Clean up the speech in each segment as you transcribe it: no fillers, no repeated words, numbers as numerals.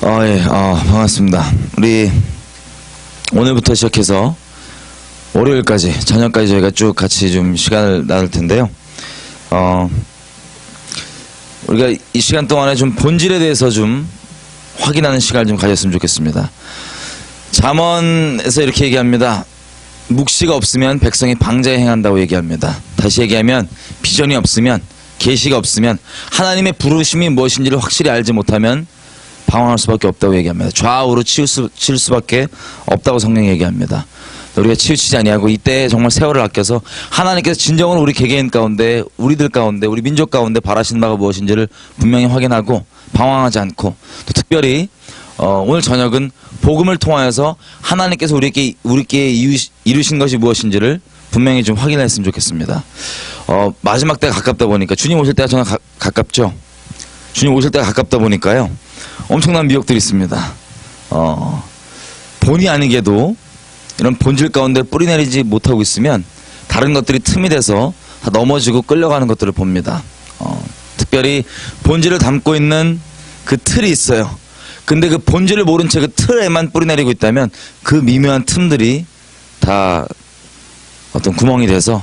예, 반갑습니다. 우리 오늘부터 시작해서 월요일까지, 저녁까지 저희가 쭉 같이 좀 시간을 나눌 텐데요. 우리가 이 시간 동안에 좀 본질에 대해서 좀 확인하는 시간을 좀 가졌으면 좋겠습니다. 잠언에서 이렇게 얘기합니다. 묵시가 없으면 백성이 방자에 행한다고 얘기합니다. 다시 얘기하면 비전이 없으면, 계시가 없으면, 하나님의 부르심이 무엇인지를 확실히 알지 못하면 방황할 수밖에 없다고 얘기합니다. 좌우로 치울 수밖에 없다고 성경이 얘기합니다. 우리가 치우치지 아니하고 이때 정말 세월을 아껴서 하나님께서 진정으로 우리 개개인 가운데, 우리들 가운데, 우리 민족 가운데 바라시는 바가 무엇인지를 분명히 확인하고 방황하지 않고, 또 특별히 오늘 저녁은 복음을 통하여서 하나님께서 우리에게 이루신 것이 무엇인지를 분명히 좀 확인했으면 좋겠습니다. 마지막 때가 가깝다 보니까, 주님 오실 때가 저는 가깝죠. 주님 오실 때가 가깝다 보니까요, 엄청난 미혹들이 있습니다. 본의 아니게도 이런 본질 가운데 뿌리내리지 못하고 있으면 다른 것들이 틈이 돼서 다 넘어지고 끌려가는 것들을 봅니다. 특별히 본질을 담고 있는 그 틀이 있어요. 근데 그 본질을 모른 채 그 틀에만 뿌리내리고 있다면 그 미묘한 틈들이 다 어떤 구멍이 돼서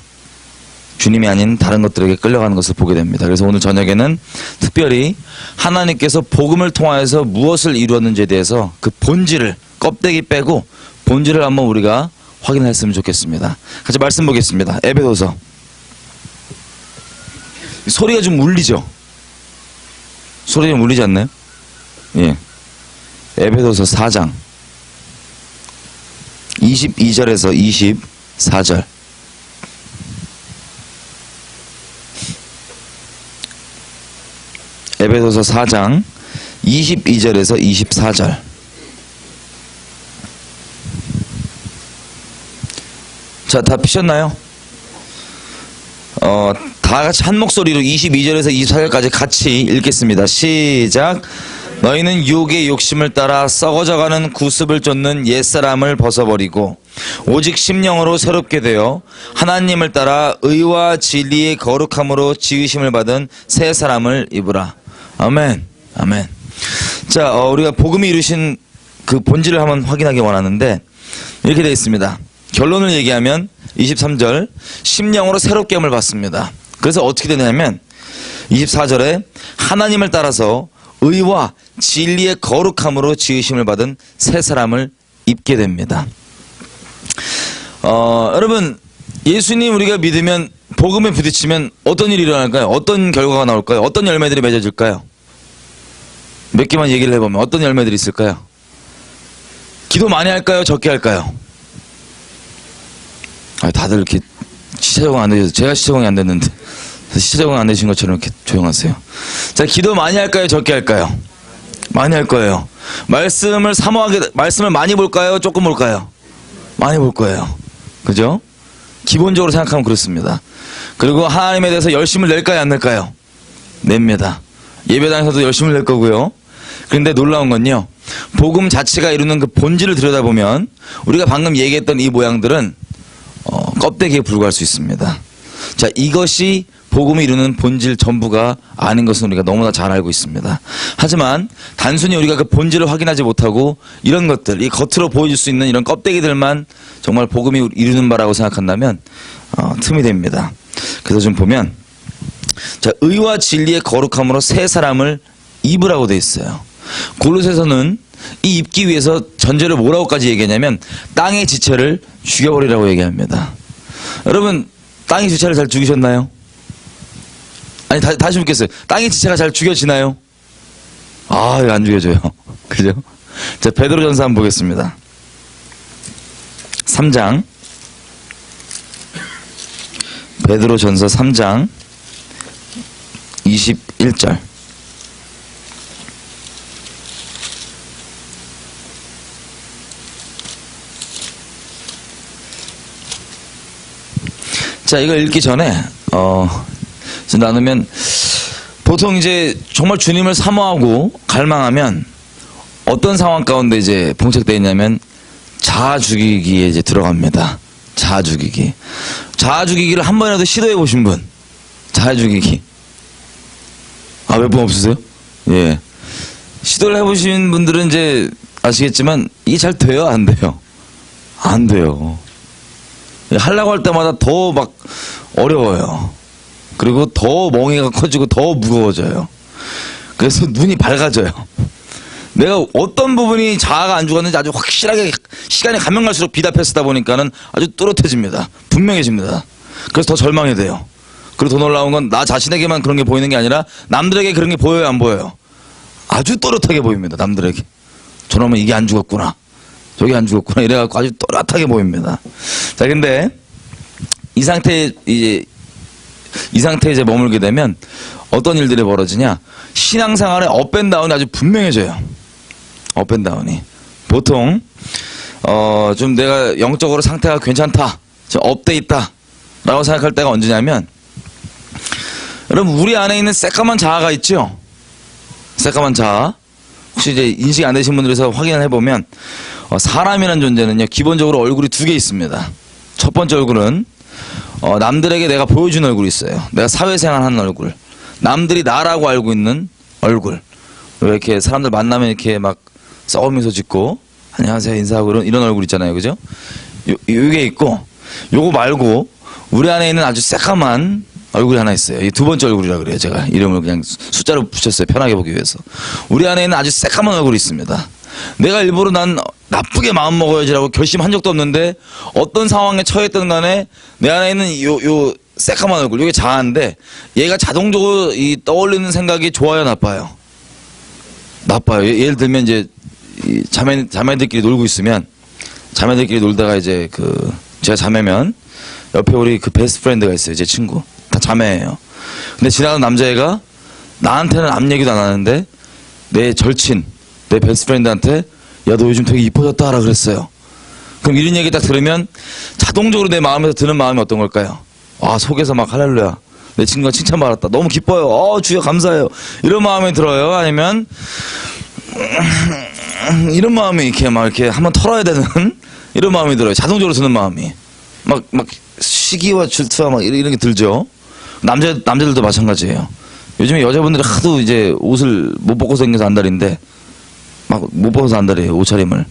주님이 아닌 다른 것들에게 끌려가는 것을 보게 됩니다. 그래서 오늘 저녁에는 특별히 하나님께서 복음을 통하여서 무엇을 이루었는지에 대해서 그 본질을, 껍데기 빼고 본질을 한번 우리가 확인했으면 좋겠습니다. 같이 말씀 보겠습니다. 에베소서. 소리가 좀 울리죠? 소리 좀 울리지 않나요? 예. 에베소서 4장 22절에서 24절. 에베소서 4장 22절에서 24절. 자, 다 피셨나요? 다 같이 한 목소리로 22절에서 24절까지 같이 읽겠습니다. 시작. 너희는 육의 욕심을 따라 썩어져가는 구습을 쫓는 옛사람을 벗어버리고 오직 심령으로 새롭게 되어 하나님을 따라 의와 진리의 거룩함으로 지으심을 받은 새 사람을 입으라. 아멘. 아멘. 자, 우리가 복음이 이루신 그 본질을 한번 확인하기 원하는데, 이렇게 되어 있습니다. 결론을 얘기하면 23절, 심령으로 새롭게 함을 받습니다. 그래서 어떻게 되냐면 24절에 하나님을 따라서 의와 진리의 거룩함으로 지으심을 받은 새 사람을 입게 됩니다. 여러분, 예수님 우리가 믿으면, 복음에 부딪히면 어떤 일이 일어날까요? 어떤 결과가 나올까요? 어떤 열매들이 맺어질까요? 몇 개만 얘기를 해보면 어떤 열매들이 있을까요? 기도 많이 할까요? 적게 할까요? 다들 이렇게 시차 적응 안 되셔서, 제가 시차 적응이 안 됐는데 시차 적응 안 되신 것처럼 이렇게 조용하세요. 자, 기도 많이 할까요? 적게 할까요? 많이 할 거예요. 말씀을 사모하게, 말씀을 많이 볼까요? 조금 볼까요? 많이 볼 거예요. 그죠? 기본적으로 생각하면 그렇습니다. 그리고 하나님에 대해서 열심을 낼까요? 안 낼까요? 냅니다. 예배당에서도 열심을 낼 거고요. 그런데 놀라운 건요, 복음 자체가 이루는 그 본질을 들여다보면 우리가 방금 얘기했던 이 모양들은 껍데기에 불과할 수 있습니다. 자, 이것이 복음이 이루는 본질 전부가 아닌 것은 우리가 너무나 잘 알고 있습니다. 하지만 단순히 우리가 그 본질을 확인하지 못하고 이런 것들, 이 겉으로 보여줄 수 있는 이런 껍데기들만 정말 복음이 이루는 바라고 생각한다면 틈이 됩니다. 그래서 좀 보면, 자, 의와 진리의 거룩함으로 새 사람을 입으라고 되어 있어요. 골로새서는 이 입기 위해서 전제를 뭐라고까지 얘기하냐면 땅의 지체를 죽여버리라고 얘기합니다. 여러분, 땅의 지체를 잘 죽이셨나요? 아니, 다시 묻겠어요. 땅의 지체가 잘 죽여지나요? 이거 안 죽여져요. 그죠? 자, 베드로전서 한번 보겠습니다. 3장. 베드로전서 3장 21절. 자, 이걸 읽기 전에 나누면, 보통 이제 정말 주님을 사모하고 갈망하면 어떤 상황 가운데 이제 봉착되어 있냐면 자아 죽이기에 이제 들어갑니다. 자아 죽이기. 자아 죽이기를 한 번이라도 시도해 보신 분? 자아 죽이기. 몇 분 없으세요? 예. 시도를 해보신 분들은 이제 아시겠지만 이게 잘 돼요, 안 돼요? 안 돼요. 하려고 할 때마다 더 막 어려워요. 그리고 더 멍해가 커지고 더 무거워져요. 그래서 눈이 밝아져요. 내가 어떤 부분이 자아가 안 죽었는지 아주 확실하게 시간이 가면 갈수록 비답해 쓰다 보니까는 아주 뚜렷해집니다. 분명해집니다. 그래서 더 절망이 돼요. 그리고 더 놀라운 건 나 자신에게만 그런 게 보이는 게 아니라 남들에게 그런 게 보여요, 안 보여요? 아주 또렷하게 보입니다, 남들에게. 저놈은 이게 안 죽었구나. 저게 안 죽었구나. 이래갖고 아주 또렷하게 보입니다. 자, 근데 이 상태에 이제 머물게 되면 어떤 일들이 벌어지냐? 신앙생활의 업앤다운이 아주 분명해져요. 업앤다운이. 보통 좀 내가 영적으로 상태가 괜찮다, 좀 업돼 있다 라고 생각할 때가 언제냐면, 여러분 우리 안에 있는 새까만 자아가 있죠? 새까만 자아. 혹시 이제 인식 안 되신 분들에서 확인을 해보면 사람이라는 존재는요, 기본적으로 얼굴이 두 개 있습니다. 첫 번째 얼굴은 남들에게 내가 보여주는 얼굴이 있어요. 내가 사회생활하는 얼굴, 남들이 나라고 알고 있는 얼굴. 왜 이렇게 사람들 만나면 이렇게 막 썩으면서 짓고 안녕하세요 인사하고 이런 얼굴 있잖아요, 그죠? 요게 있고, 요거 말고 우리 안에 있는 아주 새까만 얼굴이 하나 있어요. 이 두 번째 얼굴이라 그래요. 제가 이름을 그냥 숫자로 붙였어요, 편하게 보기 위해서. 우리 안에 있는 아주 새까만 얼굴이 있습니다. 내가 일부러 난 나쁘게 마음 먹어야지라고 결심한 적도 없는데 어떤 상황에 처했든 간에 내 안에 있는 요 새까만 얼굴, 이게 자아인데 얘가 자동적으로 이 떠올리는 생각이 좋아요, 나빠요? 나빠요. 예를 들면 이제 이 자매들끼리 놀고 있으면, 자매들끼리 놀다가 이제 제가 자매면 옆에 우리 베스트 프렌드가 있어요, 제 친구. 다 자매예요. 근데 지나가는 남자애가 나한테는 아무 얘기도 안 하는데 내 절친, 내 베스트 프렌드한테 야, 너 요즘 되게 이뻐졌다라 그랬어요. 그럼 이런 얘기 딱 들으면 자동적으로 내 마음에서 드는 마음이 어떤 걸까요? 아, 속에서 막 할렐루야, 내 친구가 칭찬받았다, 너무 기뻐요, 주여 감사해요, 이런 마음이 들어요? 아니면 이런 마음이 이렇게 막 이렇게 한번 털어야 되는 이런 마음이 들어요? 자동적으로 드는 마음이 막 시기와 질투와 막 이런 게 들죠. 남자들도 마찬가지예요. 요즘에 여자분들이 하도 이제 옷을 못 벗고 생겨서 안달인데, 막 못 벗어서 안달이에요, 옷차림을.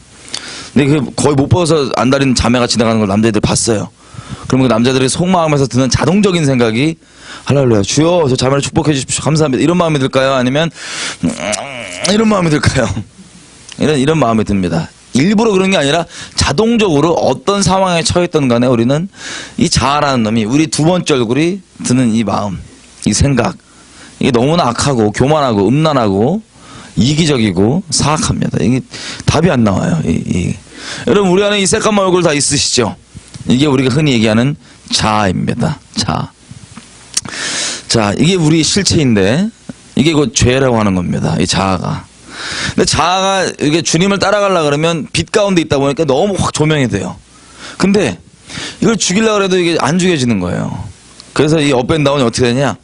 근데 거의 못 벗어서 안달인 자매가 지나가는 걸 남자애들 봤어요. 그러면 그 남자들의 속마음에서 드는 자동적인 생각이 할렐루야, 주여 저 자매를 축복해 주십시오, 감사합니다, 이런 마음이 들까요? 아니면 이런 마음이 들까요? 이런 마음이 듭니다. 일부러 그런 게 아니라 자동적으로 어떤 상황에 처했던 간에 우리는 이 자아라는 놈이, 우리 두 번째 얼굴이 드는 이 마음, 이 생각, 이게 너무나 악하고 교만하고 음란하고 이기적이고 사악합니다. 이게 답이 안 나와요. 여러분 우리 안에 이 새까만 얼굴 다 있으시죠? 이게 우리가 흔히 얘기하는 자아입니다. 자, 이게 우리 실체인데 이게 곧 죄라고 하는 겁니다, 이 자아가. 근데 자아가 이게 주님을 따라가려고 그러면 빛 가운데 있다 보니까 너무 확 조명이 돼요. 근데 이걸 죽이려고 해도 이게 안 죽여지는 거예요. 그래서 이 업앤다운이 어떻게 되냐?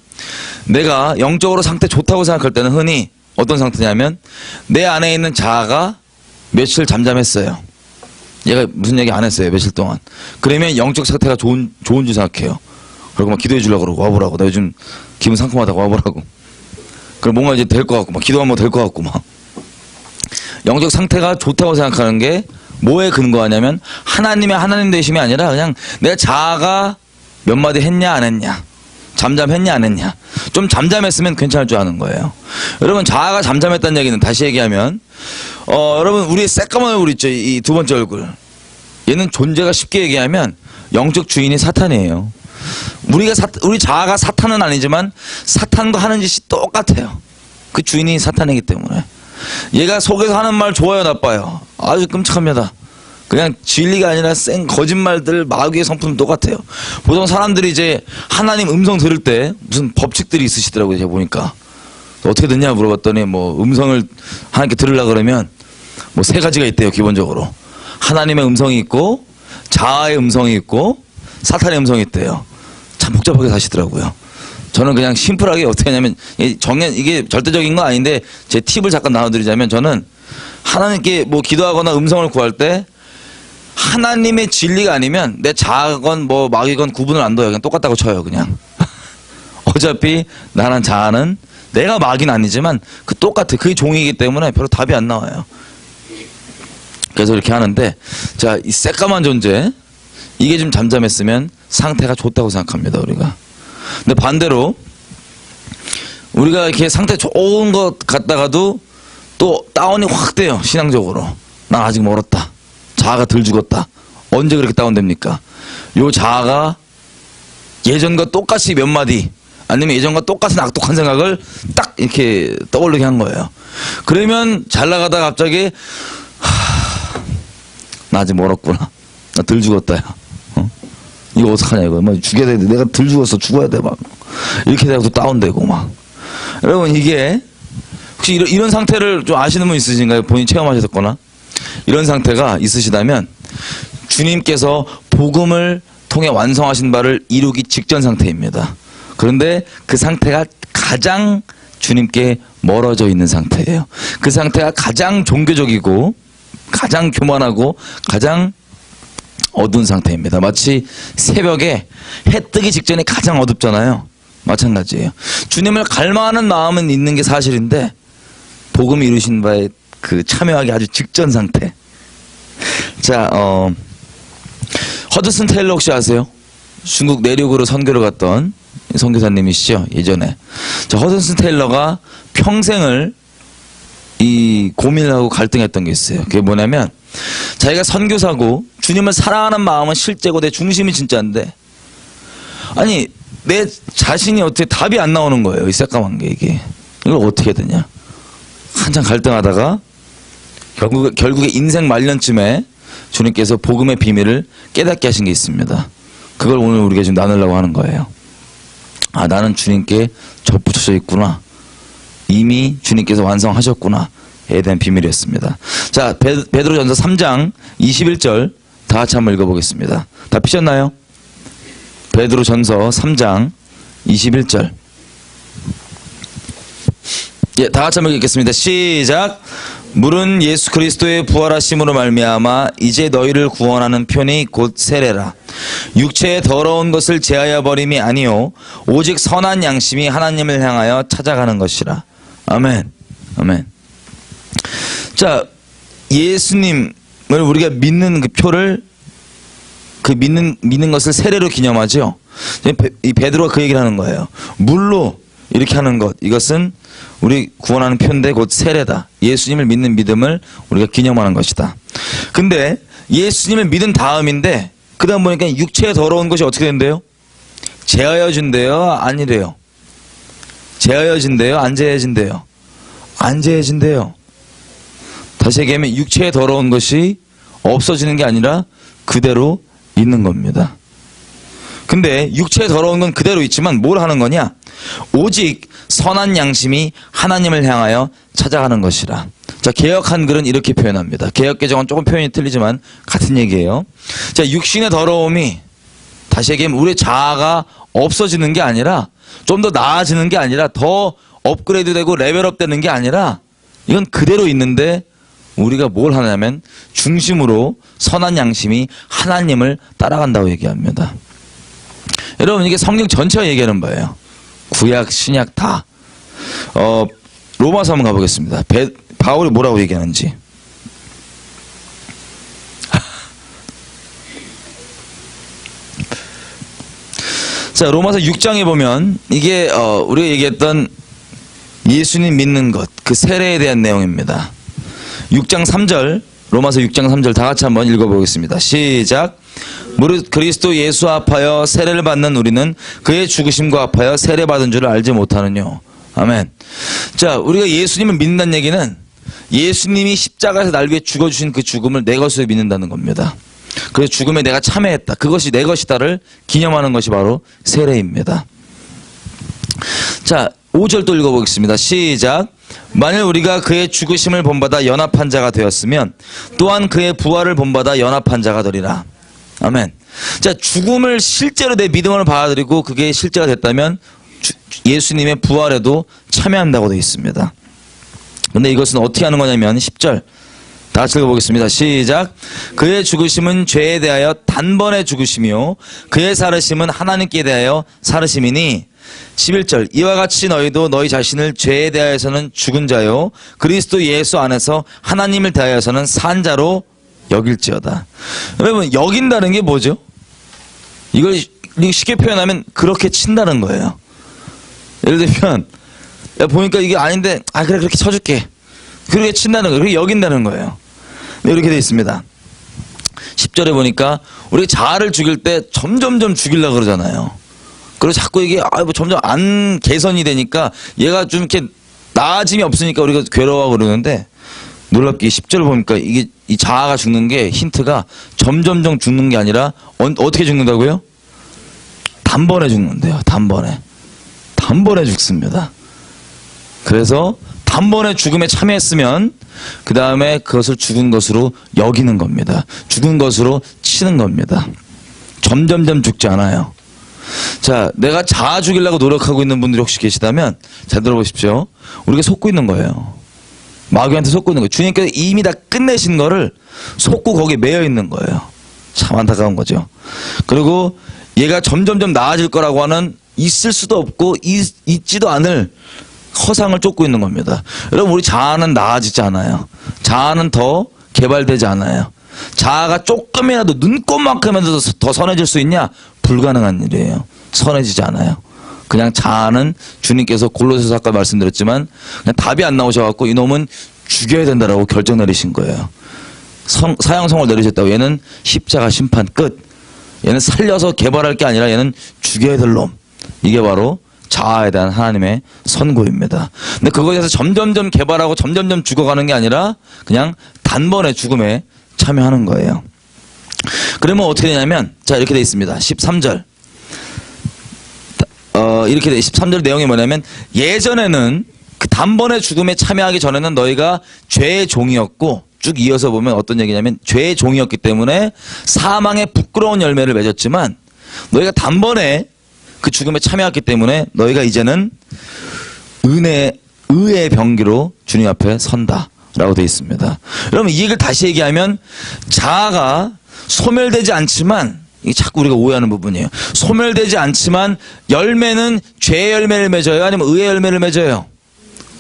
내가 영적으로 상태 좋다고 생각할 때는 흔히 어떤 상태냐면, 내 안에 있는 자아가 며칠 잠잠했어요. 얘가 무슨 얘기 안 했어요, 며칠 동안. 그러면 영적 상태가 좋은 줄 생각해요. 그리고 막 기도해 주려고 그러고, 와보라고, 나 요즘 기분 상큼하다고 와보라고. 그럼 뭔가 이제 될 것 같고, 막 기도하면 될 것 같고, 막. 영적 상태가 좋다고 생각하는 게 뭐에 근거하냐면 하나님의 하나님 되심이 아니라 그냥 내가 자아가 몇 마디 했냐 안 했냐, 잠잠했냐 안 했냐. 좀 잠잠했으면 괜찮을 줄 아는 거예요. 여러분 자아가 잠잠했다는 얘기는 다시 얘기하면 여러분 우리의 새까만 얼굴 있죠, 이 두 번째 얼굴. 얘는 존재가 쉽게 얘기하면 영적 주인이 사탄이에요. 우리 자아가 사탄은 아니지만 사탄과 하는 짓이 똑같아요. 그 주인이 사탄이기 때문에. 얘가 속에서 하는 말 좋아요, 나빠요? 아주 끔찍합니다. 그냥 진리가 아니라 생 거짓말들, 마귀의 성품 똑같아요. 보통 사람들이 이제 하나님 음성 들을 때 무슨 법칙들이 있으시더라고요, 제가 보니까. 어떻게 듣냐 물어봤더니 뭐 음성을 하나님께 들으려고 그러면 뭐 세 가지가 있대요, 기본적으로. 하나님의 음성이 있고, 자아의 음성이 있고, 사탄의 음성이 있대요. 참 복잡하게 사시더라고요. 저는 그냥 심플하게 어떻게 하냐면, 이게 절대적인 건 아닌데 제 팁을 잠깐 나눠드리자면, 저는 하나님께 뭐 기도하거나 음성을 구할 때 하나님의 진리가 아니면 내 자아건 뭐 마귀건 구분을 안 둬요. 그냥 똑같다고 쳐요, 그냥. 어차피 나는 자아는 내가 마귀는 아니지만 그 똑같아. 그게 종이기 때문에 별로 답이 안 나와요. 그래서 이렇게 하는데, 자, 이 새까만 존재, 이게 좀 잠잠했으면 상태가 좋다고 생각합니다, 우리가. 근데 반대로 우리가 이렇게 상태 좋은 것 같다가도 또 다운이 확 돼요, 신앙적으로. 난 아직 멀었다. 자아가 덜 죽었다. 언제 그렇게 다운됩니까? 요 자아가 예전과 똑같이 몇 마디, 아니면 예전과 똑같은 악독한 생각을 딱 이렇게 떠올리게 한 거예요. 그러면 잘 나가다가 갑자기 나 아직 멀었구나. 나 덜 죽었다. 야. 이거 어떡하냐 이거. 막 죽여야 돼. 내가 덜 죽었어. 죽어야 돼. 막 이렇게 되고 또 다운되고 막. 여러분 이게 혹시 이런 상태를 좀 아시는 분 있으신가요? 본인 체험하셨거나 이런 상태가 있으시다면 주님께서 복음을 통해 완성하신 바를 이루기 직전 상태입니다. 그런데 그 상태가 가장 주님께 멀어져 있는 상태예요. 그 상태가 가장 종교적이고 가장 교만하고 가장 어두운 상태입니다. 마치 새벽에 해 뜨기 직전에 가장 어둡잖아요. 마찬가지예요. 주님을 갈망하는 마음은 있는 게 사실인데 복음을 이루신 바에 그 참여하기 아주 직전 상태. 자, 허드슨 테일러 혹시 아세요? 중국 내륙으로 선교를 갔던 선교사님이시죠, 예전에. 자, 허드슨 테일러가 평생을 이 고민을 하고 갈등했던 게 있어요. 그게 뭐냐면 자기가 선교사고 주님을 사랑하는 마음은 실제고 내 중심이 진짜인데, 아니 내 자신이 어떻게 답이 안 나오는 거예요. 이 새까만 게 이게. 이걸 어떻게 해야 되냐. 한참 갈등하다가 결국에 인생 말년쯤에 주님께서 복음의 비밀을 깨닫게 하신 게 있습니다. 그걸 오늘 우리가 지금 나누려고 하는 거예요. 아, 나는 주님께 접붙여져 있구나. 이미 주님께서 완성하셨구나. 에 대한 비밀이었습니다. 자, 베드로전서 3장 21절 다 같이 한번 읽어보겠습니다. 다 피셨나요? 베드로전서 3장 21절. 예, 다 같이 한번 읽겠습니다. 시작. 물은 예수 그리스도의 부활하심으로 말미암아 이제 너희를 구원하는 편이 곧 세례라. 육체의 더러운 것을 제하여 버림이 아니요 오직 선한 양심이 하나님을 향하여 찾아가는 것이라. 아멘. 아멘. 자, 예수님을 우리가 믿는 그 표를, 그 믿는 것을 세례로 기념하죠. 이 베드로가 그 얘기를 하는 거예요. 물로 이렇게 하는 것, 이것은 우리 구원하는 표인데 곧 세례다. 예수님을 믿는 믿음을 우리가 기념하는 것이다. 근데 예수님을 믿은 다음인데 그 다음 보니까 육체에 더러운 것이 어떻게 된대요? 제하여진대요? 아니래요? 제하여진대요? 안 제해진대요? 안 제해진대요. 다시 얘기하면 육체에 더러운 것이 없어지는 게 아니라 그대로 있는 겁니다. 근데 육체에 더러운 건 그대로 있지만 뭘 하는 거냐? 오직 선한 양심이 하나님을 향하여 찾아가는 것이라. 자, 개역 한글은 이렇게 표현합니다. 개역 개정은 조금 표현이 틀리지만 같은 얘기예요. 자, 육신의 더러움이 다시 얘기하면 우리의 자아가 없어지는 게 아니라 좀 더 나아지는 게 아니라 더 업그레이드 되고 레벨업 되는 게 아니라 이건 그대로 있는데 우리가 뭘 하냐면 중심으로 선한 양심이 하나님을 따라간다고 얘기합니다. 여러분 이게 성경 전체가 얘기하는 바예요. 구약, 신약 다. 로마서 한번 가보겠습니다. 바울이 뭐라고 얘기하는지. 자, 로마서 6장에 보면 이게 우리가 얘기했던 예수님 믿는 것, 그 세례에 대한 내용입니다. 6장 3절, 로마서 6장 3절 다 같이 한번 읽어보겠습니다. 시작. 무릇 그리스도 예수 합하여 세례를 받는 우리는 그의 죽으심과 합하여 세례받은 줄을 알지 못하느뇨. 아멘. 자, 우리가 예수님을 믿는다는 얘기는 예수님이 십자가에서 날 위해 죽어주신 그 죽음을 내 것으로 믿는다는 겁니다. 그래서 죽음에 내가 참여했다. 그것이 내 것이다를 기념하는 것이 바로 세례입니다. 자, 5절 또 읽어보겠습니다. 시작. 만일 우리가 그의 죽으심을 본받아 연합한 자가 되었으면 또한 그의 부활을 본받아 연합한 자가 되리라. 아멘. 자, 죽음을 실제로 내 믿음으로 받아들이고 그게 실제가 됐다면 예수님의 부활에도 참여한다고 되어 있습니다. 근데 이것은 어떻게 하는 거냐면 10절 다 같이 읽어보겠습니다. 시작. 그의 죽으심은 죄에 대하여 단번에 죽으심이요 그의 살으심은 하나님께 대하여 살으심이니. 11절 이와 같이 너희도 너희 자신을 죄에 대하여서는 죽은 자요 그리스도 예수 안에서 하나님을 대하여서는 산 자로 여길지어다. 여러분 여긴다는 게 뭐죠? 이걸 쉽게 표현하면 그렇게 친다는 거예요. 예를 들면 야, 보니까 이게 아닌데 그래 그렇게 쳐줄게. 그렇게 친다는 거예요. 그렇게 여긴다는 거예요. 이렇게 되어 있습니다. 10절에 보니까 우리 자아를 죽일 때 점점점 죽이려고 그러잖아요. 그리고 자꾸 이게 뭐 점점 안 개선이 되니까 얘가 좀 이렇게 나아짐이 없으니까 우리가 괴로워하고 그러는데 놀랍게 10절 보니까 이게 이 자아가 죽는 게 힌트가 점점점 죽는 게 아니라 어떻게 죽는다고요? 단번에 죽는데요. 단번에 죽습니다. 그래서 단번에 죽음에 참여했으면 그 다음에 그것을 죽은 것으로 여기는 겁니다. 죽은 것으로 치는 겁니다. 점점점 죽지 않아요. 자, 내가 자아 죽이려고 노력하고 있는 분들이 혹시 계시다면 잘 들어보십시오. 우리가 속고 있는 거예요. 마귀한테 속고 있는 거예요. 주님께서 이미 다 끝내신 거를 속고 거기에 매여 있는 거예요. 참 안타까운 거죠. 그리고 얘가 점점점 나아질 거라고 하는 있을 수도 없고 있지도 않을 허상을 쫓고 있는 겁니다. 여러분 우리 자아는 나아지지 않아요. 자아는 더 개발되지 않아요. 자아가 조금이라도 눈꼽만큼이라도 더 선해질 수 있냐? 불가능한 일이에요. 선해지지 않아요. 그냥 자아는 주님께서 골로새서 아까 말씀드렸지만 그냥 답이 안 나오셔갖고 이놈은 죽여야 된다라고 결정 내리신 거예요. 사형성을 내리셨다고. 얘는 십자가 심판 끝. 얘는 살려서 개발할 게 아니라 얘는 죽여야 될 놈. 이게 바로 자아에 대한 하나님의 선고입니다. 근데 그거에 대해서 점점점 개발하고 점점점 죽어가는 게 아니라 그냥 단번에 죽음에 참여하는 거예요. 그러면 어떻게 되냐면 자 이렇게 돼 있습니다. 13절 이렇게 돼 13절 내용이 뭐냐면 예전에는 그 단번에 죽음에 참여하기 전에는 너희가 죄의 종이었고 쭉 이어서 보면 어떤 얘기냐면 죄의 종이었기 때문에 사망의 부끄러운 열매를 맺었지만 너희가 단번에 그 죽음에 참여했기 때문에 너희가 이제는 의의 병기로 주님 앞에 선다라고 되어 있습니다. 여러분 이 얘기를 다시 얘기하면 자아가 소멸되지 않지만 이게 자꾸 우리가 오해하는 부분이에요. 소멸되지 않지만 열매는 죄의 열매를 맺어요? 아니면 의의 열매를 맺어요?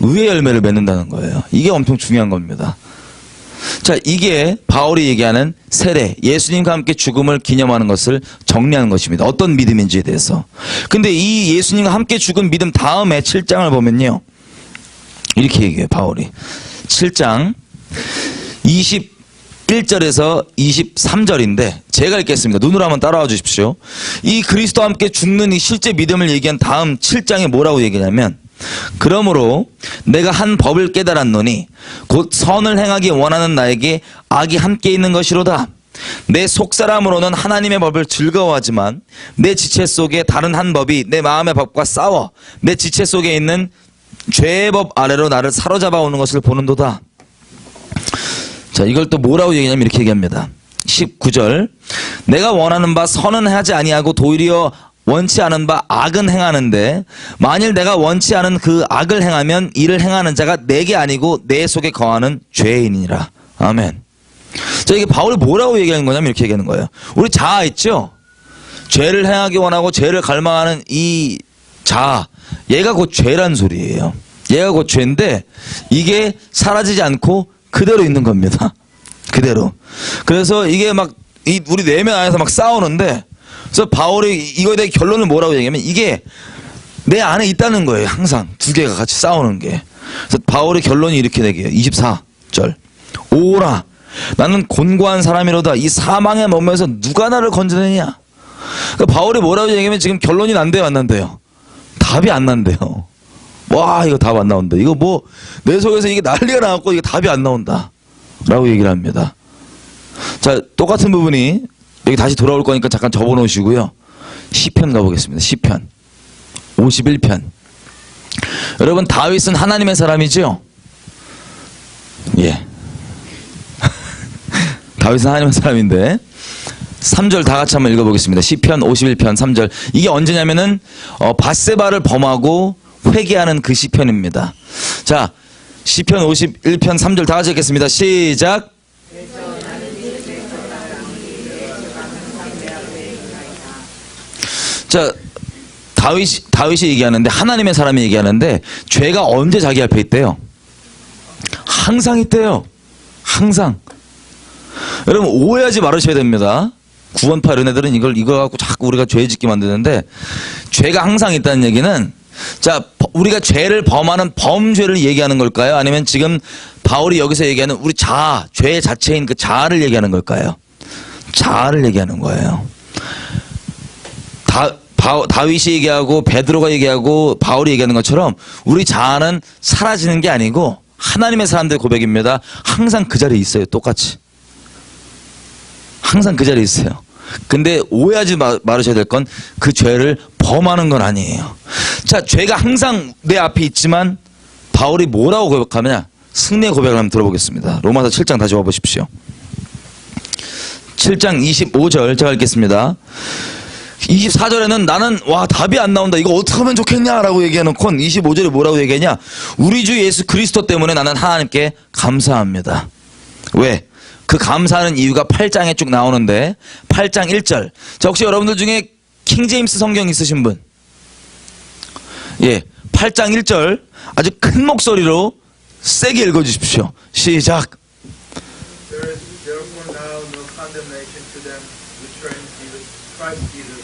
의의 열매를 맺는다는 거예요. 이게 엄청 중요한 겁니다. 자, 이게 바울이 얘기하는 세례, 예수님과 함께 죽음을 기념하는 것을 정리하는 것입니다. 어떤 믿음인지에 대해서. 근데 이 예수님과 함께 죽은 믿음 다음에 7장을 보면요. 이렇게 얘기해요, 바울이. 7장 21절에서 23절인데 제가 읽겠습니다. 눈으로 한번 따라와 주십시오. 이 그리스도와 함께 죽는 이 실제 믿음을 얘기한 다음 7장에 뭐라고 얘기하냐면 그러므로 내가 한 법을 깨달았노니 곧 선을 행하기 원하는 나에게 악이 함께 있는 것이로다. 내 속사람으로는 하나님의 법을 즐거워하지만 내 지체 속에 다른 한 법이 내 마음의 법과 싸워 내 지체 속에 있는 죄의 법 아래로 나를 사로잡아 오는 것을 보는도다. 자, 이걸 또 뭐라고 얘기하냐면 이렇게 얘기합니다. 19절 내가 원하는 바 선은 하지 아니하고 도리어 원치 않은 바 악은 행하는데 만일 내가 원치 않은 그 악을 행하면 이를 행하는 자가 내게 아니고 내 속에 거하는 죄인이니라. 아멘. 자, 이게 바울이 뭐라고 얘기하는 거냐면 이렇게 얘기하는 거예요. 우리 자아 있죠? 죄를 행하기 원하고 죄를 갈망하는 이 자아, 얘가 곧 죄란 소리예요. 얘가 곧 죄인데 이게 사라지지 않고 그대로 있는 겁니다. 그대로. 그래서 이게 막 우리 내면 안에서 막 싸우는데 그래서 바울이 이거에 대해 결론을 뭐라고 얘기하면 이게 내 안에 있다는 거예요. 항상 두 개가 같이 싸우는 게. 그래서 바울의 결론이 이렇게 얘기해요. 24절 오라 나는 곤고한 사람이로다. 이 사망의 몸에서 누가 나를 건져내냐. 그러니까 바울이 뭐라고 얘기하면 지금 결론이 난대요 안 난대요? 답이 안 난대요. 와 이거 답 안 나온다. 이거 뭐 내 속에서 이게 난리가 나갖고 이게 답이 안 나온다 라고 얘기를 합니다. 자, 똑같은 부분이 여기 다시 돌아올 거니까 잠깐 접어놓으시고요. 시편 가보겠습니다. 시편 51편. 여러분 다윗은 하나님의 사람이죠? 예. 다윗은 하나님의 사람인데 3절 다 같이 한번 읽어보겠습니다. 시편 51편 3절. 이게 언제냐면은 밧세바를 범하고 회개하는 그 시편입니다. 자, 시편 51편 3절 다 같이 읽겠습니다. 시작. 자, 다윗이 얘기하는데, 하나님의 사람이 얘기하는데, 죄가 언제 자기 앞에 있대요? 항상 있대요. 항상. 여러분, 오해하지 말으셔야 됩니다. 구원파 이런 애들은 이거 갖고 자꾸 우리가 죄 짓게 만드는데, 죄가 항상 있다는 얘기는, 자, 우리가 죄를 범하는 범죄를 얘기하는 걸까요? 아니면 지금 바울이 여기서 얘기하는 우리 자아, 죄 자체인 그 자아를 얘기하는 걸까요? 자아를 얘기하는 거예요. 다윗이 얘기하고 베드로가 얘기하고 바울이 얘기하는 것처럼 우리 자아는 사라지는 게 아니고 하나님의 사람들의 고백입니다. 항상 그 자리에 있어요. 똑같이. 항상 그 자리에 있어요. 근데 오해하지 말으셔야 될 건 그 죄를 범하는 건 아니에요. 자, 죄가 항상 내 앞에 있지만 바울이 뭐라고 고백하느냐? 승리의 고백을 한번 들어보겠습니다. 로마서 7장 다시 와보십시오. 7장 25절 제가 읽겠습니다. 24절에는 나는 답이 안 나온다. 이거 어떻게 하면 좋겠냐라고 얘기해놓고 25절에 뭐라고 얘기하냐? 우리 주 예수 그리스도 때문에 나는 하나님께 감사합니다. 왜? 그 감사하는 이유가 8장에 쭉 나오는데 8장 1절. 자, 혹시 여러분들 중에 킹제임스 성경 있으신 분? 예, 8장 1절 아주 큰 목소리로 세게 읽어주십시오. 시작. There is therefore now no condemnation to them which are in Christ Jesus,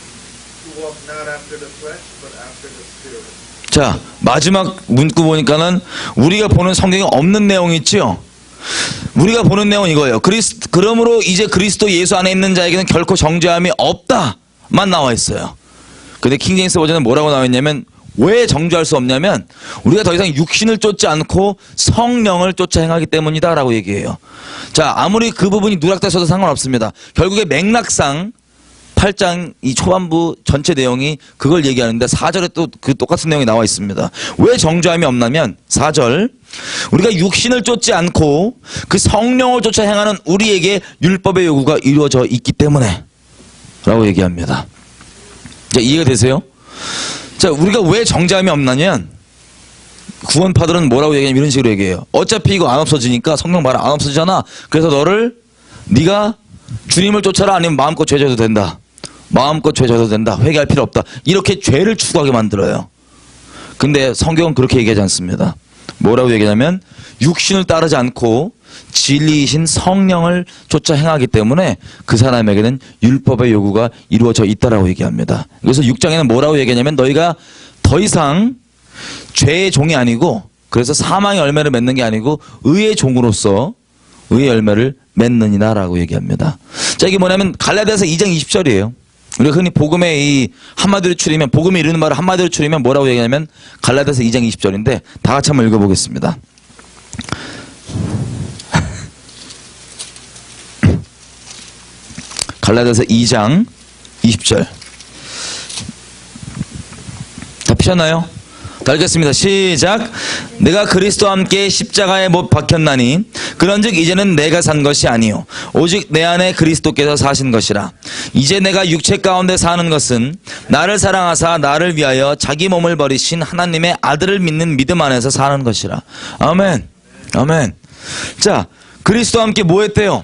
who walk not after the flesh, but after the Spirit. 자, 마지막 문구 보니까는 우리가 보는 성경에 없는 내용이 있죠? 우리가 보는 내용은 이거예요. 그러므로 이제 그리스도 예수 안에 있는 자에게는 결코 정죄함이 없다만 나와 있어요. 근데 킹제임스 버전은 뭐라고 나와 있냐면, 왜 정죄할 수 없냐면 우리가 더 이상 육신을 쫓지 않고 성령을 쫓아 행하기 때문이다 라고 얘기해요. 자, 아무리 그 부분이 누락됐어도 상관없습니다. 결국에 맥락상 8장 이 초반부 전체 내용이 그걸 얘기하는데 4절에 또 그 똑같은 내용이 나와 있습니다. 왜 정죄함이 없냐면 4절, 우리가 육신을 쫓지 않고 그 성령을 쫓아 행하는 우리에게 율법의 요구가 이루어져 있기 때문에 라고 얘기합니다. 자, 이해가 되세요? 자, 우리가 왜 정죄함이 없냐면 구원파들은 뭐라고 얘기하냐면 이런 식으로 얘기해요. 어차피 이거 안 없어지니까, 성령 말 안 없어지잖아. 그래서 네가 주님을 쫓아라. 아니면 마음껏 죄 져도 된다. 마음껏 죄 져도 된다. 회개할 필요 없다. 이렇게 죄를 추구하게 만들어요. 근데 성경은 그렇게 얘기하지 않습니다. 뭐라고 얘기하냐면 육신을 따르지 않고 진리이신 성령을 쫓아 행하기 때문에 그 사람에게는 율법의 요구가 이루어져 있다라고 얘기합니다. 그래서 6장에는 뭐라고 얘기하냐면 너희가 더 이상 죄의 종이 아니고, 그래서 사망의 열매를 맺는 게 아니고 의의 종으로서 의의 열매를 맺느니라 라고 얘기합니다. 자, 이게 뭐냐면 갈라디아서 2장 20절이에요. 우리가 흔히 복음의 이 한마디로 추리면, 복음이 이루는 말을 한마디로 추리면 뭐라고 얘기하냐면 갈라디아서 2장 20절인데 다 같이 한번 읽어보겠습니다. 갈라디아서 2장 20절. 다 피셨나요? 다 읽겠습니다. 시작. 내가 그리스도와 함께 십자가에 못 박혔나니 그런즉 이제는 내가 산 것이 아니요 오직 내 안에 그리스도께서 사신 것이라. 이제 내가 육체 가운데 사는 것은 나를 사랑하사 나를 위하여 자기 몸을 버리신 하나님의 아들을 믿는 믿음 안에서 사는 것이라. 아멘. 아멘. 자, 그리스도와 함께 뭐 했대요?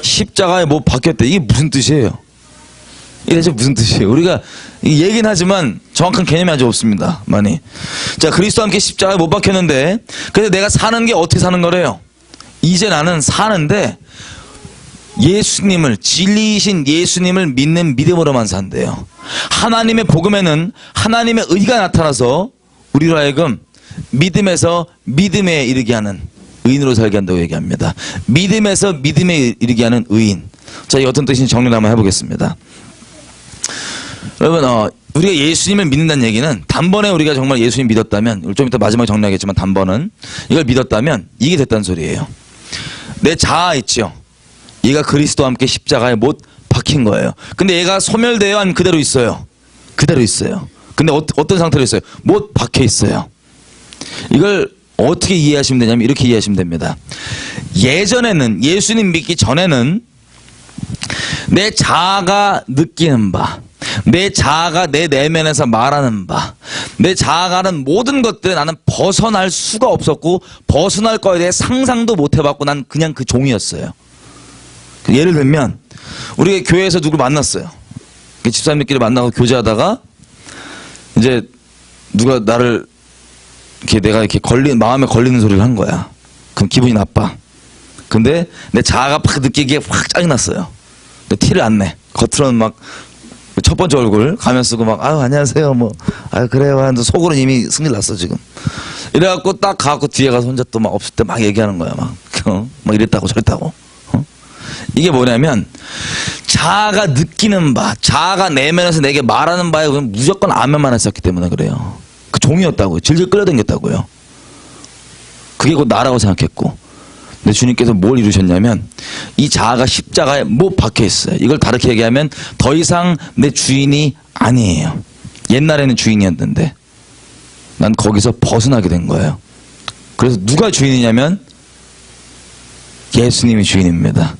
십자가에 못 박혔대. 이게 무슨 뜻이에요? 이게 대체 무슨 뜻이에요? 우리가 얘기는 하지만 정확한 개념이 아주 없습니다. 많이. 자, 그리스도와 함께 십자가에 못 박혔는데, 그래서 내가 사는 게 어떻게 사는 거래요? 이제 나는 사는데 예수님을, 진리이신 예수님을 믿는 믿음으로만 산대요. 하나님의 복음에는 하나님의 의가 나타나서 우리로 하여금 믿음에서 믿음에 이르게 하는 의인으로 살게 한다고 얘기합니다. 믿음에서 믿음에 이르게 하는 의인. 자, 이 어떤 뜻인지 정리를 한번 해보겠습니다. 여러분, 우리가 예수님을 믿는다는 얘기는, 단번에 우리가 정말 예수님 믿었다면, 좀 이따 마지막에 정리하겠지만 단번은 이걸 믿었다면 이게 됐다는 소리예요. 내 자아 있죠. 얘가 그리스도와 함께 십자가에 못 박힌 거예요. 근데 얘가 소멸돼요? 아니면 그대로 있어요? 그대로 있어요. 근데 어떤 상태로 있어요? 못 박혀 있어요. 이걸 어떻게 이해하시면 되냐면 이렇게 이해하시면 됩니다. 예전에는, 예수님 믿기 전에는 내 자아가 느끼는 바, 내 자아가 내 내면에서 말하는 바, 내 자아가는 모든 것들에 나는 벗어날 수가 없었고 벗어날 거에 대해 상상도 못 해봤고 난 그냥 그 종이었어요. 예를 들면 우리 교회에서 누굴 만났어요. 집사님들끼리 만나고 교제하다가 이제 누가 나를 이렇게 내가 이렇게 마음에 걸리는 소리를 한 거야. 그럼 기분이 나빠. 근데 내 자아가 팍 느끼기에 확 짜증 났어요. 근데 티를 안 내. 겉으로는 막 첫 번째 얼굴 가면 쓰고 막 아유 안녕하세요 뭐 아유 그래요 하는데 속으로는 이미 승질 났어 지금. 이래갖고 딱 가갖고 뒤에 가서 혼자 또 막 없을 때 막 얘기하는 거야 막. 막 이랬다고 저랬다고. 이게 뭐냐면 자아가 느끼는 바, 자아가 내면에서 내게 말하는 바에 그냥 무조건 아멘만 했었기 때문에 그래요. 그 종이었다고요. 질질 끌어당겼다고요. 그게 곧 나라고 생각했고. 근데 주님께서 뭘 이루셨냐면 이 자아가 십자가에 못 박혀 있어요. 이걸 다르게 얘기하면 더 이상 내 주인이 아니에요. 옛날에는 주인이었는데 난 거기서 벗어나게 된 거예요. 그래서 누가 주인이냐면 예수님이 주인입니다.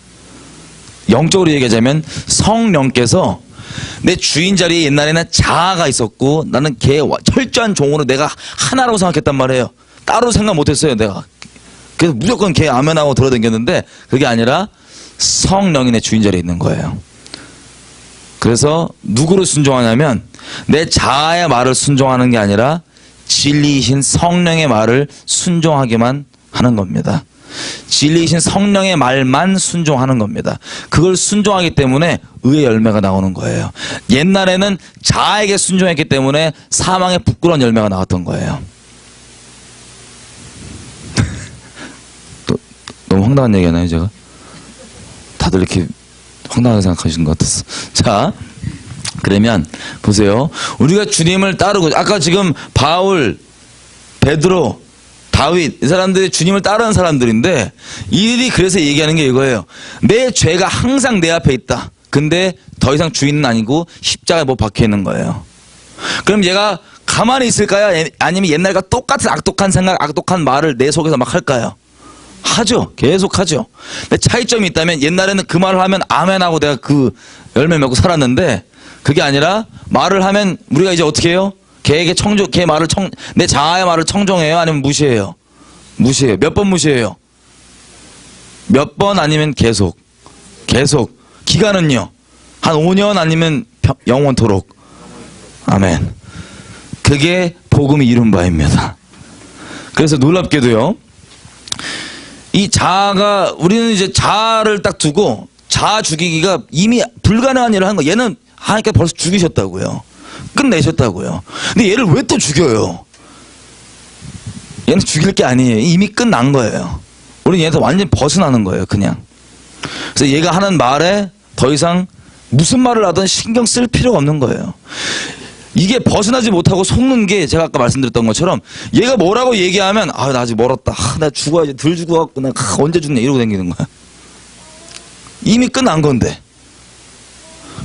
영적으로 얘기하자면 성령께서 내 주인 자리에 옛날에는 자아가 있었고 나는 걔 철저한 종으로 내가 하나라고 생각했단 말이에요. 따로 생각 못했어요 내가. 그래서 무조건 걔 아멘하고 돌아다녔는데 그게 아니라 성령이 내 주인 자리에 있는 거예요. 그래서 누구를 순종하냐면 내 자아의 말을 순종하는 게 아니라 진리이신 성령의 말을 순종하기만 하는 겁니다. 진리이신 성령의 말만 순종하는 겁니다. 그걸 순종하기 때문에 의의 열매가 나오는 거예요. 옛날에는 자아에게 순종했기 때문에 사망의 부끄러운 열매가 나왔던 거예요. 너무 황당한 얘기 하나요 제가? 다들 이렇게 황당하게 생각하시는 것 같았어. 자 그러면 보세요. 우리가 주님을 따르고 아까 지금 바울, 베드로, 다윗 이 사람들이 주님을 따르는 사람들인데 이들이 그래서 얘기하는 게 이거예요. 내 죄가 항상 내 앞에 있다. 근데 더 이상 주인은 아니고 십자가에 못 박혀 있는 거예요. 그럼 얘가 가만히 있을까요? 아니면 옛날과 똑같은 악독한 생각, 악독한 말을 내 속에서 막 할까요? 하죠. 계속 하죠. 근데 차이점이 있다면 옛날에는 그 말을 하면 아멘하고 내가 그 열매 맺고 살았는데 그게 아니라 말을 하면 우리가 이제 어떻게 해요? 걔에게 걔 말을 내 자아의 말을 청정해요? 아니면 무시해요? 무시해요. 몇 번 무시해요? 몇 번 아니면 계속. 기간은요? 한 5년 아니면 영원토록. 아멘. 그게 복음이 이룬 바입니다. 그래서 놀랍게도요. 이 자아가 우리는 이제 자아를 딱 두고 자아 죽이기가 이미 불가능한 일을 한 거. 얘는 하나님께 벌써 죽이셨다고요. 끝내셨다고요. 근데 얘를 왜 또 죽여요? 얘는 죽일 게 아니에요. 이미 끝난 거예요. 우리는 얘한테 완전히 벗어나는 거예요. 그냥. 그래서 얘가 하는 말에 더 이상 무슨 말을 하든 신경 쓸 필요가 없는 거예요. 이게 벗어나지 못하고 속는 게 제가 아까 말씀드렸던 것처럼 얘가 뭐라고 얘기하면 나 아직 멀었다. 나 죽어야지. 덜 죽어갖고 나 언제 죽냐 이러고 다니는 거야. 이미 끝난 건데.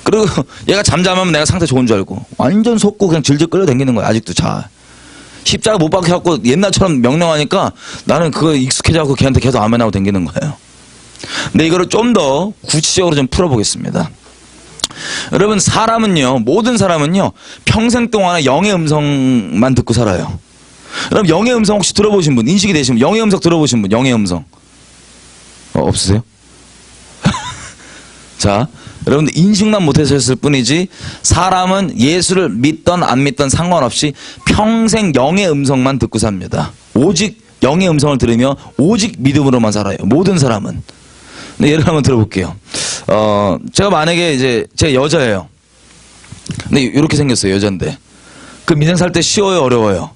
그리고 얘가 잠잠하면 내가 상태 좋은 줄 알고 완전 속고 그냥 질질 끌어당기는 거야. 아직도 자. 십자가 못 박혀갖고 옛날처럼 명령하니까 나는 그거 익숙해져갖고 걔한테 계속 아멘하고 당기는 거예요. 근데 이거를 좀 더 구체적으로 좀 풀어보겠습니다. 여러분 사람은요, 모든 사람은요 평생 동안에 영의 음성만 듣고 살아요. 여러분 영의 음성 혹시 들어보신 분, 인식이 되신 분, 영의 음성 들어보신 분, 영의 음성 없으세요? 자, 여러분들 인식만 못하셨을 뿐이지 사람은 예수를 믿던 안 믿던 상관없이 평생 영의 음성만 듣고 삽니다. 오직 영의 음성을 들으며 오직 믿음으로만 살아요. 모든 사람은. 네, 예를 한번 들어볼게요. 제가 만약에 이제 제가 여자예요. 근데 이렇게 생겼어요. 여잔데. 그 민생 살 때 쉬워요, 어려워요?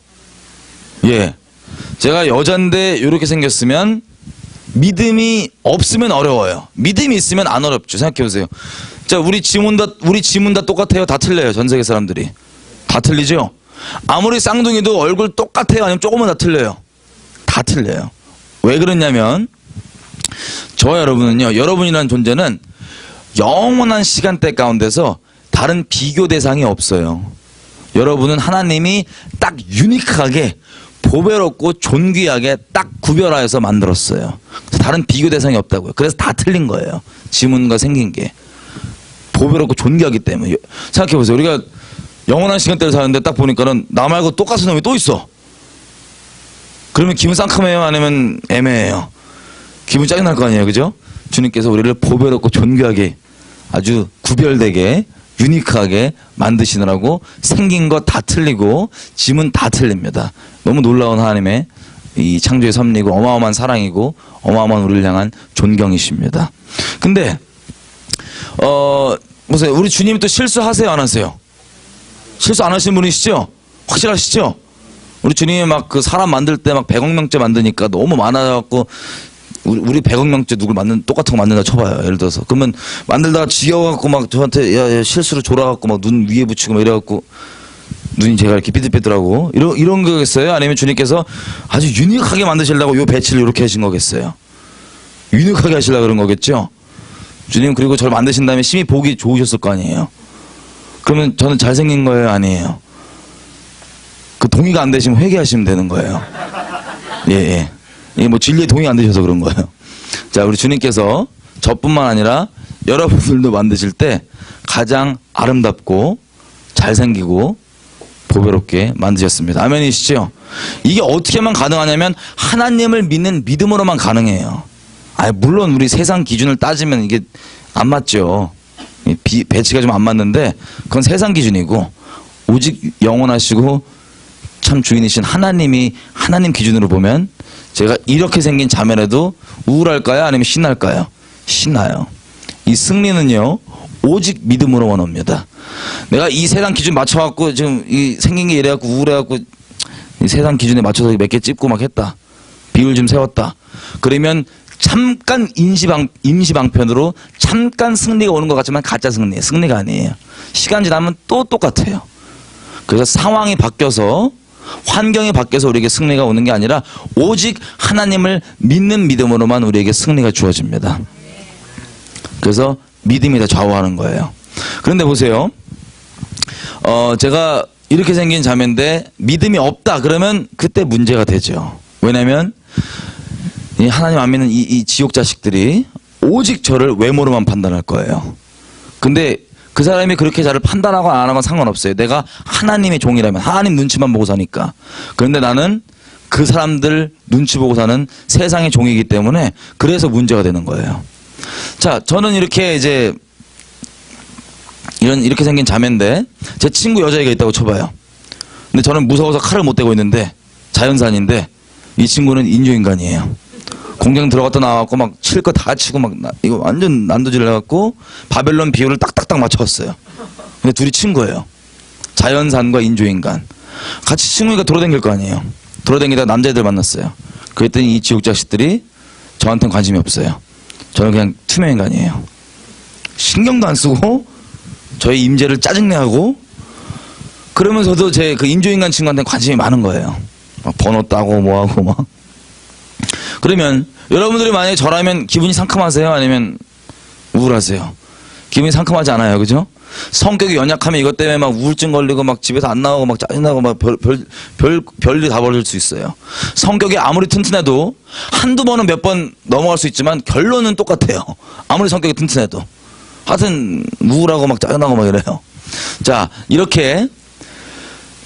예. 제가 여잔데 이렇게 생겼으면 믿음이 없으면 어려워요. 믿음이 있으면 안 어렵죠. 생각해보세요. 자, 우리 지문 다 똑같아요? 다 틀려요. 전 세계 사람들이. 다 틀리죠? 아무리 쌍둥이도 얼굴 똑같아요? 아니면 조금은 다 틀려요? 다 틀려요. 왜 그러냐면 저와 여러분은요, 여러분이라는 존재는 영원한 시간대 가운데서 다른 비교 대상이 없어요. 여러분은 하나님이 딱 유니크하게 보배롭고 존귀하게 딱 구별하여서 만들었어요. 다른 비교 대상이 없다고요. 그래서 다 틀린 거예요. 지문과 생긴 게. 보배롭고 존귀하기 때문에. 생각해보세요. 우리가 영원한 시간대를 사는데 딱 보니까는 나 말고 똑같은 놈이 또 있어. 그러면 기분 상큼해요? 아니면 애매해요? 기분 짜증날 거 아니에요. 그죠? 주님께서 우리를 보배롭고 존귀하게 아주 구별되게 유니크하게 만드시느라고 생긴 거 다 틀리고 짐은 다 틀립니다. 너무 놀라운 하나님의 이 창조의 섭리고 어마어마한 사랑이고 어마어마한 우리를 향한 존경이십니다. 근데 보세요. 우리 주님이 또 실수하세요, 안 하세요? 실수 안 하시는 분이시죠? 확실하시죠? 우리 주님이 막 그 사람 만들 때 막 100억 명째 만드니까 너무 많아갖고 우리 100억 명째 누굴 똑같은 거 만든다 쳐봐요. 예를 들어서. 그러면 만들다가 지겨워갖고 막 저한테 야 실수로 졸아갖고 막 눈 위에 붙이고 막 이래갖고 눈이 제가 이렇게 삐뚤삐뚤하고 이런 거겠어요? 아니면 주님께서 아주 유니크하게 만드시려고 요 배치를 이렇게 하신 거겠어요? 유니크하게 하시려고 그런 거겠죠? 주님 그리고 저를 만드신 다음에 심히 보기 좋으셨을 거 아니에요? 그러면 저는 잘생긴 거예요? 아니에요? 그 동의가 안 되시면 회개하시면 되는 거예요. 예. 이게 뭐 진리에 동의가 안 되셔서 그런 거예요. 자, 우리 주님께서 저뿐만 아니라 여러분들도 만드실 때 가장 아름답고 잘생기고 보배롭게 만드셨습니다. 아멘이시죠? 이게 어떻게만 가능하냐면 하나님을 믿는 믿음으로만 가능해요. 물론 우리 세상 기준을 따지면 이게 안 맞죠. 배치가 좀 안 맞는데 그건 세상 기준이고 오직 영원하시고 참 주인이신 하나님 기준으로 보면 제가 이렇게 생긴 자매라도 우울할까요? 아니면 신날까요? 신나요. 이 승리는요 오직 믿음으로만 옵니다. 내가 이 세상 기준 맞춰갖고 지금 이 생긴 게 이래갖고 우울해갖고 이 세상 기준에 맞춰서 몇 개 찝고 막 했다. 비율 좀 세웠다. 그러면 잠깐 임시방편으로 잠깐 승리가 오는 것 같지만 가짜 승리예요. 승리가 아니에요. 시간 지나면 또 똑같아요. 그래서 상황이 바뀌어서 환경이 바뀌어서 우리에게 승리가 오는 게 아니라 오직 하나님을 믿는 믿음으로만 우리에게 승리가 주어집니다. 그래서 믿음이 다 좌우하는 거예요. 그런데 보세요. 제가 이렇게 생긴 자매인데 믿음이 없다 그러면 그때 문제가 되죠. 왜냐하면 이 하나님 안 믿는 이 지옥 자식들이 오직 저를 외모로만 판단할 거예요. 근데 그 사람이 그렇게 저를 판단하고 안 하건 상관없어요. 내가 하나님의 종이라면 하나님 눈치만 보고 사니까. 그런데 나는 그 사람들 눈치 보고 사는 세상의 종이기 때문에 그래서 문제가 되는 거예요. 자, 저는 이렇게 이제 이렇게 생긴 자매인데 제 친구 여자애가 있다고 쳐봐요. 근데 저는 무서워서 칼을 못 대고 있는데 자연산인데 이 친구는 인조인간이에요. 공장 들어갔다 나와갖고 막 칠 거 다 치고 막 이거 완전 난도질 해갖고 바벨론 비율을 딱딱딱 맞췄어요. 근데 둘이 친구예요. 자연산과 인조인간. 같이 친구니까 돌아다닐 거 아니에요. 돌아다니다가 남자애들 만났어요. 그랬더니 이 지옥 자식들이 저한테는 관심이 없어요. 저는 그냥 투명인간이에요. 신경도 안 쓰고 저의 임재를 짜증내하고 그러면서도 제 그 인조인간 친구한테는 관심이 많은 거예요. 막 번호 따고 뭐하고 막. 그러면 여러분들이 만약에 저라면 기분이 상큼하세요? 아니면 우울하세요? 기분이 상큼하지 않아요. 그죠? 성격이 연약하면 이것 때문에 막 우울증 걸리고 막 집에서 안 나오고 막 짜증나고 막 별일 다 벌어질 수 있어요. 성격이 아무리 튼튼해도 한두 번은 몇 번 넘어갈 수 있지만 결론은 똑같아요. 아무리 성격이 튼튼해도. 하여튼 우울하고 막 짜증나고 막 이래요. 자, 이렇게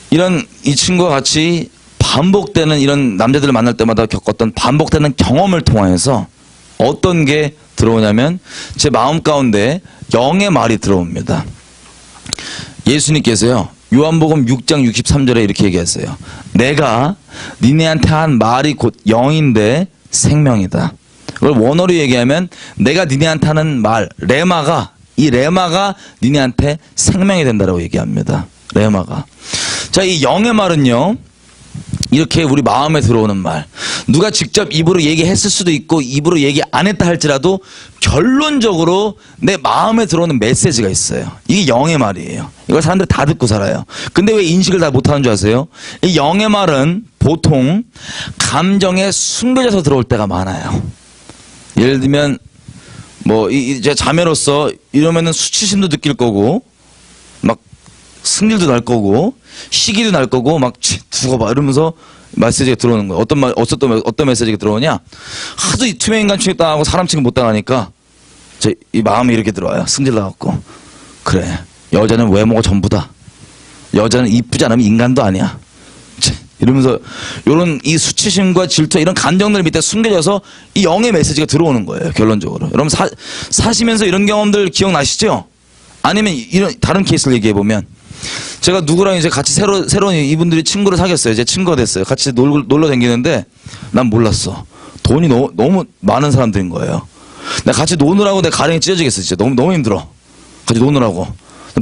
이 친구와 같이 반복되는 이런 남자들을 만날 때마다 겪었던 반복되는 경험을 통해서 어떤 게 들어오냐면 제 마음 가운데 영의 말이 들어옵니다. 예수님께서요 요한복음 6장 63절에 이렇게 얘기했어요. 내가 니네한테 한 말이 곧 영인데 생명이다. 그걸 원어로 얘기하면 내가 니네한테 하는 말 레마가 니네한테 생명이 된다라고 얘기합니다. 레마가. 자, 이 영의 말은요 이렇게 우리 마음에 들어오는 말. 누가 직접 입으로 얘기했을 수도 있고 입으로 얘기 안 했다 할지라도 결론적으로 내 마음에 들어오는 메시지가 있어요. 이게 영의 말이에요. 이걸 사람들이 다 듣고 살아요. 근데 왜 인식을 다 못하는 줄 아세요? 이 영의 말은 보통 감정에 숨겨져서 들어올 때가 많아요. 예를 들면 뭐 이제 자매로서 이러면은 수치심도 느낄 거고 막 승질도 날 거고 시기도 날 거고 막 두고 봐 이러면서 메시지가 들어오는 거예요. 어떤 메시지가 들어오냐? 하도 이 투명인간 취급 당하고 사람 취급 못 당하니까 이 마음이 이렇게 들어와요. 승질 나갖고 그래 여자는 외모가 전부다. 여자는 이쁘지 않으면 인간도 아니야. 이러면서 요런 이 수치심과 질투 이런 감정들 밑에 숨겨져서 이 영의 메시지가 들어오는 거예요. 결론적으로. 여러분 사시면서 이런 경험들 기억나시죠? 아니면 이런 다른 케이스를 얘기해 보면 제가 누구랑 이제 같이 새로운 이분들이 친구를 사귀었어요. 제 친구가 됐어요. 같이 놀러 다니는데 난 몰랐어. 돈이 너무 많은 사람들인 거예요. 내가 같이 노느라고 내 가랭이 찢어지겠어. 진짜 너무 힘들어. 같이 노느라고.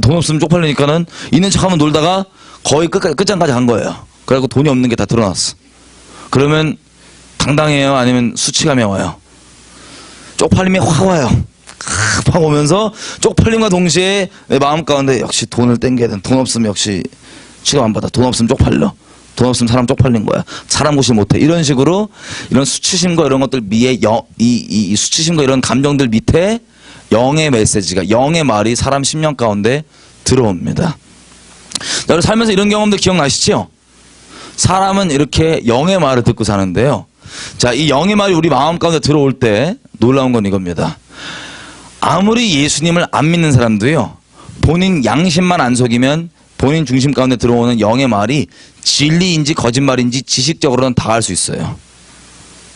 돈 없으면 쪽팔리니까는 있는 척하면 놀다가 거의 끝장까지 간 거예요. 그래갖고 돈이 없는 게 다 드러났어. 그러면 당당해요? 아니면 수치감이 와요? 쪽팔림이 확 와요. 확 오면서 쪽팔림과 동시에 내 마음 가운데 역시 돈을 땡겨야 돼. 돈 없으면 역시 취급 안 받아. 돈 없으면 쪽팔려. 돈 없으면 사람 쪽팔린 거야. 사람 구실 못해. 이런 식으로 이런 수치심과 이런 것들 위에 이 수치심과 이런 감정들 밑에 영의 메시지가, 영의 말이 사람 심령 가운데 들어옵니다. 여러분 살면서 이런 경험들 기억나시죠? 사람은 이렇게 영의 말을 듣고 사는데요. 자, 이 영의 말이 우리 마음 가운데 들어올 때 놀라운 건 이겁니다. 아무리 예수님을 안 믿는 사람도요, 본인 양심만 안 속이면 본인 중심 가운데 들어오는 영의 말이 진리인지 거짓말인지 지식적으로는 다 알 수 있어요.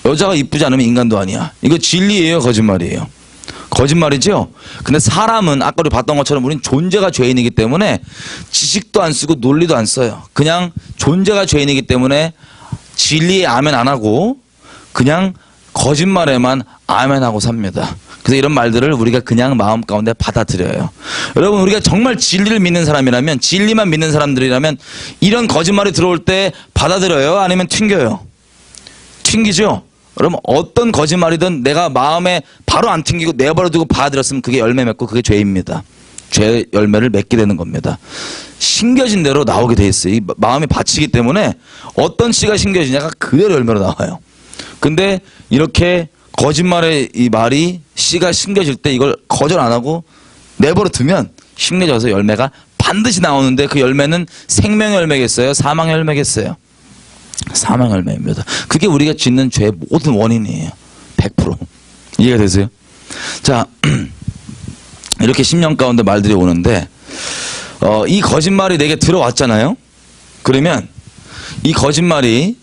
여자가 이쁘지 않으면 인간도 아니야. 이거 진리예요, 거짓말이에요? 거짓말이죠? 근데 사람은 아까 우리 봤던 것처럼 우린 존재가 죄인이기 때문에 지식도 안 쓰고 논리도 안 써요. 그냥 존재가 죄인이기 때문에 진리에 아멘 안 하고 그냥 거짓말에만 아멘 하고 삽니다. 그래서 이런 말들을 우리가 그냥 마음 가운데 받아들여요. 여러분, 우리가 정말 진리를 믿는 사람이라면, 진리만 믿는 사람들이라면 이런 거짓말이 들어올 때 받아들여요? 아니면 튕겨요? 튕기죠? 여러분, 어떤 거짓말이든 내가 마음에 바로 안 튕기고 내버려두고 받아들였으면 그게 열매 맺고 그게 죄입니다. 죄 열매를 맺게 되는 겁니다. 심겨진 대로 나오게 돼 있어요. 이 마음이 받치기 때문에 어떤 씨가 심겨지냐가 그대로 열매로 나와요. 근데 이렇게 거짓말의 이 말이 씨가 심겨질 때 이걸 거절 안 하고 내버려 두면 심겨져서 열매가 반드시 나오는데 그 열매는 생명의 열매겠어요? 사망의 열매겠어요? 사망의 열매입니다. 그게 우리가 짓는 죄의 모든 원인이에요. 100%. 이해가 되세요? 자, 이렇게 심령 가운데 말들이 오는데 이 거짓말이 내게 들어왔잖아요. 그러면 이 거짓말이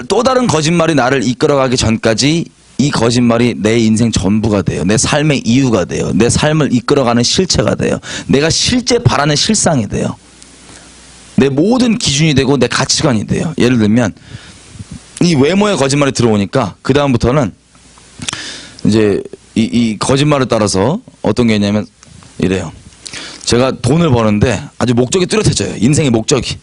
또 다른 거짓말이 나를 이끌어가기 전까지 이 거짓말이 내 인생 전부가 돼요. 내 삶의 이유가 돼요. 내 삶을 이끌어가는 실체가 돼요. 내가 실제 바라는 실상이 돼요. 내 모든 기준이 되고 내 가치관이 돼요. 예를 들면 이 외모의 거짓말이 들어오니까 그 다음부터는 이제 이 거짓말을 따라서 어떤 게 있냐면 이래요. 제가 돈을 버는데 아주 목적이 뚜렷해져요. 인생의 목적이.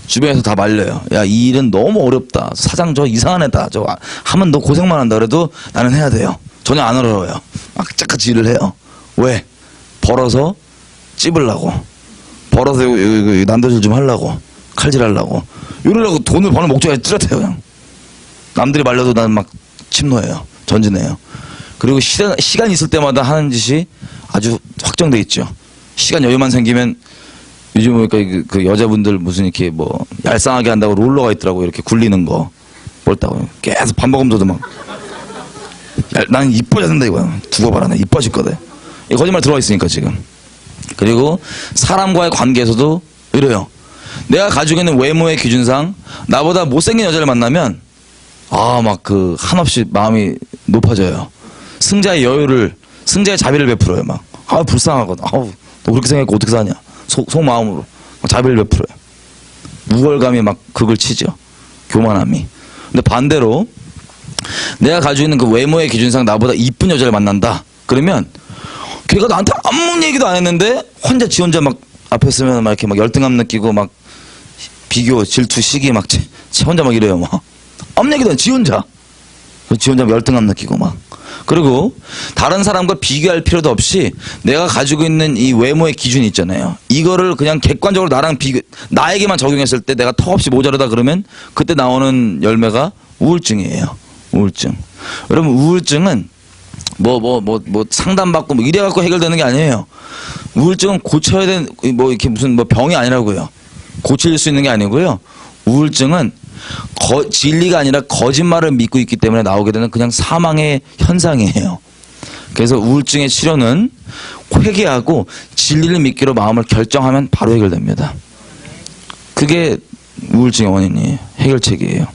주변에서 다 말려요. 야, 이 일은 너무 어렵다. 사장 저 이상한 애다. 저 하면 너 고생만 한다. 그래도 나는 해야 돼요. 전혀 안 어려워요. 악착같이 일을 해요. 왜? 벌어서 찝으려고. 벌어서 난도질 좀 하려고. 칼질하려고. 이러려고 돈을 버는 목적이 뚜렷해요. 그냥. 남들이 말려도 나는 막 침노해요. 전진해요. 그리고 시간 있을 때마다 하는 짓이 아주 확정돼 있죠. 시간 여유만 생기면 요즘 보니까 그 여자분들 무슨 이렇게 뭐 얄쌍하게 한다고 롤러가 있더라고. 이렇게 굴리는 거. 뭘다고 계속 밥 먹으면서도 막 나는 이뻐져야 된다 이거야. 두고 봐라. 나 이뻐질 거다. 이 거짓말 들어와 있으니까 지금. 그리고 사람과의 관계에서도 이래요. 내가 가지고 있는 외모의 기준상 나보다 못생긴 여자를 만나면 막 그 한없이 마음이 높아져요. 승자의 자비를 베풀어요. 막 불쌍하거든. 너 그렇게 생각했고 어떻게 사냐. 속마음으로 자비를 베풀어요. 우월감이 막 극을 치죠. 교만함이. 근데 반대로 내가 가지고 있는 그 외모의 기준상 나보다 이쁜 여자를 만난다. 그러면 걔가 나한테 아무 얘기도 안 했는데 지 혼자 막 앞에 서면 막 이렇게 막 열등감 느끼고 막 비교, 질투, 시기 막 혼자 막 이래요. 막 아무 얘기도 안 해. 지 혼자 막 열등감 느끼고 막. 그리고 다른 사람과 비교할 필요도 없이 내가 가지고 있는 이 외모의 기준이 있잖아요. 이거를 그냥 객관적으로 나에게만 적용했을 때 내가 턱없이 모자르다 그러면 그때 나오는 열매가 우울증이에요. 우울증. 여러분, 우울증은 상담받고 이래갖고 해결되는 게 아니에요. 우울증은 고쳐야 되는, 이렇게 무슨 병이 아니라고요. 고칠 수 있는 게 아니고요. 우울증은 진리가 아니라 거짓말을 믿고 있기 때문에 나오게 되는 그냥 사망의 현상이에요. 그래서 우울증의 치료는 회개하고 진리를 믿기로 마음을 결정하면 바로 해결됩니다. 그게 우울증의 원인이에요. 해결책이에요.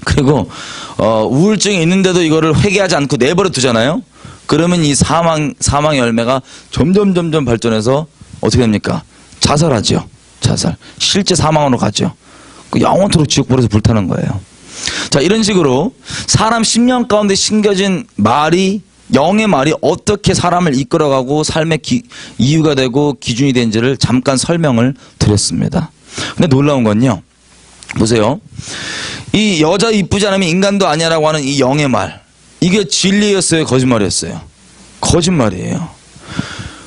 그리고 우울증이 있는데도 이거를 회개하지 않고 내버려 두잖아요. 그러면 이 사망의 열매가 점점 발전해서 어떻게 됩니까? 자살하죠. 자살. 실제 사망으로 가죠. 그 영원토록 지옥불에서 불타는 거예요. 자, 이런 식으로 사람 심령 가운데 심겨진 말이, 영의 말이 어떻게 사람을 이끌어가고 삶의 이유가 되고 기준이 된지를 잠깐 설명을 드렸습니다. 근데 놀라운 건요, 보세요. 이 여자 이쁘지 않으면 인간도 아니야라고 하는 이 영의 말, 이게 진리였어요, 거짓말이었어요? 거짓말이에요.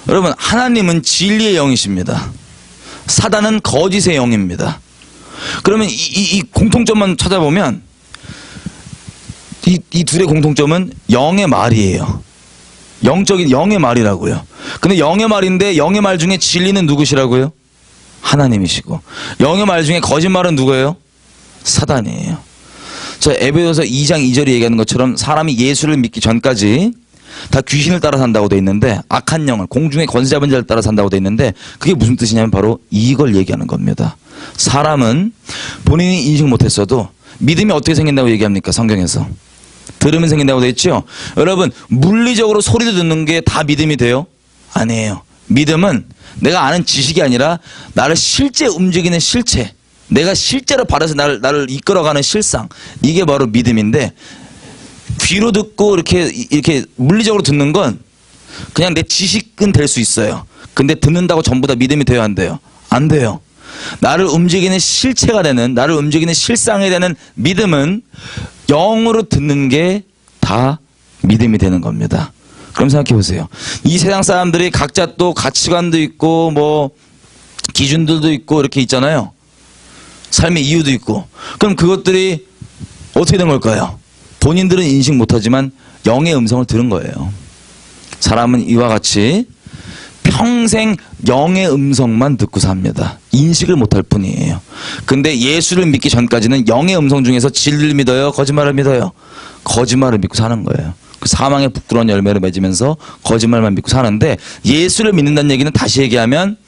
여러분, 하나님은 진리의 영이십니다. 사단은 거짓의 영입니다. 그러면 이 공통점만 찾아보면 이 둘의 공통점은 영의 말이에요. 영적인 영의 말이라고요. 근데 영의 말인데 영의 말 중에 진리는 누구시라고요? 하나님이시고, 영의 말 중에 거짓말은 누구예요? 사단이에요. 자, 에베소서 2장 2절이 얘기하는 것처럼 사람이 예수를 믿기 전까지 다 귀신을 따라 산다고 돼 있는데, 악한 영을, 공중의 권세 잡은 자를 따라 산다고 돼 있는데, 그게 무슨 뜻이냐면 바로 이걸 얘기하는 겁니다. 사람은 본인이 인식 못했어도 믿음이 어떻게 생긴다고 얘기합니까? 성경에서 들으면 생긴다고 돼 있죠. 여러분, 물리적으로 소리도 듣는 게 다 믿음이 돼요? 아니에요. 믿음은 내가 아는 지식이 아니라 나를 실제 움직이는 실체, 내가 실제로 받아서 나를 이끌어가는 실상, 이게 바로 믿음인데, 귀로 듣고 이렇게 물리적으로 듣는 건 그냥 내 지식은 될 수 있어요. 근데 듣는다고 전부 다 믿음이 돼야 안 돼요? 안 돼요. 나를 움직이는 실체가 되는, 나를 움직이는 실상이 되는 믿음은 영으로 듣는 게 다 믿음이 되는 겁니다. 그럼 생각해 보세요. 이 세상 사람들이 각자 또 가치관도 있고 뭐 기준들도 있고 이렇게 있잖아요. 삶의 이유도 있고. 그럼 그것들이 어떻게 된 걸까요? 본인들은 인식 못하지만 영의 음성을 들은 거예요. 사람은 이와 같이 평생 영의 음성만 듣고 삽니다. 인식을 못할 뿐이에요. 근데 예수를 믿기 전까지는 영의 음성 중에서 진리를 믿어요? 거짓말을 믿어요? 거짓말을 믿고 사는 거예요. 그 사망의 부끄러운 열매를 맺으면서 거짓말만 믿고 사는데, 예수를 믿는다는 얘기는 다시 얘기하면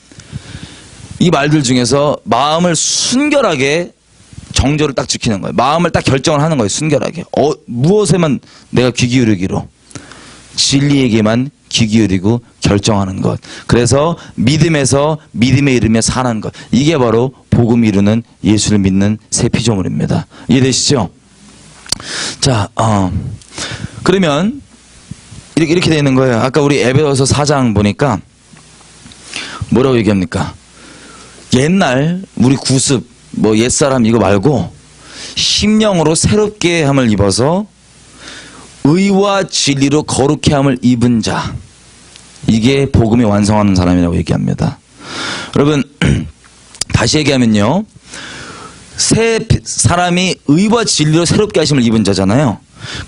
이 말들 중에서 마음을 순결하게 정절을 딱 지키는 거예요. 마음을 딱 결정을 하는 거예요. 순결하게. 무엇에만 내가 귀 기울이기로? 진리에게만 귀 기울이고 결정하는 것. 그래서 믿음에서 믿음에 이르며 사는 것. 이게 바로 복음 이루는 예수를 믿는 새 피조물입니다. 이해되시죠? 자, 그러면 이렇게 되는 거예요. 아까 우리 에베소서 4장 보니까 뭐라고 얘기합니까? 옛날 우리 구습, 뭐 옛사람 이거 말고 심령으로 새롭게 함을 입어서 의와 진리로 거룩해 함을 입은 자, 이게 복음이 완성하는 사람이라고 얘기합니다. 여러분, 다시 얘기하면요, 새 사람이 의와 진리로 새롭게 하심을 입은 자잖아요.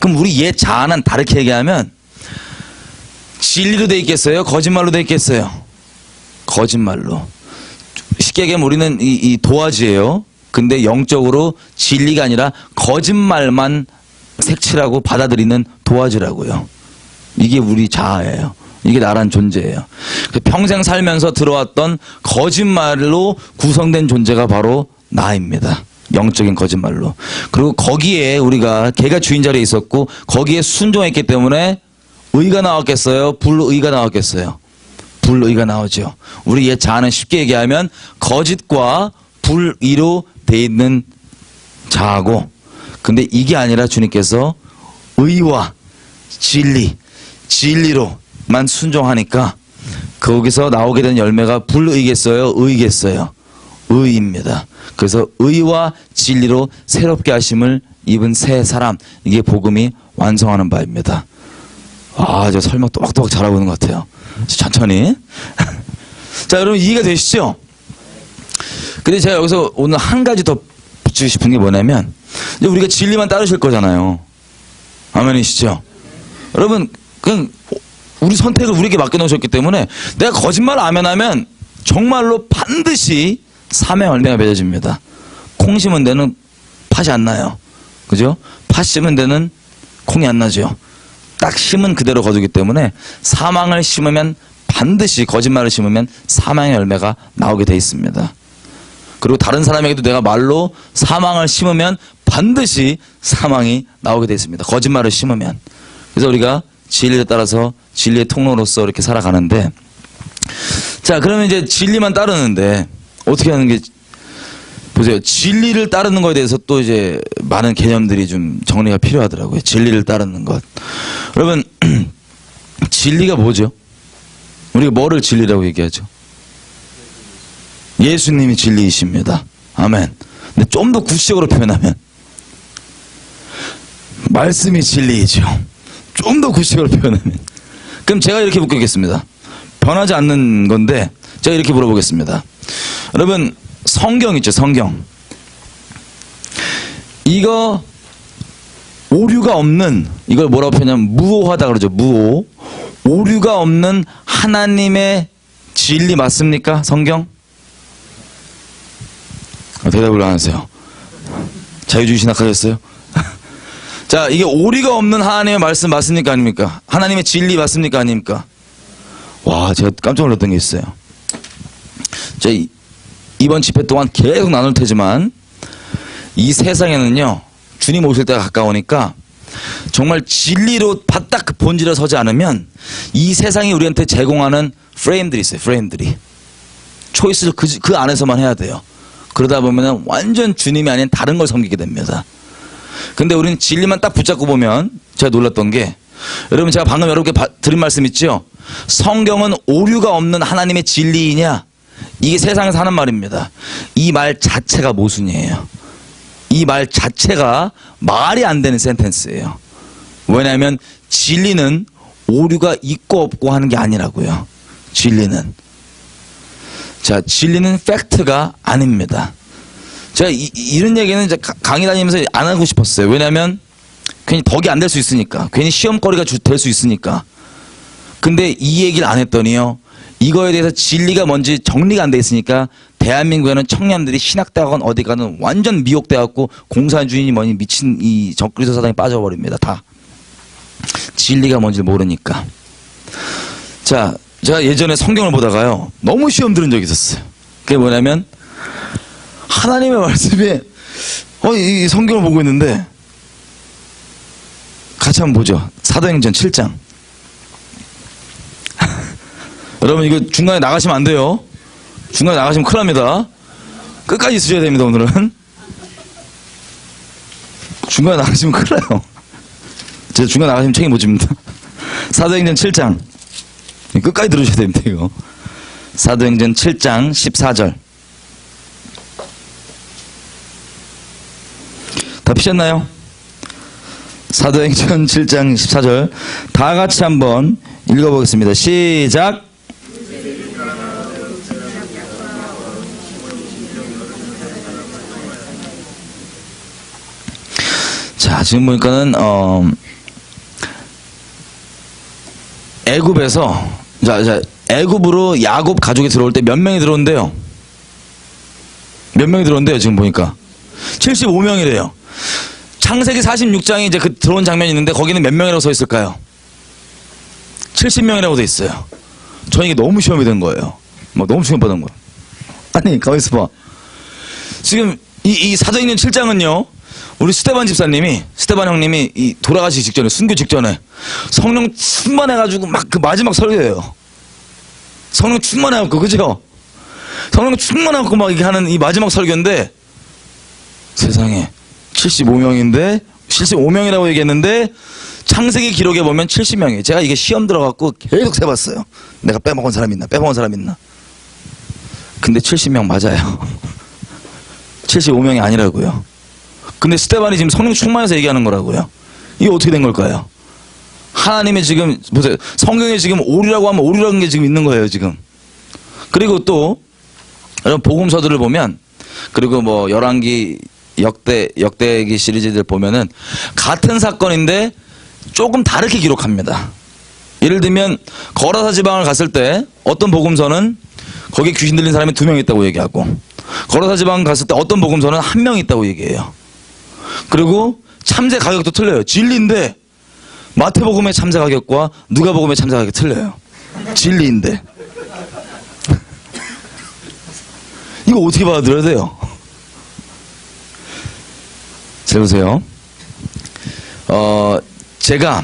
그럼 우리 옛 자아는 다르게 얘기하면 진리로 돼 있겠어요? 거짓말로 돼 있겠어요? 거짓말로. 쉽게 얘기하면 우리는 이 도화지예요. 근데 영적으로 진리가 아니라 거짓말만 색칠하고 받아들이는 도화지라고요. 이게 우리 자아예요. 이게 나란 존재예요. 평생 살면서 들어왔던 거짓말로 구성된 존재가 바로 나입니다. 영적인 거짓말로. 그리고 거기에 우리가 걔가 주인 자리에 있었고 거기에 순종했기 때문에 의가 나왔겠어요? 불의가 나왔겠어요? 불의가 나오죠. 우리 옛 자아는 쉽게 얘기하면 거짓과 불의로 돼 있는 자아고, 근데 이게 아니라 주님께서 의와 진리로만 순종하니까 거기서 나오게 된 열매가 불의겠어요? 의겠어요? 의입니다. 그래서 의와 진리로 새롭게 하심을 입은 새 사람, 이게 복음이 완성하는 바입니다. 아, 저 설명 또박또박 잘하고 있는 것 같아요. 천천히. 자, 여러분 이해가 되시죠? 근데 제가 여기서 오늘 한 가지 더 붙이고 싶은 게 뭐냐면, 이제 우리가 진리만 따르실 거잖아요. 아멘이시죠? 여러분, 그냥 우리 선택을 우리에게 맡겨놓으셨기 때문에 내가 거짓말 안 하면 정말로 반드시 사명 열매가 맺어집니다. 콩 심은 데는 팥이 안 나요. 그죠? 팥 심은 데는 콩이 안 나죠. 딱 심은 그대로 거두기 때문에 사망을 심으면 반드시, 거짓말을 심으면 사망의 열매가 나오게 돼 있습니다. 그리고 다른 사람에게도 내가 말로 사망을 심으면 반드시 사망이 나오게 돼 있습니다. 거짓말을 심으면. 그래서 우리가 진리를 따라서 진리의 통로로서 이렇게 살아가는데, 자, 그러면 이제 진리만 따르는데 어떻게 하는 게, 보세요. 진리를 따르는 거에 대해서 또 이제 많은 개념들이 좀 정리가 필요하더라고요. 진리를 따르는 것. 여러분, 진리가 뭐죠? 우리가 뭐를 진리라고 얘기하죠? 예수님이 진리이십니다. 아멘. 근데 좀 더 구체적으로 표현하면 말씀이 진리이죠. 좀 더 구체적으로 표현하면. 그럼 제가 이렇게 묻겠습니다. 변하지 않는 건데 제가 이렇게 물어보겠습니다. 여러분, 성경 있죠, 성경. 이거 오류가 없는, 이걸 뭐라고 표현하면 무오하다 그러죠. 무오. 오류가 없는 하나님의 진리 맞습니까? 성경? 대답을 안 하세요. 자유주의 신학하셨어요? 자, 이게 오류가 없는 하나님의 말씀 맞습니까? 아닙니까? 하나님의 진리 맞습니까? 아닙니까? 와, 제가 깜짝 놀랐던 게 있어요. 자, 이번 집회 동안 계속 나눌 테지만 이 세상에는요, 주님 오실 때가 가까우니까 정말 진리로 바닥 그 본질에 서지 않으면 이 세상이 우리한테 제공하는 프레임들이 있어요. 프레임들이. 초이스를 그 안에서만 해야 돼요. 그러다 보면 완전 주님이 아닌 다른 걸 섬기게 됩니다. 근데 우리는 진리만 딱 붙잡고 보면, 제가 놀랐던 게, 여러분, 제가 방금 여러분께 드린 말씀 있죠? 성경은 오류가 없는 하나님의 진리이냐? 이게 세상에서 하는 말입니다. 이 말 자체가 모순이에요. 이 말 자체가 말이 안 되는 센텐스예요. 왜냐하면 진리는 오류가 있고 없고 하는 게 아니라고요. 진리는. 자, 진리는 팩트가 아닙니다. 제가 이런 얘기는 이제 강의 다니면서 안 하고 싶었어요. 왜냐하면 괜히 덕이 안 될 수 있으니까. 괜히 시험거리가 될 수 있으니까. 근데 이 얘기를 안 했더니요, 이거에 대해서 진리가 뭔지 정리가 안 돼 있으니까 대한민국에는 청년들이 신학대학원 어디 가는 완전 미혹돼갖고 공산주의니 뭐니 미친 이 적그리스도 사상에 빠져버립니다. 다. 진리가 뭔지 모르니까. 자, 제가 예전에 성경을 보다가요, 너무 시험 들은 적이 있었어요. 그게 뭐냐면, 하나님의 말씀에, 이 성경을 보고 있는데, 같이 한번 보죠. 사도행전 7장. 여러분, 이거 중간에 나가시면 안 돼요. 중간에 나가시면 큰일 납니다. 끝까지 있으셔야 됩니다, 오늘은. 중간에 나가시면 큰일 나요. 제가 중간에 나가시면 책임 못 집니다. 사도행전 7장. 끝까지 들으셔야 됩니다, 이거. 사도행전 7장 14절. 다 피셨나요? 사도행전 7장 14절. 다 같이 한번 읽어보겠습니다. 시작! 자, 지금 보니까는, 애굽에서, 애굽으로 야곱 가족이 들어올 때 몇 명이 들어온대요? 몇 명이 들어온대요, 지금 보니까? 75명이래요. 창세기 46장에 이제 그 들어온 장면이 있는데 거기는 몇 명이라고 써 있을까요? 70명이라고 돼 있어요. 저 이게 너무 시험이 된 거예요. 너무 시험 받은 거야. 아니, 가만있어 봐. 지금 이 사도행전 7장은요, 우리 스테반 집사님이, 스테반 형님이 이 돌아가시기 직전에, 순교 직전에 성령 충만해가지고 막 그 마지막 설교예요. 성령 충만해갖고, 그죠? 성령 충만해갖고 막 이렇게 하는 이 마지막 설교인데, 세상에 75명인데 75명이라고 얘기했는데 창세기 기록에 보면 70명이에요. 제가 이게 시험 들어갖고 계속 세봤어요. 내가 빼먹은 사람 있나, 빼먹은 사람 있나. 근데 70명 맞아요. 75명이 아니라고요. 근데 스테반이 지금 성령 충만해서 얘기하는 거라고요. 이게 어떻게 된 걸까요? 하나님의 지금, 보세요. 성경에 지금 오류라고 하면 오류라는 게 지금 있는 거예요, 지금. 그리고 또, 여러분, 복음서들을 보면, 그리고 뭐, 열왕기, 역대기 시리즈들 보면은, 같은 사건인데, 조금 다르게 기록합니다. 예를 들면, 거라사 지방을 갔을 때, 어떤 복음서는, 거기에 귀신 들린 사람이 2명 있다고 얘기하고, 거라사 지방 갔을 때 어떤 복음서는 1명 있다고 얘기해요. 그리고 참새 가격도 틀려요. 진리인데 마태복음의 참새 가격과 누가복음의 참새 가격이 틀려요. 진리인데. 이거 어떻게 받아들여야 돼요? 잘 보세요. 제가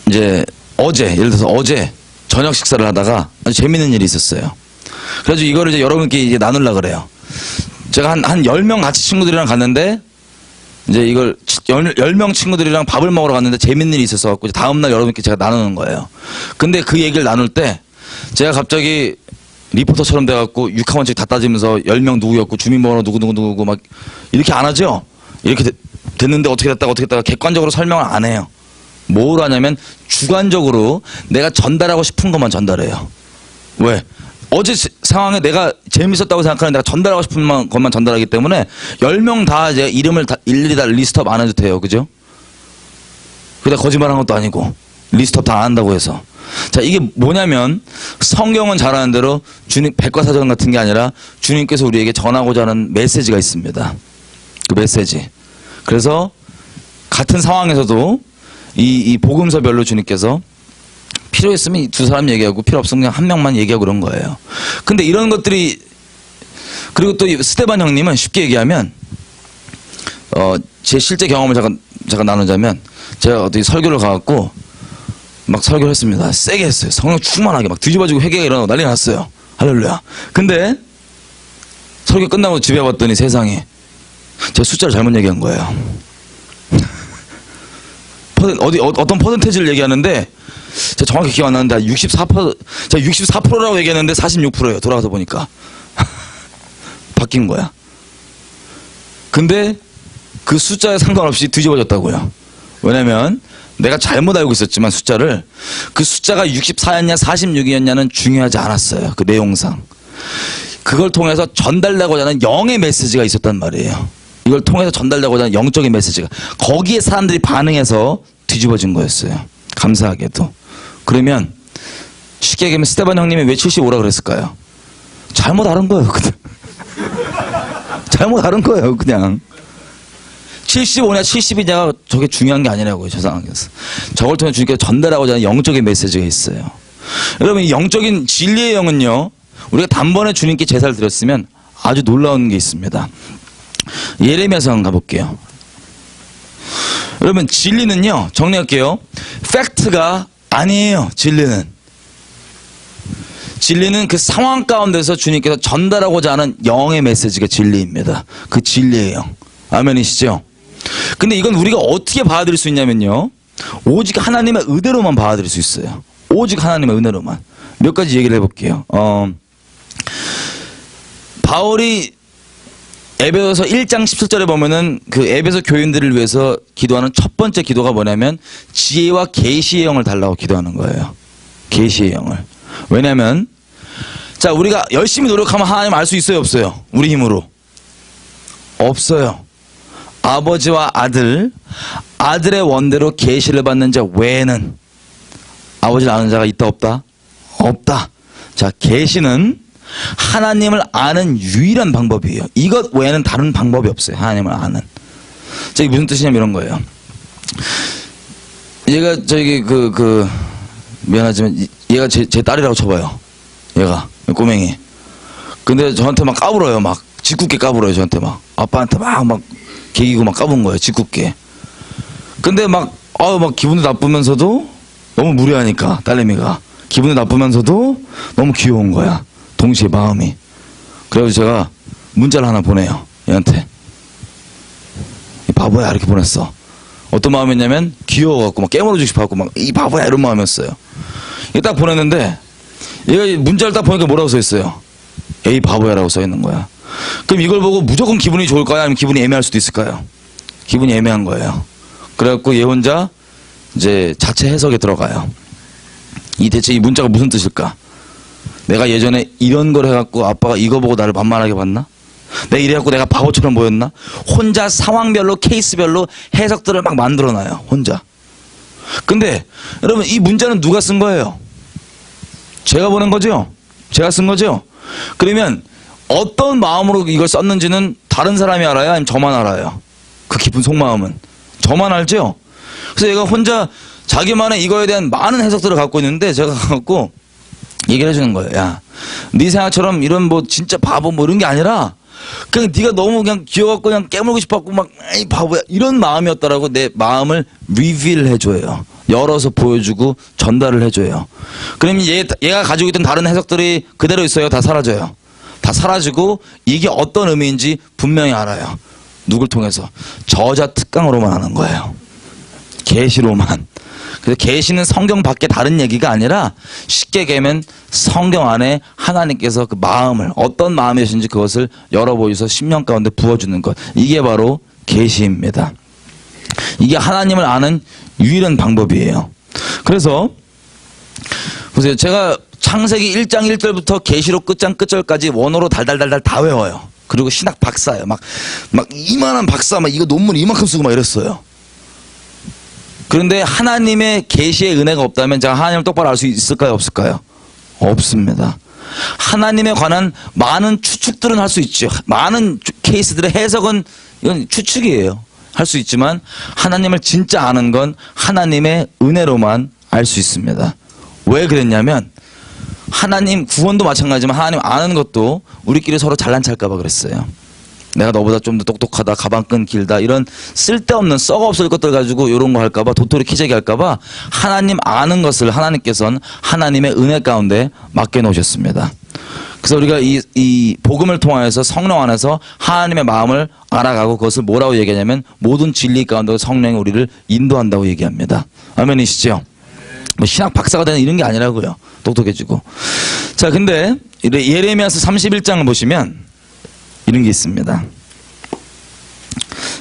이제 어제, 예를 들어서 어제 저녁 식사를 하다가 아주 재밌는 일이 있었어요. 그래서 이거를 이제 여러분께 이제 나누려고 그래요. 제가 한 10명 같이 친구들이랑 갔는데, 이제 이걸 10명 친구들이랑 밥을 먹으러 갔는데 재밌는 일이 있어서 갖고 다음날 여러분께 제가 나누는 거예요. 근데 그 얘기를 나눌 때 제가 갑자기 리포터처럼 돼갖고 6학원씩 다 따지면서 10명 누구였고 주민번호 누구 막 이렇게 안 하죠? 이렇게 됐는데 어떻게 됐다가 객관적으로 설명을 안 해요. 뭘 하냐면 주관적으로 내가 전달하고 싶은 것만 전달해요. 왜? 어제 상황에 내가 재밌었다고 생각하는 내가 전달하고 싶은 것만 전달하기 때문에 10명 다 이제 이름을 다 일일이 다 리스트업 안 해도 돼요. 그죠? 그다 거짓말한 것도 아니고 리스트업 다 안 한다고 해서. 자, 이게 뭐냐면 성경은 잘하는 대로 주님 백과사전 같은 게 아니라 주님께서 우리에게 전하고자 하는 메시지가 있습니다. 그 메시지. 그래서 같은 상황에서도 이 복음서별로 주님께서 필요했으면 두 사람 얘기하고 필요 없으면 그냥 한 명만 얘기하고 그런 거예요. 근데 이런 것들이, 그리고 또 스테반 형님은 쉽게 얘기하면 제 실제 경험을 잠깐 나누자면, 제가 어디 설교를 가갖고 막 설교를 했습니다. 세게 했어요. 성령 충만하게 막 뒤집어지고 회개가 일어나고 난리 났어요. 할렐루야. 근데 설교 끝나고 집에 왔더니 세상에 제가 숫자를 잘못 얘기한 거예요. 어떤 퍼센테이지를 얘기하는데 제가 정확히 기억 안 나는데 64%, 제가 64%라고 얘기했는데 46%예요. 돌아가서 보니까. 바뀐 거야. 근데 그 숫자에 상관없이 뒤집어졌다고요. 왜냐면 내가 잘못 알고 있었지만 숫자를, 그 숫자가 64였냐 46이었냐는 중요하지 않았어요. 그 내용상. 그걸 통해서 전달되고자 하는 영의 메시지가 있었단 말이에요. 이걸 통해서 전달되고자 하는 영적인 메시지가, 거기에 사람들이 반응해서 뒤집어진 거였어요. 감사하게도. 그러면 쉽게 얘기하면 스테반 형님이 왜 75라 그랬을까요? 잘못 알은 거예요. 그냥. 잘못 알은 거예요. 그냥. 75냐 70이냐가 저게 중요한 게 아니라고요. 저 상황에서. 저걸 통해 주님께서 전달하고자 하는 영적인 메시지가 있어요. 여러분, 이 영적인 진리의 영은요, 우리가 단번에 주님께 제사를 드렸으면 아주 놀라운 게 있습니다. 예레미야서 한번 가볼게요. 여러분, 진리는요, 정리할게요. 팩트가 아니에요. 진리는 그 상황 가운데서 주님께서 전달하고자 하는 영의 메시지가 진리입니다. 그 진리의 영. 아멘이시죠? 근데 이건 우리가 어떻게 받아들일 수 있냐면요, 오직 하나님의 은혜로만 받아들일 수 있어요. 오직 하나님의 은혜로만. 몇 가지 얘기를 해볼게요. 바울이 에베소서 1장 17절에 보면은 그 에베소 교인들을 위해서 기도하는 첫 번째 기도가 뭐냐면 지혜와 계시의 영을 달라고 기도하는 거예요. 계시의 영을. 왜냐면 자, 우리가 열심히 노력하면 하나님 알 수 있어요, 없어요? 우리 힘으로. 없어요. 아버지와 아들의 원대로 계시를 받는 자 외에는 아버지를 아는 자가 있다 없다? 없다. 자, 계시는 하나님을 아는 유일한 방법이에요. 이것 외에는 다른 방법이 없어요. 하나님을 아는. 자, 이게 무슨 뜻이냐면 이런 거예요. 얘가 미안하지만 얘가 제 딸이라고 쳐봐요. 얘가 꼬맹이. 근데 저한테 막 까불어요. 막 짓궂게 까불어요. 저한테 막 아빠한테 막 개기고 막 까분 거예요. 짓궂게. 근데 막 기분도 나쁘면서도 너무 무례하니까 딸내미가 기분이 나쁘면서도 너무 귀여운 거야. 동시에 마음이. 그래가지고 제가 문자를 하나 보내요. 얘한테. 이 바보야 이렇게 보냈어. 어떤 마음이었냐면 귀여워갖고 막 깨물어주고 싶어갖고 막 이 바보야 이런 마음이었어요. 이게 딱 보냈는데 얘가 문자를 딱 보니까 뭐라고 써있어요? 에이 바보야라고 써있는 거야. 그럼 이걸 보고 무조건 기분이 좋을까요? 아니면 기분이 애매할 수도 있을까요? 기분이 애매한 거예요. 그래갖고 얘 혼자 이제 자체 해석에 들어가요. 대체 이 문자가 무슨 뜻일까? 내가 예전에 이런 걸 해갖고 아빠가 이거 보고 나를 만만하게 봤나? 내가 이래갖고 내가 바보처럼 보였나? 혼자 상황별로 케이스별로 해석들을 막 만들어놔요. 혼자. 근데 여러분, 이 문자는 누가 쓴 거예요? 제가 보낸 거죠? 제가 쓴 거죠? 그러면 어떤 마음으로 이걸 썼는지는 다른 사람이 알아요? 아니면 저만 알아요? 그 깊은 속마음은 저만 알죠? 그래서 얘가 혼자 자기만의 이거에 대한 많은 해석들을 갖고 있는데 제가 갖고 얘기를 해주는 거예요. 야, 네 생각처럼 이런 뭐 진짜 바보 뭐 이런 게 아니라 그냥 네가 너무 그냥 귀여워갖고 그냥 깨물고 싶었고 막 에이 바보야 이런 마음이었다라고 내 마음을 리빌 해줘요. 열어서 보여주고 전달을 해줘요. 그러면 얘가 가지고 있던 다른 해석들이 그대로 있어요? 다 사라져요? 다 사라지고 이게 어떤 의미인지 분명히 알아요. 누굴 통해서? 저자 특강으로만 하는 거예요. 계시로만. 그래서 계시는 성경 밖에 다른 얘기가 아니라 쉽게 얘기하면 성경 안에 하나님께서 그 마음을 어떤 마음이신지 그것을 열어 보여서 심령 가운데 부어주는 것. 이게 바로 계시입니다. 이게 하나님을 아는 유일한 방법이에요. 그래서 보세요. 제가 창세기 1장 1절부터 계시록 끝장 끝절까지 원어로 달달달달 다 외워요. 그리고 신학 박사예요. 막 이만한 박사 막 이거 논문 이만큼 쓰고 막 이랬어요. 그런데 하나님의 계시의 은혜가 없다면 제가 하나님을 똑바로 알 수 있을까요? 없을까요? 없습니다. 하나님에 관한 많은 추측들은 할 수 있죠. 많은 케이스들의 해석은 이건 추측이에요. 할 수 있지만 하나님을 진짜 아는 건 하나님의 은혜로만 알 수 있습니다. 왜 그랬냐면 하나님 구원도 마찬가지지만 하나님 아는 것도 우리끼리 서로 잘난 찰까 봐 그랬어요. 내가 너보다 좀 더 똑똑하다, 가방끈 길다, 이런 쓸데없는 썩어 없을 것들 가지고 이런 거 할까봐, 도토리 키재기 할까봐 하나님 아는 것을 하나님께서는 하나님의 은혜 가운데 맡겨놓으셨습니다. 그래서 우리가 이 복음을 통하여서 성령 안에서 하나님의 마음을 알아가고 그것을 뭐라고 얘기하냐면 모든 진리 가운데 성령이 우리를 인도한다고 얘기합니다. 아멘이시죠? 뭐 신학 박사가 되는 이런 게 아니라고요. 똑똑해지고. 자, 근데 예레미야서 31장을 보시면 이런 게 있습니다.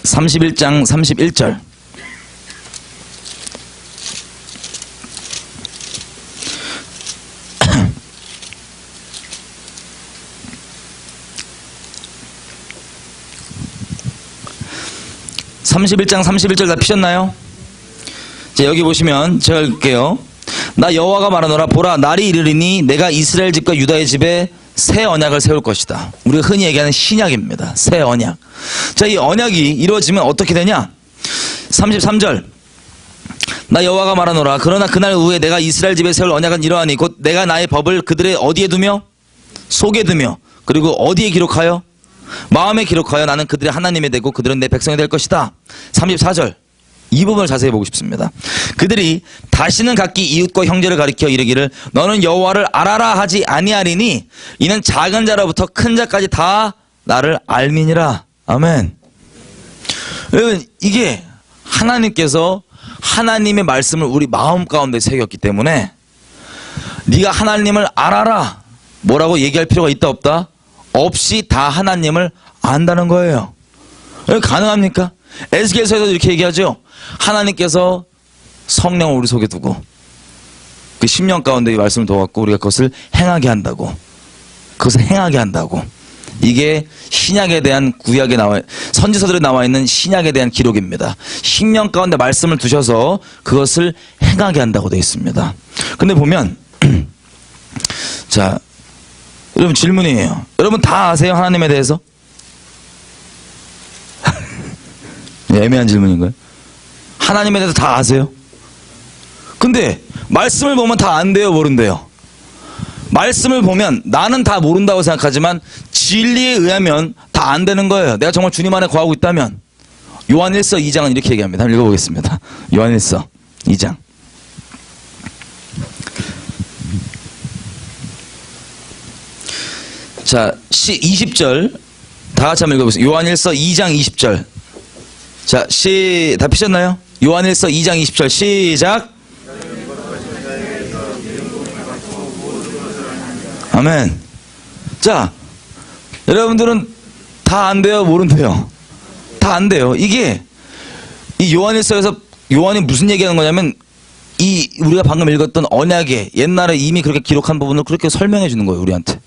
31장 31절. (31장 31절) 다 피셨나요? 자, 여기 보시면 제가 읽을게요. 나 여호와가 말하노라. 보라, 날이 이르리니 내가 이스라엘 집과 유다의 집에 새 언약을 세울 것이다. 우리가 흔히 얘기하는 신약입니다. 새 언약. 자, 이 언약이 이루어지면 어떻게 되냐? 33절. 나 여호와가 말하노라. 그러나 그날 후에 내가 이스라엘 집에 세울 언약은 이러하니 곧 내가 나의 법을 그들의 어디에 두며? 속에 두며. 그리고 어디에 기록하여? 마음에 기록하여 나는 그들의 하나님이 되고 그들은 내 백성이 될 것이다. 34절. 이 부분을 자세히 보고 싶습니다. 그들이 다시는 각기 이웃과 형제를 가리켜 이르기를 너는 여호와를 알아라 하지 아니하리니 이는 작은 자로부터 큰 자까지 다 나를 알미니라. 아멘. 여러분, 이게 하나님께서 하나님의 말씀을 우리 마음 가운데 새겼기 때문에 네가 하나님을 알아라 뭐라고 얘기할 필요가 있다 없다? 없이 다 하나님을 안다는 거예요. 가능합니까? 에스겔서에도 이렇게 얘기하죠. 하나님께서 성령을 우리 속에 두고 그 심령 가운데 이 말씀을 둬갖고 우리가 그것을 행하게 한다고. 그것을 행하게 한다고. 이게 신약에 대한 구약에 선지서들에 나와 있는 신약에 대한 기록입니다. 심령 가운데 말씀을 두셔서 그것을 행하게 한다고 되어 있습니다. 근데 보면 자, 여러분 질문이에요. 여러분 다 아세요? 하나님에 대해서? 애매한 질문인 거예요. 하나님에 대해서 다 아세요? 근데 말씀을 보면 다 안돼요, 모른대요? 말씀을 보면 나는 다 모른다고 생각하지만 진리에 의하면 다 안 되는 거예요. 내가 정말 주님 안에 거하고 있다면. 요한일서 2장은 이렇게 얘기합니다. 한번 읽어보겠습니다. 요한일서 2장. 자, 20절 다 같이 한번 읽어보세요. 요한일서 2장 20절. 자, 다 피셨나요? 요한일서 2장 20절 시작. 아멘. 자, 여러분들은 다 안 돼요? 모른대요? 다 안 돼요. 이게 이 요한일서에서 요한이 무슨 얘기하는 거냐면 우리가 방금 읽었던 언약에 옛날에 이미 그렇게 기록한 부분을 그렇게 설명해 주는 거예요, 우리한테.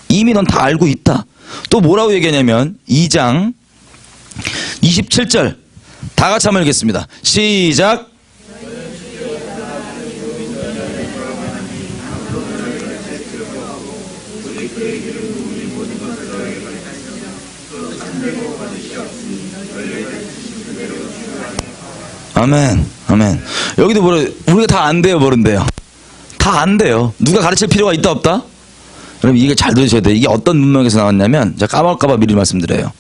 이미 넌 다 알고 있다. 또 뭐라고 얘기하냐면 2장 27절 다 같이 한번 읽겠습니다. 시작. 아멘. 아멘. 여기도 우리가 다 안 돼요, 모른대요? 다 안 돼요. 누가 가르칠 필요가 있다 없다? 여러분 이게 잘 들으셔야 돼요. 이게 어떤 문맥에서 나왔냐면 제가 까먹을까봐 미리 말씀드려요.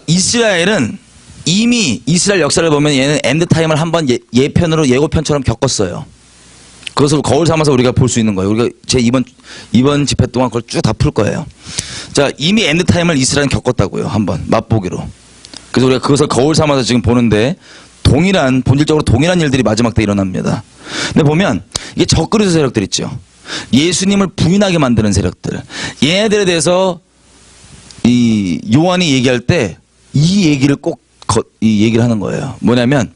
이스라엘은 이미 이스라엘 역사를 보면 얘는 엔드타임을 한번 예편으로 예고편처럼 겪었어요. 그것을 거울 삼아서 우리가 볼 수 있는 거예요. 우리가 제 이번 집회 동안 그걸 쭉 다 풀 거예요. 자, 이미 엔드타임을 이스라엘은 겪었다고요. 한번 맛보기로. 그래서 우리가 그것을 거울 삼아서 지금 보는데 본질적으로 동일한 일들이 마지막 때 일어납니다. 근데 보면 이게 적그리스 세력들 있죠. 예수님을 부인하게 만드는 세력들. 얘네들에 대해서 이 요한이 얘기할 때 이 얘기를 꼭 이 얘기를 하는 거예요. 뭐냐면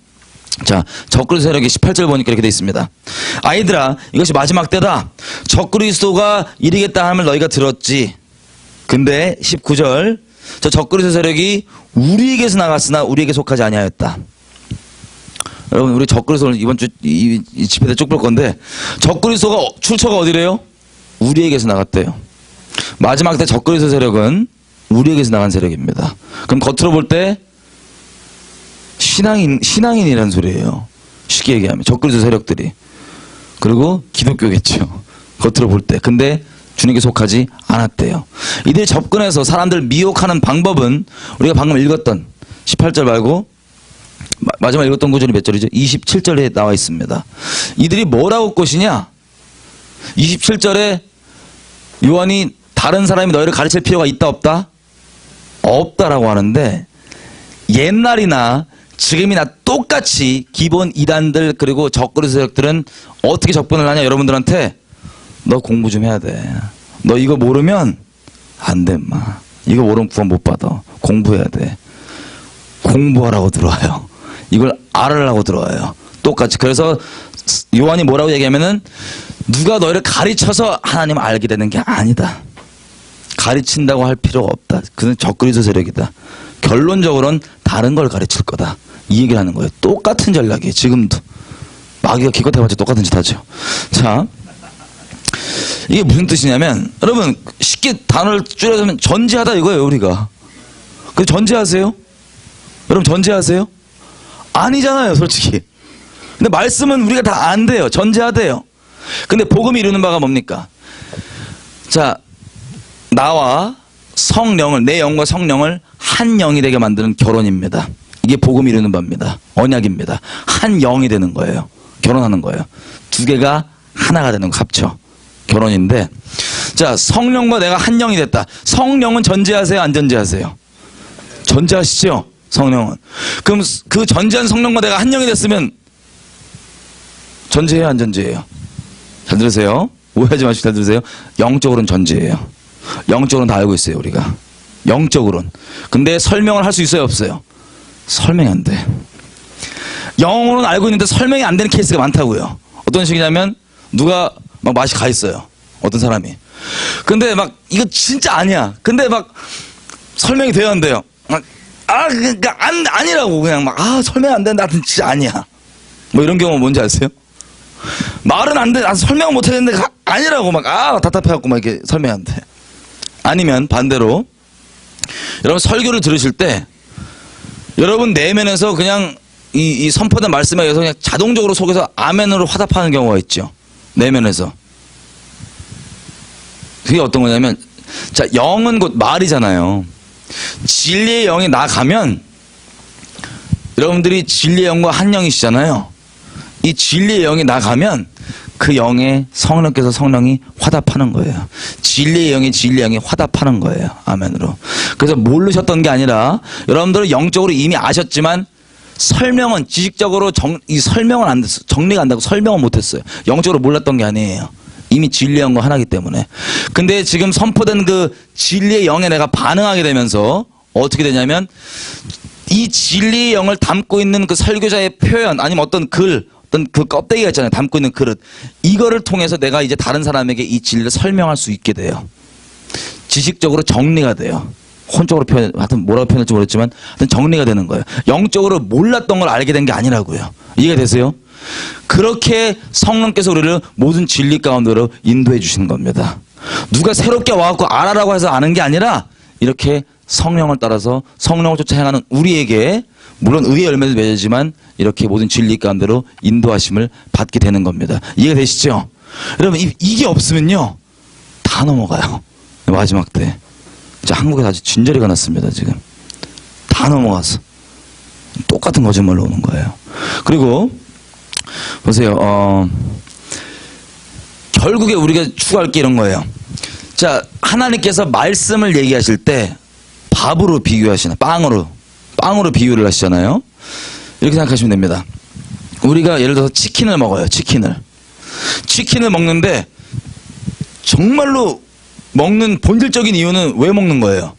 자, 적그리스도 세력이 18절 보니까 이렇게 돼 있습니다. 아이들아, 이것이 마지막 때다. 적그리스도가 이르겠다 함을 너희가 들었지. 근데 19절, 저 적그리스도 세력이 우리에게서 나갔으나 우리에게 속하지 아니하였다. 여러분, 우리 적그리스도를 이번 주 이 집회 때 쭉 볼 건데, 적그리스도가 출처가 어디래요? 우리에게서 나갔대요. 마지막 때 적그리스도 세력은 우리에게서 나간 세력입니다. 그럼 겉으로 볼 때 신앙인이라는 소리예요. 쉽게 얘기하면 적그리스도 세력들이. 그리고 기독교겠죠. 겉으로 볼 때. 근데 주님께 속하지 않았대요. 이들이 접근해서 사람들 미혹하는 방법은 우리가 방금 읽었던 18절 말고 마지막 읽었던 구절이 몇 절이죠? 27절에 나와 있습니다. 이들이 뭐라고 꼬시냐? 27절에 요한이 다른 사람이 너희를 가르칠 필요가 있다 없다? 없다라고 하는데 옛날이나 지금이나 똑같이 기본 이단들 그리고 적그리스도 세력들은 어떻게 접근을 하냐? 여러분들한테 너 공부 좀 해야 돼. 너 이거 모르면 안 돼, 인마. 이거 모르면 구원 못 받아. 공부해야 돼. 공부하라고 들어와요. 이걸 알으라고 들어와요. 똑같이. 그래서 요한이 뭐라고 얘기하면은 누가 너희를 가르쳐서 하나님을 알게 되는 게 아니다. 가르친다고 할 필요가 없다. 그는 적그리스도 세력이다. 결론적으로는 다른 걸 가르칠 거다. 이 얘기를 하는 거예요. 똑같은 전략이에요. 지금도. 마귀가 기껏 해봤자 똑같은 짓 하죠. 자, 이게 무슨 뜻이냐면 여러분 쉽게 단어를 줄여서 전제하다 이거예요. 우리가. 그 전제하세요? 여러분 전제하세요? 아니잖아요. 솔직히. 근데 말씀은 우리가 다 안 돼요. 전제하대요. 근데 복음이 이루는 바가 뭡니까? 자, 나와 성령을, 내 영과 성령을 한 영이 되게 만드는 결혼입니다. 이게 복음이 이루는 바입니다. 언약입니다. 한 영이 되는 거예요. 결혼하는 거예요. 두 개가 하나가 되는 거 합쳐. 결혼인데, 자, 성령과 내가 한 영이 됐다. 성령은 전제하세요? 안 전제하세요? 전제하시죠? 성령은. 그럼 그 전제한 성령과 내가 한 영이 됐으면 전제해요? 안 전제해요? 잘 들으세요. 오해하지 마시고 잘 들으세요. 영적으로는 전제해요. 영적으로는 다 알고 있어요. 우리가. 영적으로는. 근데 설명을 할 수 있어요? 없어요? 설명이 안 돼. 영어로는 알고 있는데 설명이 안 되는 케이스가 많다고요. 어떤 식이냐면 누가 막 맛이 가 있어요. 어떤 사람이. 근데 막 이거 진짜 아니야. 근데 막 설명이 돼야 안 돼요. 그러니까 아니라고 그냥 막 설명 안 된다. 진짜 아니야. 뭐 이런 경우 뭔지 아세요? 말은 안 돼. 설명은 못 하겠는데 아니라고 막 답답해갖고 막 이렇게 설명이 안 돼. 아니면 반대로 여러분 설교를 들으실 때 여러분 내면에서 그냥 이 선포된 말씀에 의해서 그냥 자동적으로 속에서 아멘으로 화답하는 경우가 있죠. 내면에서. 그게 어떤 거냐면 자, 영은 곧 말이잖아요. 진리의 영이 나가면 여러분들이 진리의 영과 한 영이시잖아요. 이 진리의 영이 나가면 그 영에 성령께서 성령이 화답하는 거예요. 진리의 영이 진리의 영이 화답하는 거예요. 아멘으로. 그래서 모르셨던 게 아니라 여러분들은 영적으로 이미 아셨지만 설명은 지식적으로 이 설명은 안 됐어요. 정리가 안 되고 설명은 못했어요. 영적으로 몰랐던 게 아니에요. 이미 진리의 영과 하나이기 때문에. 근데 지금 선포된 그 진리의 영에 내가 반응하게 되면서 어떻게 되냐면 이 진리의 영을 담고 있는 그 설교자의 표현 아니면 어떤 글 어떤 그 껍데기가 있잖아요. 담고 있는 그릇. 이거를 통해서 내가 이제 다른 사람에게 이 진리를 설명할 수 있게 돼요. 지식적으로 정리가 돼요. 혼적으로 하여튼 뭐라고 표현할지 모르겠지만 하여튼 정리가 되는 거예요. 영적으로 몰랐던 걸 알게 된 게 아니라고요. 이해가 되세요? 그렇게 성령께서 우리를 모든 진리 가운데로 인도해 주시는 겁니다. 누가 새롭게 와갖고 알아라고 해서 아는 게 아니라 이렇게 성령을 따라서 성령을 쫓아 행하는 우리에게 물론 의의 열매도 맺지만 이렇게 모든 진리 가운데로 인도하심을 받게 되는 겁니다. 이해가 되시죠? 여러분 이게 없으면요 다 넘어가요. 마지막 때. 자, 한국에서 아주 진저리가 났습니다. 지금 다 넘어가서 똑같은 거짓말로 오는 거예요. 그리고 보세요. 결국에 우리가 추구할 게 이런 거예요. 자, 하나님께서 말씀을 얘기하실 때 밥으로 비교하시나 빵으로 비유를 하시잖아요. 이렇게 생각하시면 됩니다. 우리가 예를 들어서 치킨을 먹어요. 치킨을 먹는데 정말로 먹는 본질적인 이유는 왜 먹는 거예요?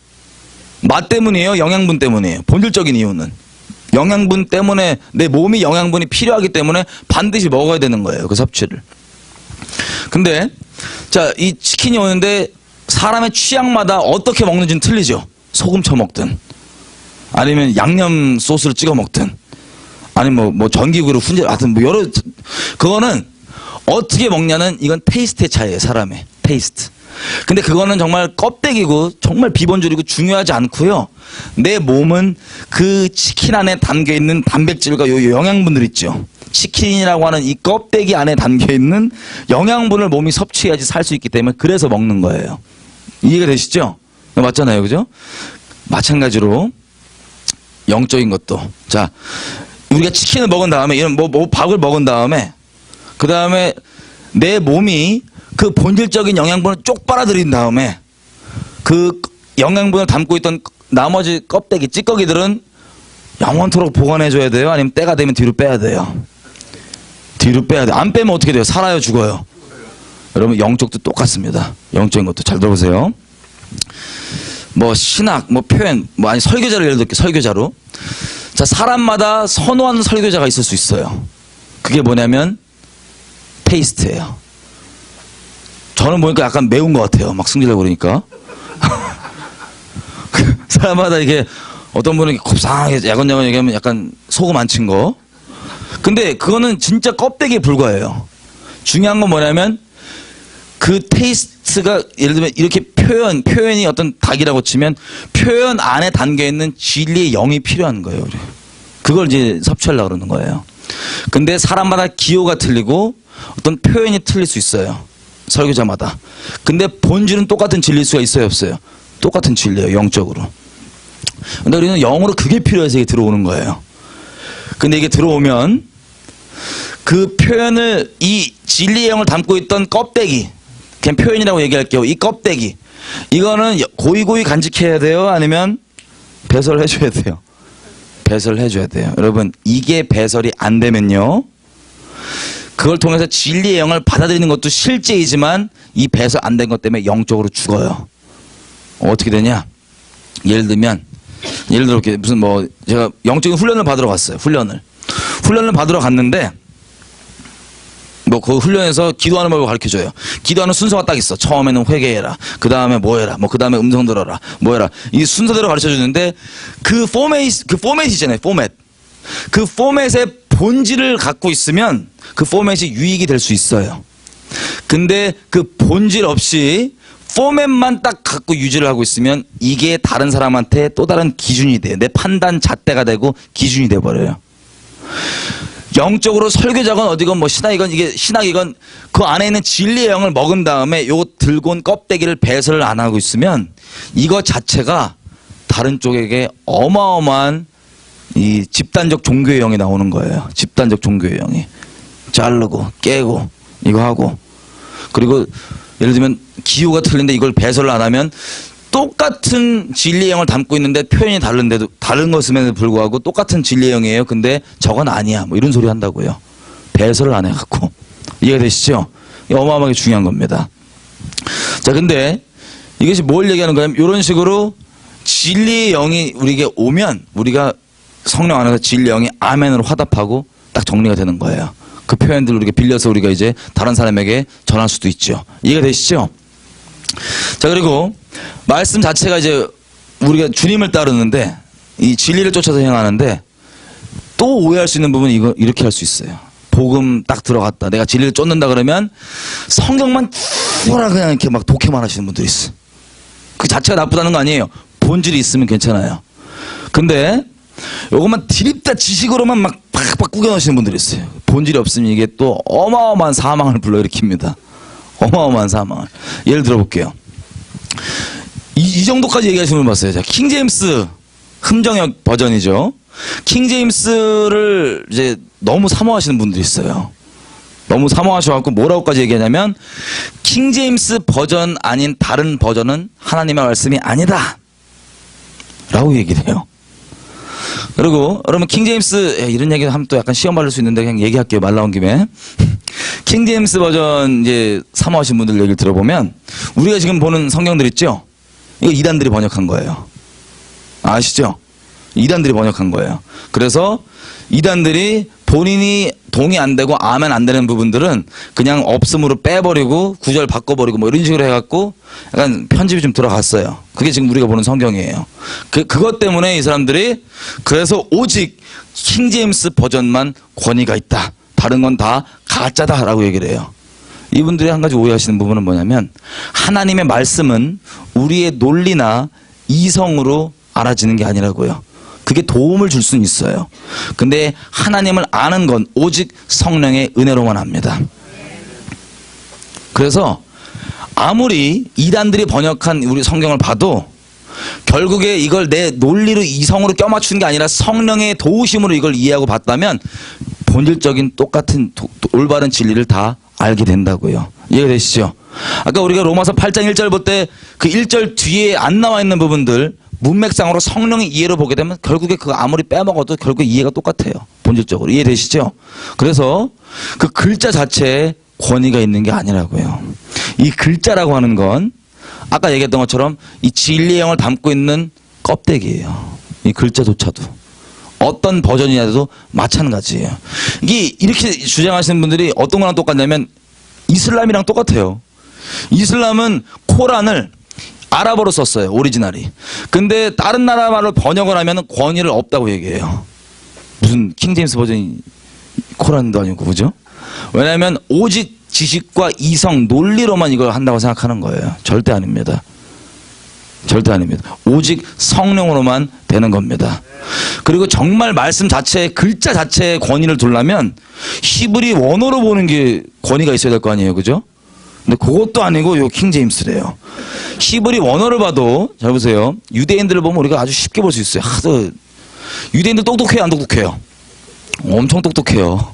맛 때문이에요? 영양분 때문이에요? 본질적인 이유는 영양분 때문에, 내 몸이 영양분이 필요하기 때문에 반드시 먹어야 되는 거예요. 그 섭취를. 근데 자, 이 치킨이 오는데 사람의 취향마다 어떻게 먹는지는 틀리죠. 소금 쳐 먹든 아니면 양념 소스를 찍어 먹든 아니면 뭐 전기구로 하여튼 뭐 여러, 그거는 어떻게 먹냐는 이건 테이스트의 차이예요. 사람의 테이스트. 근데 그거는 정말 껍데기고 정말 비본줄이고 중요하지 않고요. 내 몸은 그 치킨 안에 담겨있는 단백질과 요 영양분들 있죠. 치킨이라고 하는 이 껍데기 안에 담겨있는 영양분을 몸이 섭취해야지 살 수 있기 때문에 그래서 먹는 거예요. 이해가 되시죠? 맞잖아요. 그죠? 마찬가지로 영적인 것도. 자, 우리가 치킨을 먹은 다음에 이런 뭐 밥을 먹은 다음에 그 다음에 내 몸이 그 본질적인 영양분을 쪽 빨아들인 다음에 그 영양분을 담고 있던 나머지 껍데기 찌꺼기들은 영원토록 보관해줘야 돼요? 아니면 때가 되면 뒤로 빼야 돼요? 뒤로 빼야 돼요. 안 빼면 어떻게 돼요? 살아요? 죽어요? 여러분 영적도 똑같습니다. 영적인 것도 잘 들어보세요. 뭐 신학, 뭐 표현, 뭐 아니 설교자를 예를 들게 설교자로. 자, 사람마다 선호하는 설교자가 있을 수 있어요. 그게 뭐냐면 테이스트예요. 저는 보니까 약간 매운 것 같아요. 막 승질내고 그러니까. 사람마다 이게 어떤 분은 곱상하게 야건야건 얘기하면 약간 소금 안 친 거. 근데 그거는 진짜 껍데기에 불과해요. 중요한 건 뭐냐면 그 테이스트가 예를 들면 이렇게 표현이 어떤 닭이라고 치면 표현 안에 담겨있는 진리의 영이 필요한 거예요. 우리. 그걸 이제 섭취하려고 그러는 거예요. 근데 사람마다 기호가 틀리고 어떤 표현이 틀릴 수 있어요. 설교자마다. 근데 본질은 똑같은 진리일 수가 있어요, 없어요? 똑같은 진리예요, 영적으로. 근데 우리는 영으로 그게 필요해서 이게 들어오는 거예요. 근데 이게 들어오면 그 표현을, 이 진리의 영을 담고 있던 껍데기, 그냥 표현이라고 얘기할게요. 이 껍데기, 이거는 고이고이 간직해야 돼요? 아니면 배설을 해줘야 돼요? 배설을 해줘야 돼요. 여러분, 이게 배설이 안 되면요, 그걸 통해서 진리의 영을 받아들이는 것도 실제이지만 이 배설 안 된 것 때문에 영적으로 죽어요. 어떻게 되냐? 예를 들어 이렇게 무슨 뭐 제가 영적인 훈련을 받으러 갔어요. 훈련을 받으러 갔는데 뭐 그 훈련에서 기도하는 법을 가르쳐줘요. 기도하는 순서가 딱 있어. 처음에는 회개해라. 그 다음에 뭐 해라. 뭐 그 다음에 음성 들어라. 뭐 해라. 이 순서대로 가르쳐주는데 그 포맷 있잖아요. 포맷. 그 포맷의 본질을 갖고 있으면 그 포맷이 유익이 될 수 있어요. 근데 그 본질 없이 포맷만 딱 갖고 유지를 하고 있으면 이게 다른 사람한테 또 다른 기준이 돼요. 내 판단 잣대가 되고 기준이 돼버려요. 영적으로 설교자건 어디건 뭐 신학이건 그 안에 있는 진리의 영을 먹은 다음에 요 들고 온 껍데기를 배설을 안 하고 있으면 이거 자체가 다른 쪽에게 어마어마한 이 집단적 종교의 영이 나오는 거예요. 집단적 종교의 영이. 자르고 깨고 이거 하고, 그리고 예를 들면 기호가 틀린데 이걸 배설을 안 하면 똑같은 진리의 영을 담고 있는데 표현이 다른데도, 다른 것임에도 불구하고 똑같은 진리의 영이에요. 근데 저건 아니야. 뭐 이런 소리 한다고요. 배설을 안 해갖고. 이해가 되시죠? 이게 어마어마하게 중요한 겁니다. 자, 근데 이것이 뭘 얘기하는 거냐면 이런 식으로 진리의 영이 우리에게 오면 우리가 성령 안에서 진리의 영이 아멘으로 화답하고 딱 정리가 되는 거예요. 그 표현들을 우리가 빌려서 우리가 이제 다른 사람에게 전할 수도 있죠. 이해가 되시죠? 자, 그리고 말씀 자체가 이제 우리가 주님을 따르는데 이 진리를 쫓아서 행하는데 또 오해할 수 있는 부분이 이렇게 할 수 있어요. 복음 딱 들어갔다. 내가 진리를 쫓는다 그러면 성경만 푸라 그냥 이렇게 막 독해만 하시는 분들이 있어. 그 자체가 나쁘다는 거 아니에요. 본질이 있으면 괜찮아요. 근데 요것만 드립다 지식으로만 막 팍팍 꾸겨 넣으시는 분들이 있어요. 본질이 없으면 이게 또 어마어마한 사망을 불러일으킵니다. 어마어마한 사망을. 예를 들어 볼게요. 이 정도까지 얘기하시는 분 봤어요. 자, 킹제임스 흠정역 버전이죠. 킹제임스를 이제 너무 사모하시는 분들이 있어요. 너무 사모하셔갖고 뭐라고까지 얘기하냐면 킹제임스 버전 아닌 다른 버전은 하나님의 말씀이 아니다 라고 얘기를 해요. 그리고 여러분 킹제임스 이런 얘기 하면 또 약간 시험 받을 수 있는데 그냥 얘기할게요. 말 나온 김에. 킹제임스 버전 이제 사모하신 분들 얘기를 들어보면 우리가 지금 보는 성경들 있죠? 이거 이단들이 번역한 거예요. 아시죠? 이단들이 번역한 거예요. 그래서 이단들이 본인이 동의 안 되고 아멘 안 되는 부분들은 그냥 없음으로 빼버리고 구절 바꿔버리고 뭐 이런 식으로 해갖고 약간 편집이 좀 들어갔어요. 그게 지금 우리가 보는 성경이에요. 그것 때문에 이 사람들이 그래서 오직 킹제임스 버전만 권위가 있다. 다른 건 다 가짜다라고 얘기를 해요. 이분들이 한 가지 오해하시는 부분은 뭐냐면 하나님의 말씀은 우리의 논리나 이성으로 알아지는 게 아니라고요. 그게 도움을 줄 수는 있어요. 근데 하나님을 아는 건 오직 성령의 은혜로만 합니다. 그래서 아무리 이단들이 번역한 우리 성경을 봐도 결국에 이걸 내 논리로 이성으로 껴맞추는 게 아니라 성령의 도우심으로 이걸 이해하고 봤다면 본질적인 똑같은 올바른 진리를 다 알게 된다고요. 이해가 되시죠? 아까 우리가 로마서 8장 1절 볼 때 그 1절 뒤에 안 나와 있는 부분들 문맥상으로 성령의 이해로 보게 되면 결국에 그거 아무리 빼먹어도 결국 이해가 똑같아요. 본질적으로. 이해되시죠? 그래서 그 글자 자체에 권위가 있는 게 아니라고요. 이 글자라고 하는 건 아까 얘기했던 것처럼 이 진리의 영을 담고 있는 껍데기예요. 이 글자조차도. 어떤 버전이냐도 마찬가지예요. 이게 이렇게 주장하시는 분들이 어떤 거랑 똑같냐면 이슬람이랑 똑같아요. 이슬람은 코란을 아랍어로 썼어요. 오리지널이. 근데 다른 나라 말로 번역을 하면 권위를 없다고 얘기해요. 무슨 킹제임스 버전이 코란도 아니고 그죠? 왜냐하면 오직 지식과 이성, 논리로만 이걸 한다고 생각하는 거예요. 절대 아닙니다. 절대 아닙니다. 오직 성령으로만 되는 겁니다. 그리고 정말 말씀 자체에 글자 자체에 권위를 두려면 히브리 원어로 보는 게 권위가 있어야 될 거 아니에요. 그죠? 근데 그것도 아니고 요 킹제임스래요. 히브리 원어를 봐도 잘 보세요. 유대인들을 보면 우리가 아주 쉽게 볼 수 있어요. 하도 유대인들 똑똑해요, 안 똑똑해요? 엄청 똑똑해요.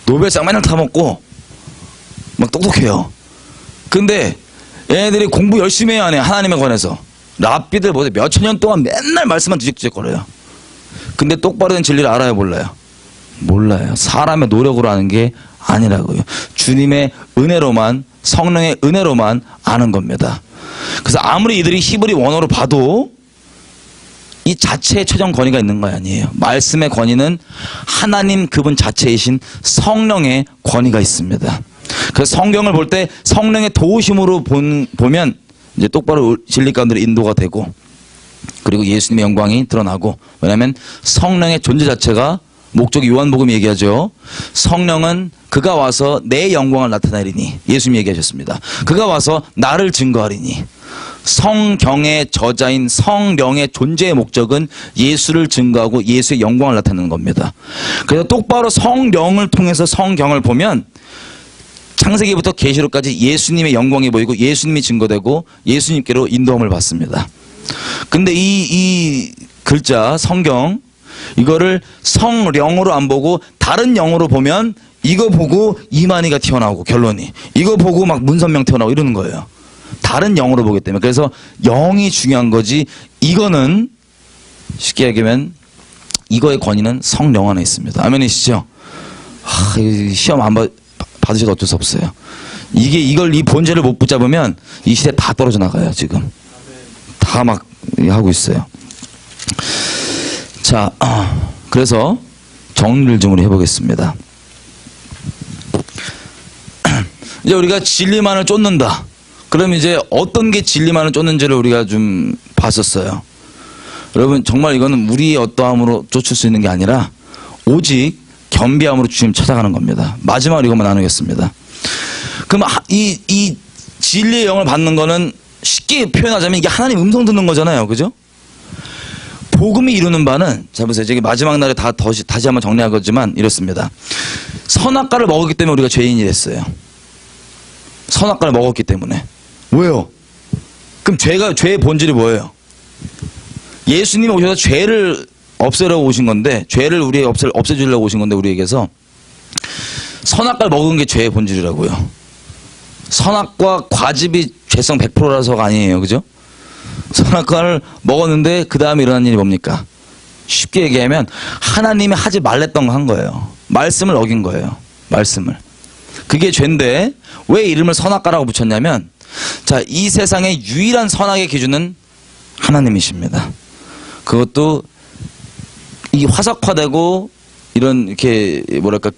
노벨상 맨날 타먹고 막 똑똑해요. 근데 얘네들이 공부 열심히 해야 하네. 하나님에 관해서. 랍비들 보세요. 몇천 년 동안 맨날 말씀만 뒤적뒤적거려요. 근데 똑바로 된 진리를 알아요, 몰라요? 몰라요. 사람의 노력으로 아는 게 아니라고요. 주님의 은혜로만, 성령의 은혜로만 아는 겁니다. 그래서 아무리 이들이 히브리 원어로 봐도 이 자체에 최종 권위가 있는 거 아니에요. 말씀의 권위는 하나님 그분 자체이신 성령의 권위가 있습니다. 그래서 성경을 볼 때 성령의 도우심으로 보면 이제 똑바로 진리 가운데로 인도가 되고 그리고 예수님의 영광이 드러나고 왜냐하면 성령의 존재 자체가 목적이 요한복음이 얘기하죠. 성령은 그가 와서 내 영광을 나타내리니 예수님이 얘기하셨습니다. 그가 와서 나를 증거하리니 성경의 저자인 성령의 존재의 목적은 예수를 증거하고 예수의 영광을 나타내는 겁니다. 그래서 똑바로 성령을 통해서 성경을 보면 창세기부터 계시록까지 예수님의 영광이 보이고 예수님이 증거되고 예수님께로 인도함을 받습니다. 근데 이 글자 성경 이거를 성령으로 안 보고 다른 영으로 보면 이거 보고 이만희가 튀어나오고 결론이 이거 보고 막 문선명 튀어나오고 이러는 거예요. 다른 영으로 보기 때문에. 그래서 영이 중요한 거지 이거는 쉽게 얘기하면 이거의 권위는 성령 안에 있습니다. 아멘이시죠? 시험 안 받으셔도 어쩔 수 없어요. 이걸 이 본질을 못 붙잡으면 이 시대 다 떨어져 나가요. 지금 다 막 하고 있어요. 자, 그래서 정리를 좀 우리 해보겠습니다. 이제 우리가 진리만을 쫓는다. 그럼 이제 어떤 게 진리만을 쫓는지를 우리가 좀 봤었어요. 여러분 정말 이거는 우리의 어떠함으로 쫓을 수 있는 게 아니라 오직 겸비함으로 주님 찾아가는 겁니다. 마지막으로 이것만 나누겠습니다. 그럼 이 진리의 영을 받는 거는 쉽게 표현하자면 이게 하나님 음성 듣는 거잖아요. 그죠? 복음이 이루는 바는 자 보세요. 저기 마지막 날에 다시 한번 정리할 거지만 이렇습니다. 선악과를 먹었기 때문에 우리가 죄인이 됐어요. 선악과를 먹었기 때문에. 왜요? 그럼 죄의 본질이 뭐예요? 예수님이 오셔서 죄를 없애려고 오신 건데, 죄를 우리에게 없애주려고 오신 건데, 우리에게서 선악과를 먹은 게 죄의 본질이라고요. 선악과 과즙이 죄성 100%라서가 아니에요. 그죠? 선악과를 먹었는데 그 다음에 일어난 일이 뭡니까? 쉽게 얘기하면 하나님이 하지 말랬던 거 한 거예요. 말씀을 어긴 거예요. 말씀을. 그게 죄인데 왜 이름을 선악과라고 붙였냐면, 자, 이 세상의 유일한 선악의 기준은 하나님이십니다. 그것도 이 화석화되고 이런 이렇게 뭐랄까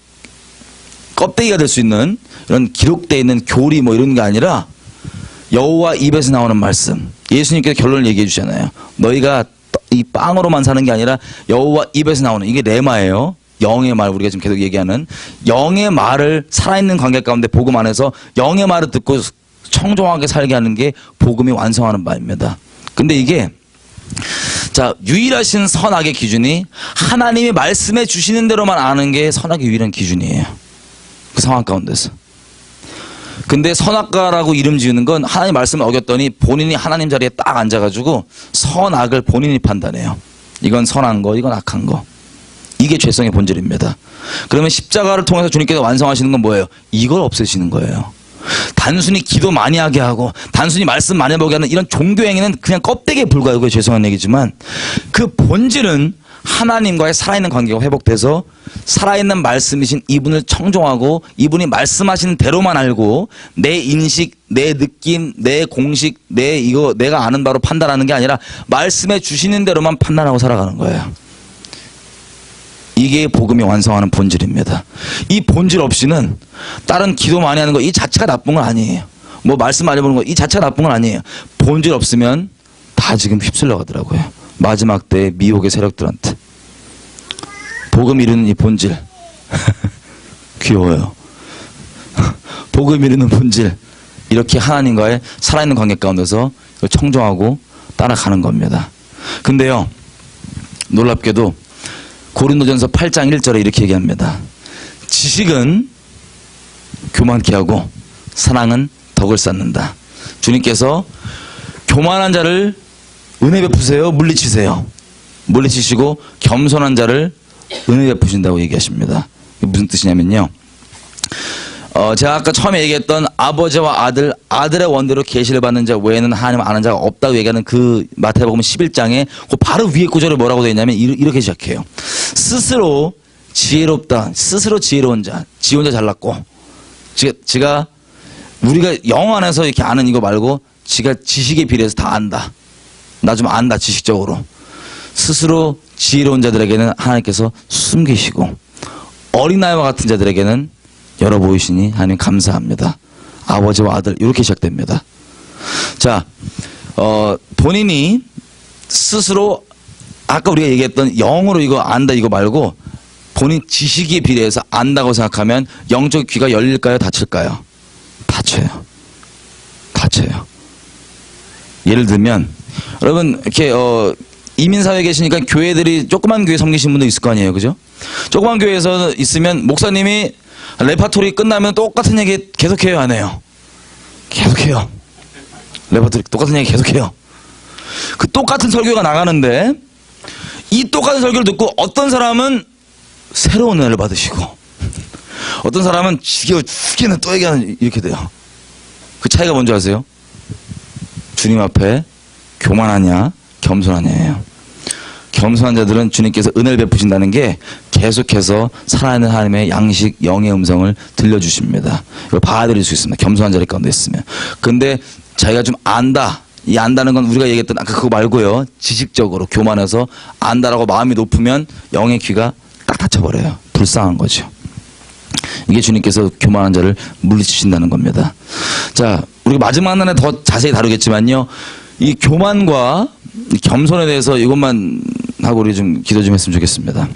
껍데기가 될 수 있는 이런 기록되어 있는 교리 뭐 이런 게 아니라 여호와 입에서 나오는 말씀. 예수님께서 결론을 얘기해 주잖아요. 너희가 이 빵으로만 사는 게 아니라 여호와 입에서 나오는, 이게 레마예요. 영의 말, 우리가 지금 계속 얘기하는 영의 말을 살아있는 관계 가운데 복음 안에서 영의 말을 듣고 청정하게 살게 하는 게 복음이 완성하는 바입니다. 근데 이게, 자, 유일하신 선악의 기준이 하나님이 말씀해 주시는 대로만 아는 게 선악의 유일한 기준이에요. 그 상황 가운데서. 근데 선악과라고 이름 지으는 건 하나님 말씀을 어겼더니 본인이 하나님 자리에 딱 앉아가지고 선악을 본인이 판단해요. 이건 선한 거, 이건 악한 거. 이게 죄성의 본질입니다. 그러면 십자가를 통해서 주님께서 완성하시는 건 뭐예요? 이걸 없애시는 거예요. 단순히 기도 많이 하게 하고 단순히 말씀 많이 보게 하는 이런 종교 행위는 그냥 껍데기에 불과하고요. 죄송한 얘기지만 그 본질은 하나님과의 살아있는 관계가 회복돼서 살아있는 말씀이신 이분을 청종하고 이분이 말씀하시는 대로만 알고 내 인식, 내 느낌, 내 공식, 내가 아는 바로 판단하는 게 아니라 말씀해 주시는 대로만 판단하고 살아가는 거예요. 이게 복음이 완성하는 본질입니다. 이 본질 없이는 다른 기도 많이 하는 거 이 자체가 나쁜 건 아니에요. 뭐 말씀 많이 보는 거 이 자체가 나쁜 건 아니에요. 본질 없으면 다 지금 휩쓸려 가더라고요. 마지막 때의 미혹의 세력들한테. 복음 이루는 이 본질. 귀여워요. 복음 이루는 본질. 이렇게 하나님과의 살아있는 관계 가운데서 청정하고 따라가는 겁니다. 근데요, 놀랍게도 고린도전서 8장 1절에 이렇게 얘기합니다. 지식은 교만케 하고 사랑은 덕을 쌓는다. 주님께서 교만한 자를 은혜 베푸세요, 물리치세요. 물리치시고 겸손한 자를 은혜 베푸신다고 얘기하십니다. 이게 무슨 뜻이냐면요, 제가 아까 처음에 얘기했던 아버지와 아들의 원대로 계시를 받는 자 외에는 하나님을 아는 자가 없다고 얘기하는 그 마태복음 11장에 그 바로 위에 구절에 뭐라고 되어 있냐면 이렇게 시작해요. 스스로 지혜롭다, 스스로 지혜로운 자, 지 혼자 잘났고, 지가 우리가 영 안에서 이렇게 아는 이거 말고 지가 지식에 비례해서 다 안다. 나 좀 안다, 지식적으로. 스스로 지혜로운 자들에게는 하나님께서 숨기시고 어린아이와 같은 자들에게는 열어 보이시니 하나님 감사합니다. 아버지와 아들, 이렇게 시작됩니다. 자, 본인이 스스로 아까 우리가 얘기했던 영으로 이거 안다 이거 말고 본인 지식에 비례해서 안다고 생각하면 영적 귀가 열릴까요? 닫힐까요? 닫혀요. 닫혀요. 예를 들면 여러분 이렇게 이민사회에 계시니까 교회들이 조그만 교회 섬기신 분도 있을 거 아니에요. 그죠? 조그만 교회에서 있으면 목사님이 레파토리 끝나면 똑같은 얘기 계속해요, 안 해요? 계속해요. 레파토리 똑같은 얘기 계속해요. 그 똑같은 설교가 나가는데 이 똑같은 설교를 듣고 어떤 사람은 새로운 은혜를 받으시고 어떤 사람은 지겨워 죽겠네 또 얘기하는, 이렇게 돼요. 그 차이가 뭔지 아세요? 주님 앞에 교만하냐 겸손하냐예요. 겸손한 자들은 주님께서 은혜를 베푸신다는 게 계속해서 살아있는 하나님의 양식, 영의 음성을 들려주십니다. 이걸 봐드릴 수 있습니다. 겸손한 자리 가운데 있으면. 근데 자기가 좀 안다. 이 안다는 건 우리가 얘기했던 아까 그거 말고요. 지식적으로 교만해서 안다라고 마음이 높으면 영의 귀가 딱 닫혀버려요. 불쌍한 거죠. 이게 주님께서 교만한 자를 물리치신다는 겁니다. 자, 우리가 마지막 날에 더 자세히 다루겠지만요. 이 교만과 겸손에 대해서 이것만 하고 우리 좀 기도 좀 했으면 좋겠습니다.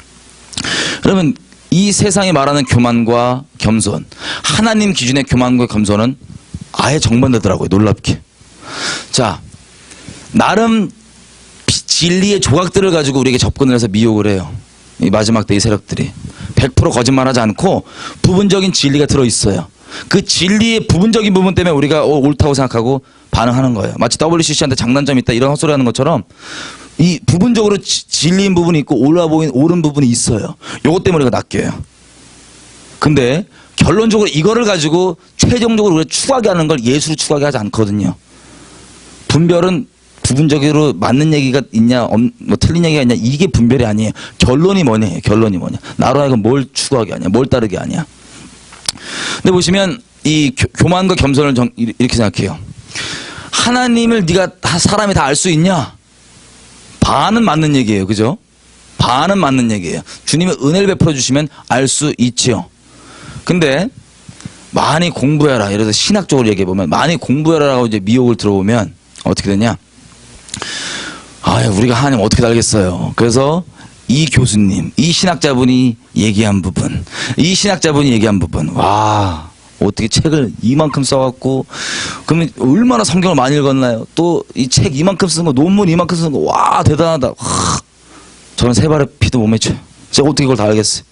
그러면 이 세상이 말하는 교만과 겸손, 하나님 기준의 교만과 겸손은 아예 정반대더라고요. 놀랍게. 자, 나름 진리의 조각들을 가지고 우리에게 접근을 해서 미혹을 해요. 이 마지막 때 이 세력들이 100% 거짓말하지 않고 부분적인 진리가 들어있어요. 그 진리의 부분적인 부분 때문에 우리가 옳다고 생각하고 반응하는 거예요. 마치 WCC한테 장단점이 있다 이런 헛소리 하는 것처럼 이 부분적으로 진리인 부분이 있고 옳은 부분이 있어요. 요것 때문에 우리가 낚여요. 근데 결론적으로 이거를 가지고 최종적으로 우리가 추구하게 하는 걸 예수로 추구하게 하지 않거든요. 분별은 부분적으로 맞는 얘기가 있냐, 뭐 틀린 얘기가 있냐, 이게 분별이 아니에요. 결론이 뭐냐, 결론이 뭐냐. 나로 하여금 뭘 추구하게 하냐, 뭘 따르게 하냐. 근데 보시면 이 교만과 겸손을 이렇게 생각해요. 하나님을 네가 사람이 다 알 수 있냐? 반은 맞는 얘기예요. 그죠? 반은 맞는 얘기예요. 주님이 은혜를 베풀어 주시면 알 수 있지요. 근데 많이 공부해라. 예를 들어서 신학적으로 얘기해 보면 많이 공부해라라고 이제 미혹을 들어오면 어떻게 되냐? 우리가 하나님 어떻게 알겠어요? 그래서 이 교수님, 이 신학자분이 얘기한 부분, 와, 어떻게 책을 이만큼 써갖고, 그러면 얼마나 성경을 많이 읽었나요? 또 이 책 이만큼 쓴 거, 논문 이만큼 쓴 거, 와, 대단하다. 저는 세 발의 피도 못 맺혀요. 제가 어떻게 이걸 다 알겠어요?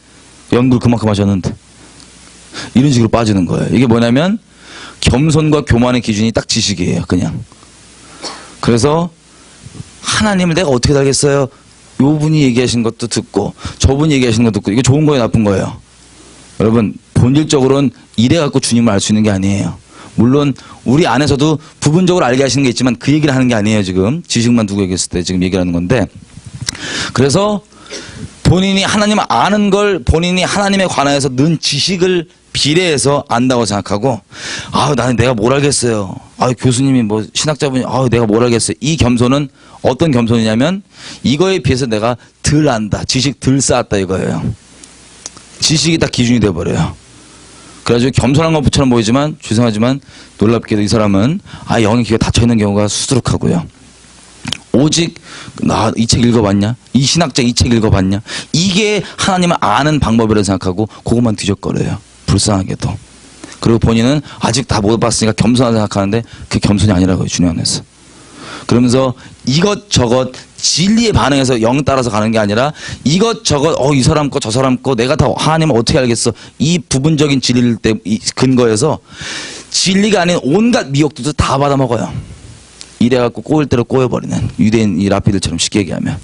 연구를 그만큼 하셨는데. 이런 식으로 빠지는 거예요. 이게 뭐냐면, 겸손과 교만의 기준이 딱 지식이에요, 그냥. 그래서, 하나님을 내가 어떻게 알겠어요? 요 분이 얘기하신 것도 듣고 저분이 얘기하시는 것도 듣고 이게 좋은 거예요, 나쁜 거예요? 여러분, 본질적으로는 이래 갖고 주님을 알 수 있는 게 아니에요. 물론 우리 안에서도 부분적으로 알게 하시는 게 있지만 그 얘기를 하는 게 아니에요. 지금 지식만 두고 얘기했을 때 지금 얘기를 하는 건데, 그래서 본인이 하나님을 아는 걸 본인이 하나님에 관하여서 는 지식을 비례해서 안다고 생각하고, 나는 내가 뭘 알겠어요. 교수님이 뭐 신학자분이 내가 뭘 알겠어요. 이 겸손은 어떤 겸손이냐면 이거에 비해서 내가 덜 안다, 지식 덜 쌓았다 이거예요. 지식이 딱 기준이 돼버려요. 그래가지고 겸손한 것처럼 보이지만 죄송하지만 놀랍게도 이 사람은 영의 귀가 닫혀있는 경우가 수두룩하고요. 오직 나 이 책 읽어봤냐? 이 신학자 이 책 읽어봤냐? 이게 하나님을 아는 방법이라고 생각하고 그것만 뒤적거려요. 불쌍하게도. 그리고 본인은 아직 다 못 봤으니까 겸손하다 생각하는데 그게 겸손이 아니라고요. 주님 안에서. 그러면서 이것저것 진리에 반응해서 영 따라서 가는 게 아니라 이것저것 이 사람 거 저 사람 거 내가 다 하나님을 어떻게 알겠어. 이 부분적인 진리를 근거해서 진리가 아닌 온갖 미혹들도 다 받아먹어요. 이래갖고 꼬일 대로 꼬여버리는 유대인 이 라피들처럼 쉽게 얘기하면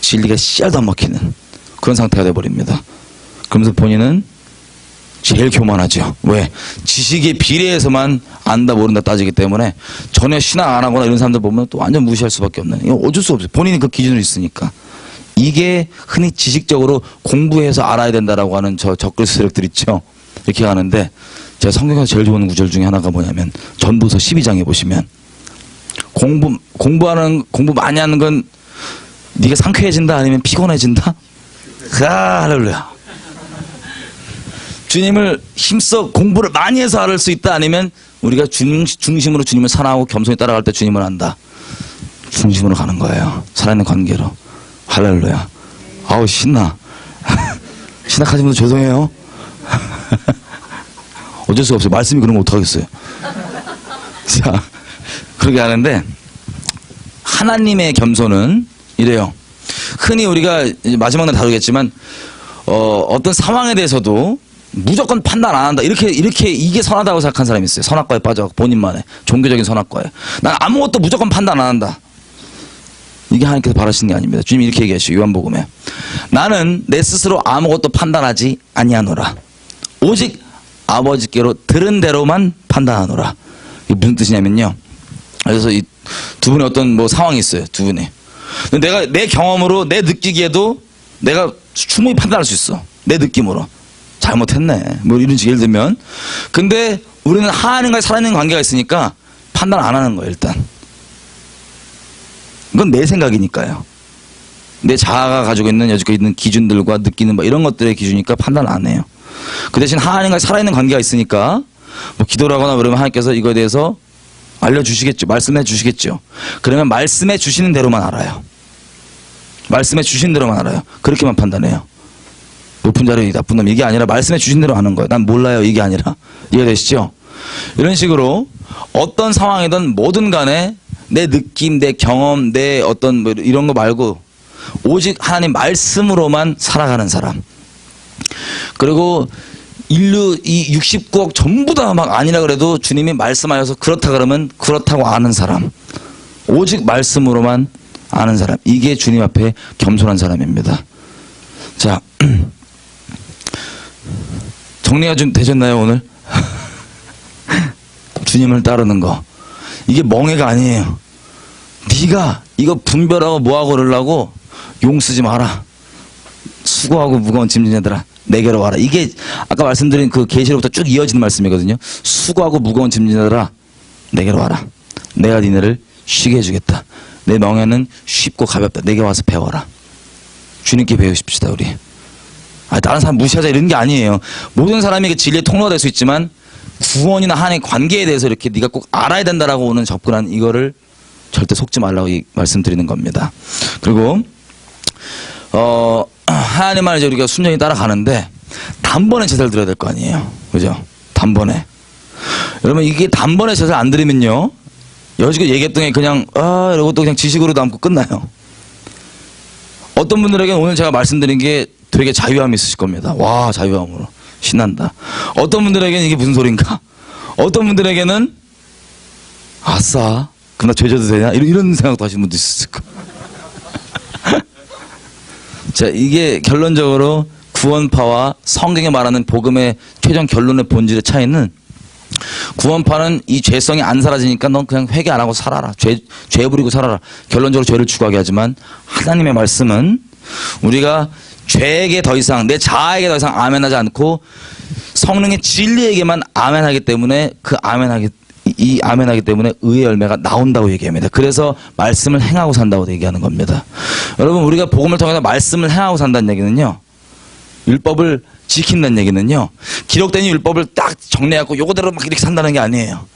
진리가 씨알도 안 먹히는 그런 상태가 돼버립니다. 그러면서 본인은 제일 교만하죠. 왜? 지식에 비례해서만 안다 모른다 따지기 때문에 전혀 신앙 안 하거나 이런 사람들 보면 또 완전 무시할 수밖에 없는, 이거 어쩔 수 없어요. 본인이 그 기준으로 있으니까. 이게 흔히 지식적으로 공부해서 알아야 된다라고 하는 저 적글 세력들 있죠. 이렇게 가는데 제가 성경에서 제일 좋아하는 구절 중에 하나가 뭐냐면 전도서 12장에 보시면 공부 많이 하는 건 네가 상쾌해진다 아니면 피곤해진다? 할렐루야. 주님을 힘써 공부를 많이 해서 알 수 있다 아니면 우리가 중심으로 주님을 사랑하고 겸손히 따라갈 때 주님을 안다. 중심으로 가는 거예요. 살아있는 관계로. 할렐루야. 신나. 신학하신 분들 죄송해요. 어쩔 수 없어요. 말씀이 그런 거 어떡하겠어요. 자, 그렇게 하는데 하나님의 겸손은 이래요. 흔히 우리가 마지막 날 다루겠지만 어떤 상황에 대해서도 무조건 판단 안 한다. 이렇게 이게 선하다고 생각하는 사람이 있어요. 선악과에 빠져 본인만의 종교적인 선악과에. 난 아무것도 무조건 판단 안 한다. 이게 하나님께서 바라시는 게 아닙니다. 주님이 이렇게 얘기하시죠. 요한복음에. 나는 내 스스로 아무것도 판단하지 아니하노라. 오직 아버지께로 들은 대로만 판단하노라. 이게 무슨 뜻이냐면요. 그래서 이 두 분의 어떤 뭐 상황이 있어요. 두 분이. 내가 내 경험으로 내 느끼기에도 내가 충분히 판단할 수 있어. 내 느낌으로. 잘못했네. 뭐 이런 식으로 예를 들면. 근데 우리는 하나님과 살아있는 관계가 있으니까 판단 안 하는 거예요, 일단. 이건 내 생각이니까요. 내 자아가 가지고 있는 여지껏 있는 기준들과 느끼는 뭐 이런 것들의 기준이니까 판단 안 해요. 그 대신 하나님과 살아있는 관계가 있으니까 뭐 기도를 하거나 그러면 하나님께서 이거에 대해서 알려주시겠죠. 말씀해 주시겠죠. 그러면 말씀해 주시는 대로만 알아요. 말씀해 주시는 대로만 알아요. 그렇게만 판단해요. 높은 자리 나쁜 놈 이게 아니라 말씀해 주신 대로 아는 거예요. 난 몰라요 이게 아니라. 이해되시죠? 이런 식으로 어떤 상황이든 뭐든 간에 내 느낌, 내 경험, 내 어떤 뭐 이런 거 말고 오직 하나님 말씀으로만 살아가는 사람. 그리고 인류 이 69억 전부 다 막 아니라 그래도 주님이 말씀하여서 그렇다 그러면 그렇다고 아는 사람. 오직 말씀으로만 아는 사람. 이게 주님 앞에 겸손한 사람입니다. 자, 정리가 좀 되셨나요, 오늘? 주님을 따르는 거. 이게 멍해가 아니에요. 네가 이거 분별하고 뭐하고 그러려고 용 쓰지 마라. 수고하고 무거운 짐진자들아 내게로 와라. 이게 아까 말씀드린 그 계시로부터 쭉 이어지는 말씀이거든요. 수고하고 무거운 짐진자들아 내게로 와라. 내가 니네를 쉬게 해주겠다. 내 멍에는 쉽고 가볍다. 내게 와서 배워라. 주님께 배우십시다 우리. 다른 사람 무시하자 이런 게 아니에요. 모든 사람에게 진리의 통로가 될 수 있지만 구원이나 하나님의 관계에 대해서 이렇게 네가 꼭 알아야 된다라고 오는 접근한 이거를 절대 속지 말라고 말씀드리는 겁니다. 그리고 하나님만 이제 우리가 순전히 따라가는데 단번에 제사를 드려야 될 거 아니에요. 그죠? 단번에. 여러분 이게 단번에 제사를 안 드리면요. 여지껏 얘기했던 게 그냥 이러고 또 그냥 지식으로 남고 끝나요. 어떤 분들에게는 오늘 제가 말씀드린 게 되게 자유함이 있으실 겁니다. 와 자유함으로 신난다. 어떤 분들에게는 이게 무슨 소린가? 어떤 분들에게는 아싸 그럼 나 죄 져도 되냐? 이런 생각도 하시는 분도 있을 거예요. 자, 이게 결론적으로 구원파와 성경에 말하는 복음의 최종 결론의 본질의 차이는 구원파는 이 죄성이 안 사라지니까 넌 그냥 회개 안 하고 살아라. 죄 부리고 살아라. 결론적으로 죄를 추구하게 하지만 하나님의 말씀은 우리가 죄에게 더 이상 내 자아에게 더 이상 아멘하지 않고 성령의 진리에게만 아멘하기 때문에 이 아멘하기 때문에 의의 열매가 나온다고 얘기합니다. 그래서 말씀을 행하고 산다고 얘기하는 겁니다. 여러분 우리가 복음을 통해서 말씀을 행하고 산다는 얘기는요. 율법을 지킨다는 얘기는요. 기록된 율법을 딱 정리하고 요거대로 막 이렇게 산다는 게 아니에요.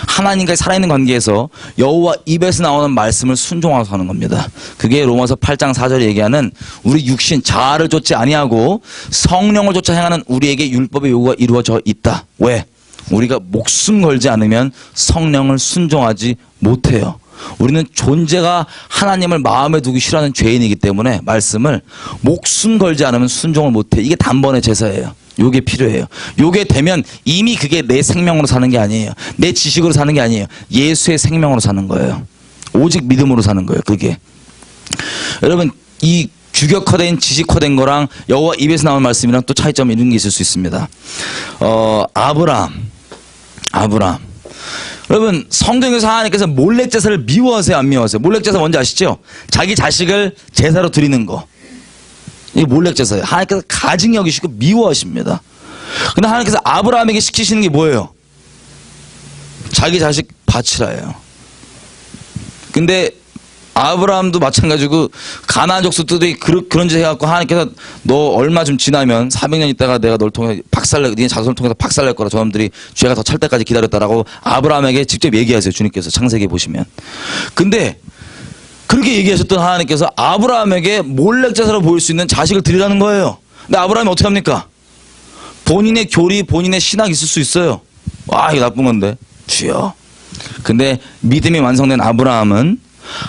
하나님과의 살아있는 관계에서 여호와 입에서 나오는 말씀을 순종하고 사는 겁니다. 그게 로마서 8장 4절에 얘기하는 우리 육신 자아를 쫓지 아니하고 성령을 쫓아 행하는 우리에게 율법의 요구가 이루어져 있다. 왜? 우리가 목숨 걸지 않으면 성령을 순종하지 못해요. 우리는 존재가 하나님을 마음에 두기 싫어하는 죄인이기 때문에 말씀을 목숨 걸지 않으면 순종을 못해. 이게 단번에 제사예요. 요게 필요해요. 요게 되면 이미 그게 내 생명으로 사는 게 아니에요. 내 지식으로 사는 게 아니에요. 예수의 생명으로 사는 거예요. 오직 믿음으로 사는 거예요. 그게. 여러분 이 규격화된 지식화된 거랑 여호와 입에서 나온 말씀이랑 또 차이점이 이런 게 있을 수 있습니다. 아브라함. 여러분 성경에서 하나님께서 몰래제사를 미워하세요 안 미워하세요? 몰래제사 뭔지 아시죠? 자기 자식을 제사로 드리는 거. 이게 몰래제사예요. 하나님께서 가증히 여기시고 미워하십니다. 근데 하나님께서 아브라함에게 시키시는 게 뭐예요? 자기 자식 바치라예요. 근데 아브라함도 마찬가지고 가나안 족속들이 그런 짓 해갖고 하나님께서 너 얼마 좀 지나면 400년 있다가 내가 널 통해 니네 자손을 통해서 박살낼 거라 저놈들이 죄가 더 찰 때까지 기다렸다라고 아브라함에게 직접 얘기하세요. 주님께서 창세기 보시면. 근데 그렇게 얘기하셨던 하나님께서 아브라함에게 몰래제사로 보일 수 있는 자식을 드리라는 거예요. 근데 아브라함이 어떻게 합니까? 본인의 교리, 본인의 신학이 있을 수 있어요. 와 이게 나쁜 건데 주여. 근데 믿음이 완성된 아브라함은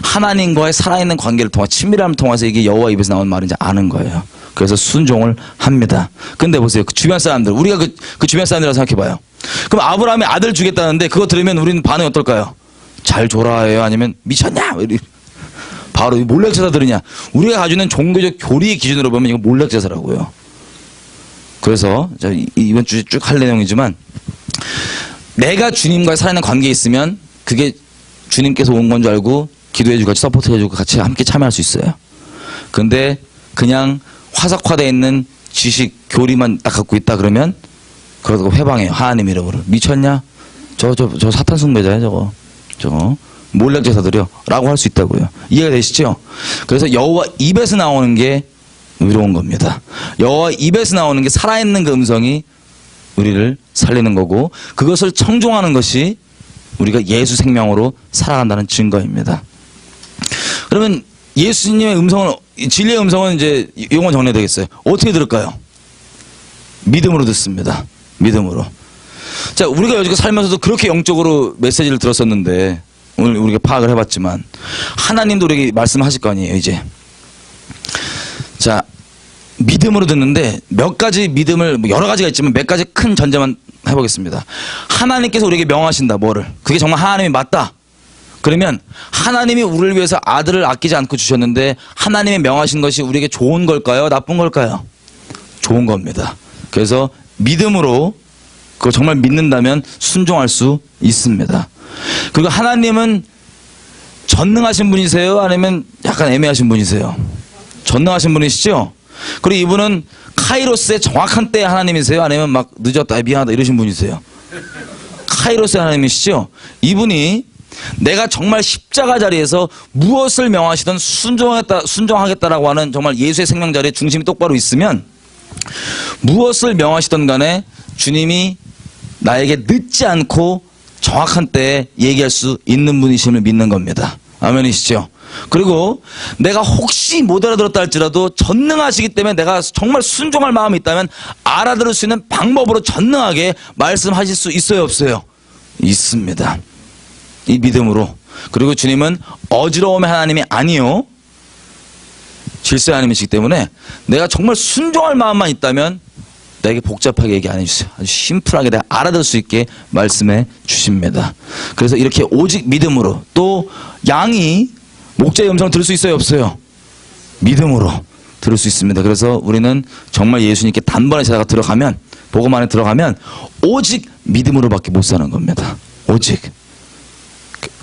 하나님과의 살아있는 관계를 통해 친밀함을 통해서 이게 여호와 입에서 나온 말인지 아는 거예요. 그래서 순종을 합니다. 근데 보세요. 그 주변 사람들 우리가 그 주변 사람들이라고 생각해봐요. 그럼 아브라함이 아들 주겠다는데 그거 들으면 우리는 반응이 어떨까요? 잘 줘라 해요? 아니면 미쳤냐? 바로 몰래제사 들으냐? 우리가 가지고 있는 종교적 교리의 기준으로 보면 이거 몰래제사라고요. 그래서 이번 주에 쭉 할 내용이지만 내가 주님과의 살아있는 관계에 있으면 그게 주님께서 온 건 줄 알고 기도해주고 같이 서포트해주고 같이 함께 참여할 수 있어요. 근데 그냥 화석화되어 있는 지식, 교리만 딱 갖고 있다 그러면 그러다가 회방해요. 하나님 이름으로. 미쳤냐? 저 사탄 숭배자야 저거. 몰래제사 드려 라고 할 수 있다고요. 이해가 되시죠? 그래서 여호와 입에서 나오는 게 의로운 겁니다. 여호와 입에서 나오는 게 살아있는 그 음성이 우리를 살리는 거고 그것을 청종하는 것이 우리가 예수 생명으로 살아간다는 증거입니다. 그러면 예수님의 음성은 진리의 음성은 이제 용어 정리되겠어요. 어떻게 들을까요? 믿음으로 듣습니다. 믿음으로. 자, 우리가 여지껏 살면서도 그렇게 영적으로 메시지를 들었었는데 오늘 우리가 파악을 해봤지만 하나님도 우리에게 말씀하실 거 아니에요 이제. 자, 믿음으로 듣는데 몇 가지 믿음을 여러 가지가 있지만 몇 가지 큰 전제만 해보겠습니다. 하나님께서 우리에게 명하신다. 뭐를? 그게 정말 하나님이 맞다. 그러면 하나님이 우리를 위해서 아들을 아끼지 않고 주셨는데 하나님이 명하신 것이 우리에게 좋은 걸까요? 나쁜 걸까요? 좋은 겁니다. 그래서 믿음으로 그거 정말 믿는다면 순종할 수 있습니다. 그리고 하나님은 전능하신 분이세요? 아니면 약간 애매하신 분이세요? 전능하신 분이시죠? 그리고 이분은 카이로스의 정확한 때의 하나님이세요? 아니면 막 늦었다, 미안하다 이러신 분이세요? 카이로스의 하나님이시죠? 이분이 내가 정말 십자가 자리에서 무엇을 명하시든 순종하겠다라고 하는 정말 예수의 생명 자리에 중심이 똑바로 있으면 무엇을 명하시든 간에 주님이 나에게 늦지 않고 정확한 때에 얘기할 수 있는 분이심을 믿는 겁니다. 아멘이시죠? 그리고 내가 혹시 못 알아들었다 할지라도 전능하시기 때문에 내가 정말 순종할 마음이 있다면 알아들을 수 있는 방법으로 전능하게 말씀하실 수 있어요, 없어요? 있습니다. 이 믿음으로. 그리고 주님은 어지러움의 하나님이 아니요 질서의 하나님이시기 때문에 내가 정말 순종할 마음만 있다면 나에게 복잡하게 얘기 안 해주세요. 아주 심플하게 내가 알아들 수 있게 말씀해 주십니다. 그래서 이렇게 오직 믿음으로, 또 양이 목자의 음성을 들을 수 있어요, 없어요? 믿음으로 들을 수 있습니다. 그래서 우리는 정말 예수님께 단번에 제자가 들어가면, 복음 안에 들어가면 오직 믿음으로밖에 못 사는 겁니다. 오직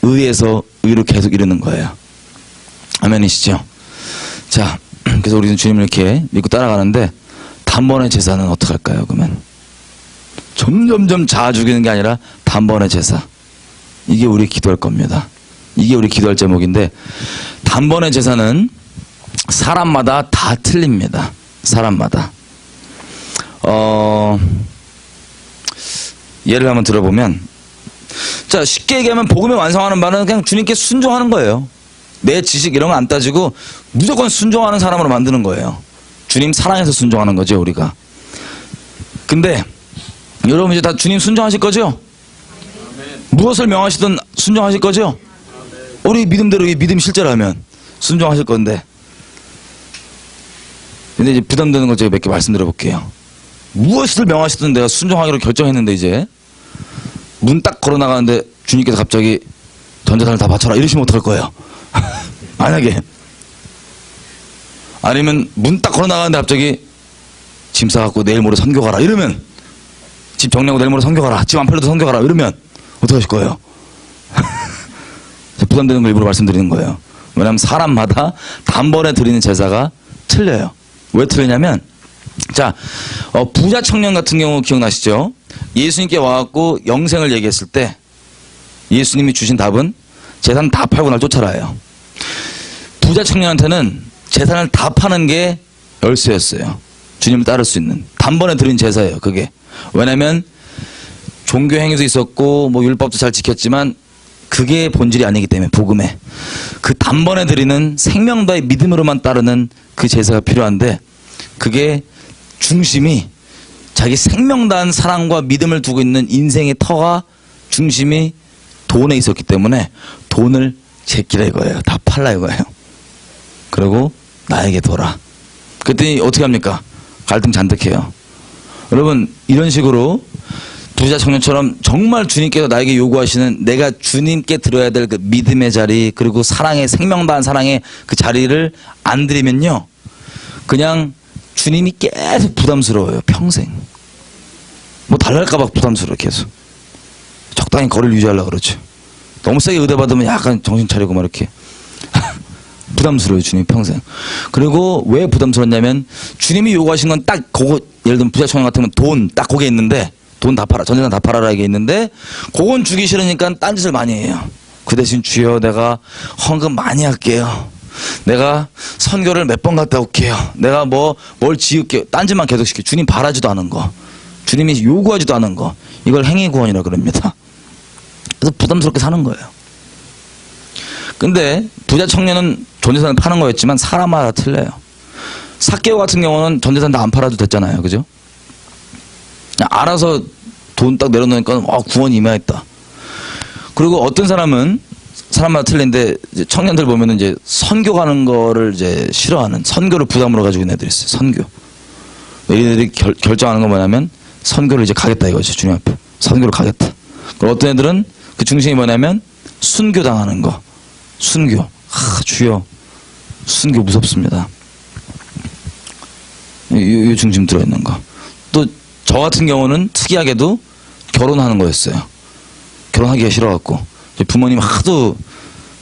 의에서 의로 계속 이르는 거예요. 아멘이시죠? 자, 그래서 우리는 주님을 이렇게 믿고 따라가는데 단번에 제사는 어떻게 할까요? 그러면 점점점 자아 죽이는 게 아니라 단번에 제사. 이게 우리 기도할 겁니다. 이게 우리 기도할 제목인데, 단번에 제사는 사람마다 다 틀립니다. 사람마다. 예를 한번 들어보면, 자, 쉽게 얘기하면 복음을 완성하는 바는 그냥 주님께 순종하는 거예요. 내 지식 이런 거 안 따지고 무조건 순종하는 사람으로 만드는 거예요. 주님 사랑해서 순종하는 거죠, 우리가. 근데 여러분 이제 다 주님 순종하실 거죠? 무엇을 명하시든 순종하실 거죠? 우리 믿음대로, 이 믿음 실제라면 순종하실 건데, 근데 이제 부담되는 거 제가 몇 개 말씀드려 볼게요. 무엇을 명하시든 내가 순종하기로 결정했는데 이제 문 딱 걸어 나가는데 주님께서 갑자기 전 재산을 다 바쳐라 이러시면 어떡할 거예요? 만약에. 아니면 문 딱 걸어 나가는데 갑자기 짐 싸갖고 내일 모레 선교 가라 이러면, 집 정리하고 내일 모레 선교 가라, 집 안 팔려도 선교 가라 이러면 어떻게 하실 거예요? 부담되는 걸 일부러 말씀드리는 거예요. 왜냐하면 사람마다 단번에 드리는 제사가 틀려요. 왜 틀리냐면, 자, 부자 청년 같은 경우 기억나시죠? 예수님께 와갖고 영생을 얘기했을 때 예수님이 주신 답은 재산 다 팔고 날 쫓아라예요. 부자 청년한테는 재산을 다 파는 게 열쇠였어요. 주님을 따를 수 있는 단번에 드린 제사예요, 그게. 왜냐면 종교 행위도 있었고 뭐 율법도 잘 지켰지만 그게 본질이 아니기 때문에, 복음에 그 단번에 드리는 생명과의 믿음으로만 따르는 그 제사가 필요한데, 그게 중심이 자기 생명 다한 사랑과 믿음을 두고 있는 인생의 터가, 중심이 돈에 있었기 때문에 돈을 제끼라 이거예요. 다 팔라 이거예요. 그리고 나에게 둬라. 그랬더니 어떻게 합니까? 갈등 잔뜩해요. 여러분, 이런 식으로 부자 청년처럼 정말 주님께서 나에게 요구하시는, 내가 주님께 들어야 될 그 믿음의 자리, 그리고 사랑의, 생명 다한 사랑의 그 자리를 안 드리면요, 그냥 주님이 계속 부담스러워요. 평생. 뭐 달랄까봐 부담스러워. 계속 적당히 거리를 유지하려고 그러죠. 너무 세게 의대받으면 약간 정신 차리고 막 이렇게 부담스러워요, 주님 평생. 그리고 왜 부담스럽냐면, 주님이 요구하신 건 딱 그거, 예를 들면 부자 청년 같으면 돈 딱 거기에 있는데, 돈 다 팔아, 전재산 다 팔아라 이게 있는데, 그건 주기 싫으니까 딴짓을 많이 해요. 그 대신 주여, 내가 헌금 많이 할게요. 내가 선교를 몇 번 갔다 올게요. 내가 뭘 지을게요. 딴짓만 계속 시켜. 주님 바라지도 않은 거, 주님이 요구하지도 않은 거, 이걸 행위구원이라 그럽니다. 그래서 부담스럽게 사는 거예요. 근데 부자 청년은 전재산을 파는 거였지만 사람마다 틀려요. 삭개오 같은 경우는 전재산 다 안 팔아도 됐잖아요, 그죠? 그냥 알아서 돈 딱 내려놓으니까 구원이 임하였다. 그리고 어떤 사람은 사람마다 틀린데, 이제 청년들 보면은 이제 선교 가는 거를 이제 싫어하는, 선교를 부담으로 가지고 있는 애들이 있어요. 선교. 얘들이 결정하는 건 뭐냐면 선교를 이제 가겠다 이거죠. 주님 앞에 선교를 가겠다. 그리고 어떤 애들은 그 중심이 뭐냐면 순교당하는 거. 순교. 주여. 순교 무섭습니다. 이 중심 들어있는 거. 또 저 같은 경우는 특이하게도 결혼하는 거였어요. 결혼하기가 싫어갖고 부모님 하도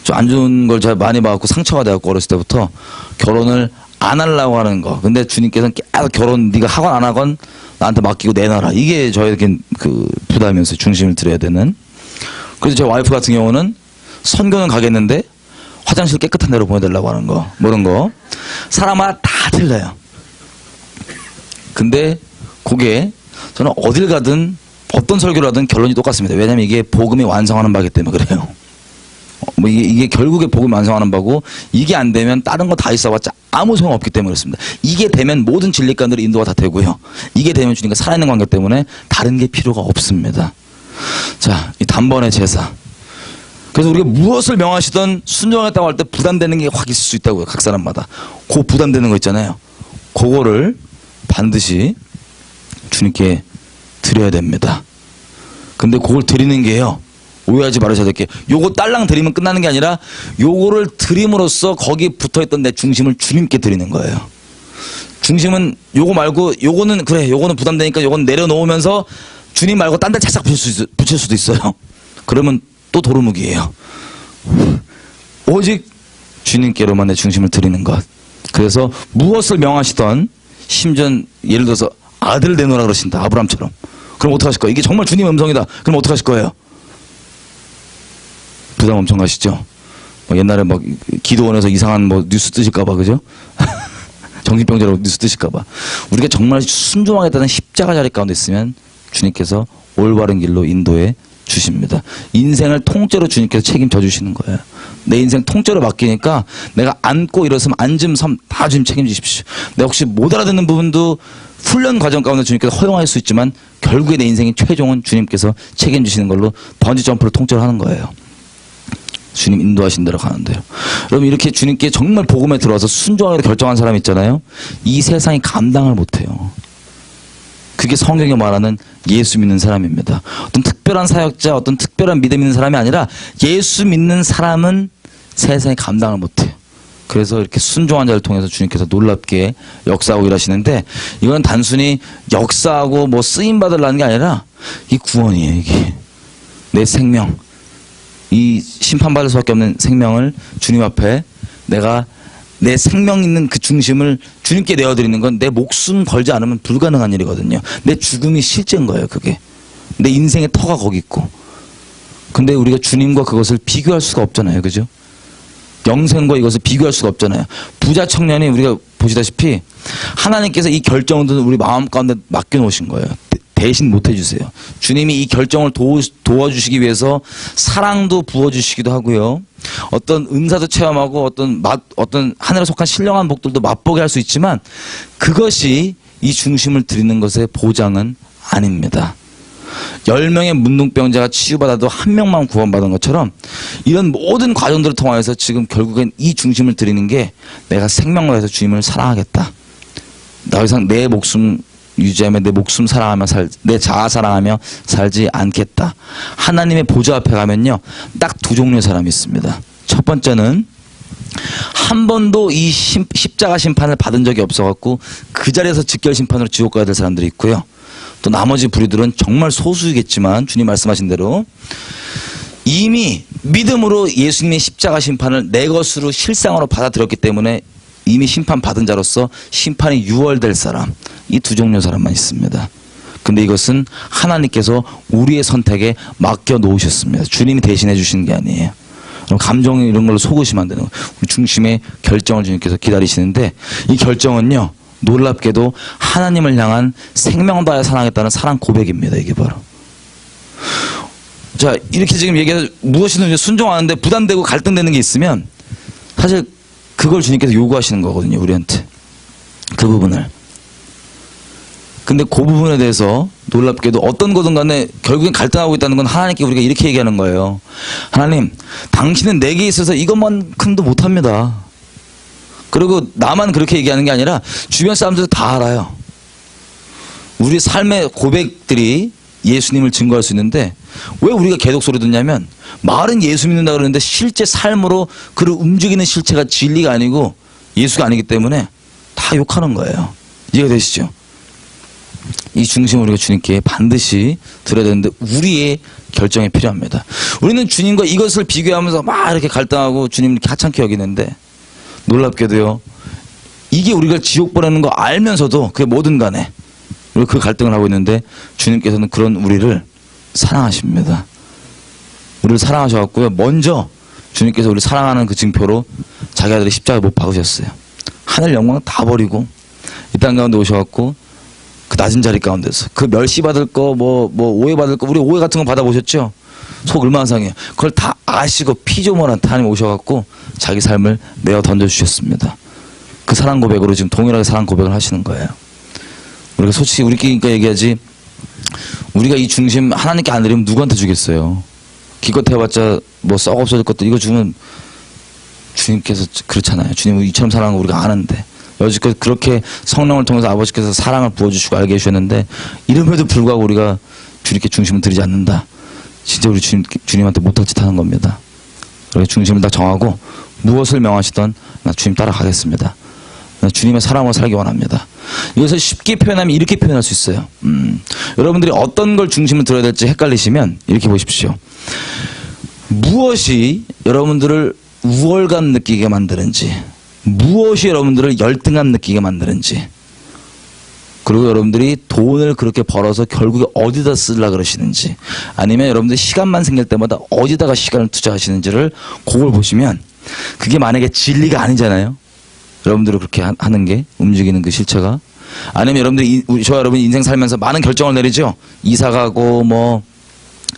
좀 안 좋은 걸 잘 많이 봐갖고 상처가 돼갖고 어렸을 때부터 결혼을 안 하려고 하는 거. 근데 주님께서는 계속 결혼 네가 하건 안 하건 나한테 맡기고 내놔라. 이게 저에겐 그 부담이었어요. 중심을 들여야 되는. 그래서 제 와이프 같은 경우는 선교는 가겠는데 화장실 깨끗한 데로 보내달라고 하는 거. 뭐 이런 거. 사람마다 다 틀려요. 근데 그게 저는 어딜 가든 어떤 설교를 하든 결론이 똑같습니다. 왜냐면 이게 복음이 완성하는 바기 때문에 그래요. 뭐 이게 결국에 복음이 완성하는 바고 이게 안 되면 다른 거 다 있어봤자 아무 소용 없기 때문에 그렇습니다. 이게 되면 모든 진리관으로 인도가 다 되고요. 이게 되면 주님과 살아있는 관계 때문에 다른 게 필요가 없습니다. 자, 이 단번에 제사. 그래서 우리가 무엇을 명하시던 순종하겠다고 할 때 부담되는 게 확 있을 수 있다고요. 각 사람마다. 그 부담되는 거 있잖아요. 그거를 반드시 주님께 드려야 됩니다. 근데 그걸 드리는 게요. 오해하지 말으셔야 될 게 요거 딸랑 드리면 끝나는 게 아니라 요거를 드림으로써 거기 붙어있던 내 중심을 주님께 드리는 거예요. 중심은 요거 말고 요거는 그래 요거는 부담되니까 요건 내려놓으면서 주님 말고 딴 데 착착 붙일 수도 있어요. 그러면 또 도루묵이에요. 오직 주님께로만 내 중심을 드리는 것. 그래서 무엇을 명하시던 심지어 예를 들어서 아들 내놓으라 그러신다. 아브람처럼. 그럼 어떡하실 거예요? 이게 정말 주님의 음성이다. 그럼 어떡하실 거예요? 부담 엄청 가시죠? 뭐 옛날에 막 기도원에서 이상한 뭐 뉴스 뜨실까봐, 그죠? 정신병자라고 뉴스 뜨실까봐. 우리가 정말 순종하겠다는 십자가 자리 가운데 있으면 주님께서 올바른 길로 인도해 주십니다. 인생을 통째로 주님께서 책임져 주시는 거예요. 내 인생 통째로 맡기니까 내가 앉고 일어서면 앉음 섬 다 주님 책임지십시오. 내가 혹시 못 알아듣는 부분도 훈련 과정 가운데 주님께서 허용할 수 있지만 결국에 내 인생의 최종은 주님께서 책임지시는 걸로 번지 점프를 통째로 하는 거예요. 주님 인도하신 대로 가는 대로. 여러분 이렇게 주님께 정말 복음에 들어와서 순종하기로 결정한 사람 있잖아요. 이 세상이 감당을 못해요. 그게 성경이 말하는 예수 믿는 사람입니다. 어떤 특별한 사역자, 어떤 특별한 믿음 있는 사람이 아니라 예수 믿는 사람은 세상에 감당을 못해요. 그래서 이렇게 순종한 자를 통해서 주님께서 놀랍게 역사하고 일하시는데 이건 단순히 역사하고 뭐 쓰임 받으려는 게 아니라 이 구원이에요. 이게 내 생명, 이 심판받을 수밖에 없는 생명을 주님 앞에 내가 내 생명 있는 그 중심을 주님께 내어드리는 건 내 목숨 걸지 않으면 불가능한 일이거든요. 내 죽음이 실제인 거예요. 그게 내 인생의 터가 거기 있고. 근데 우리가 주님과 그것을 비교할 수가 없잖아요. 그죠? 영생과 이것을 비교할 수가 없잖아요. 부자 청년이 우리가 보시다시피 하나님께서 이 결정들은 우리 마음 가운데 맡겨놓으신 거예요. 대신 못 해주세요. 주님이 이 결정을 도와주시기 위해서 사랑도 부어주시기도 하고요. 어떤 은사도 체험하고 어떤 하늘에 속한 신령한 복들도 맛보게 할 수 있지만 그것이 이 중심을 드리는 것의 보장은 아닙니다. 10명의 문둥병자가 치유받아도 1명만 구원받은 것처럼 이런 모든 과정들을 통해서 지금 결국엔 이 중심을 드리는 게 내가 생명을 해서 주님을 사랑하겠다. 더 이상 내 목숨 유지하며 내 목숨 사랑하며 내 자아 사랑하며 살지 않겠다. 하나님의 보좌 앞에 가면요 딱 두 종류의 사람이 있습니다. 첫 번째는 한 번도 이 십자가 심판을 받은 적이 없어갖고 그 자리에서 직결 심판으로 지옥 가야 될 사람들이 있고요. 또 나머지 부류들은 정말 소수이겠지만 주님 말씀하신 대로 이미 믿음으로 예수님의 십자가 심판을 내 것으로 실상으로 받아들였기 때문에 이미 심판받은 자로서 심판이 유월될 사람, 이 두 종류의 사람만 있습니다. 근데 이것은 하나님께서 우리의 선택에 맡겨 놓으셨습니다. 주님이 대신해 주시는 게 아니에요. 감정 이런 걸로 속으시면 안 되는 거예요. 우리 중심의 결정을 주님께서 기다리시는데 이 결정은요 놀랍게도 하나님을 향한 생명 다해 사랑하겠다는 사랑 고백입니다. 이게 바로. 자 이렇게 지금 얘기해서 무엇이든 순종하는데 부담되고 갈등되는 게 있으면 사실 그걸 주님께서 요구하시는 거거든요. 우리한테. 그 부분을. 근데 그 부분에 대해서 놀랍게도 어떤 거든 간에 결국엔 갈등하고 있다는 건 하나님께 우리가 이렇게 얘기하는 거예요. 하나님, 당신은 내게 있어서 이것만큼도 못합니다. 그리고 나만 그렇게 얘기하는 게 아니라 주변 사람들도 다 알아요. 우리 삶의 고백들이 예수님을 증거할 수 있는데 왜 우리가 계속 소리 듣냐면 말은 예수 믿는다 그러는데 실제 삶으로 그를 움직이는 실체가 진리가 아니고 예수가 아니기 때문에 다 욕하는 거예요. 이해가 되시죠? 이 중심을 우리가 주님께 반드시 드려야 되는데 우리의 결정이 필요합니다. 우리는 주님과 이것을 비교하면서 막 이렇게 갈등하고 주님을 이렇게 하찮게 여기는데 놀랍게도요. 이게 우리가 지옥 보내는 거 알면서도 그게 뭐든 간에 우리가 그 갈등을 하고 있는데 주님께서는 그런 우리를 사랑하십니다. 우리를 사랑하셔갖고요. 먼저 주님께서 우리를 사랑하는 그 증표로 자기 아들의 십자가에 못 박으셨어요. 하늘 영광 다 버리고 이 땅 가운데 오셔갖고 그 낮은 자리 가운데서 그 멸시받을 거 뭐 오해받을 거 우리 오해 같은 거 받아보셨죠? 속 얼마나 상해요. 그걸 다 아시고 피조물한 하나님 오셔갖고 자기 삶을 내어 던져주셨습니다. 그 사랑 고백으로 지금 동일하게 사랑 고백을 하시는 거예요. 우리가 솔직히 우리끼리니까 얘기하지 우리가 이 중심 하나님께 안 드리면 누구한테 주겠어요? 기껏 해봤자 뭐 썩 없어질 것도 이거 주면 주님께서 그렇잖아요. 주님은 이처럼 사랑하는 거 우리가 아는데 여지껏 그렇게 성령을 통해서 아버지께서 사랑을 부어주시고 알게 해주셨는데 이름에도 불구하고 우리가 주님께 중심을 드리지 않는다. 진짜 우리 주님한테 못할 짓 하는 겁니다. 그래서 중심을 딱 정하고 무엇을 명하시던 나 주님 따라가겠습니다. 나 주님의 사랑으로 살기 원합니다. 이것을 쉽게 표현하면 이렇게 표현할 수 있어요. 여러분들이 어떤 걸 중심을 들어야 될지 헷갈리시면 이렇게 보십시오. 무엇이 여러분들을 우월감 느끼게 만드는지 무엇이 여러분들을 열등감 느끼게 만드는지 그리고 여러분들이 돈을 그렇게 벌어서 결국에 어디다 쓰려고 그러시는지 아니면 여러분들이 시간만 생길 때마다 어디다가 시간을 투자하시는지를 그걸 보시면 그게 만약에 진리가 아니잖아요. 여러분들이 그렇게 하는 게 움직이는 그 실체가 아니면 여러분들이 저와 여러분이 인생 살면서 많은 결정을 내리죠. 이사 가고 뭐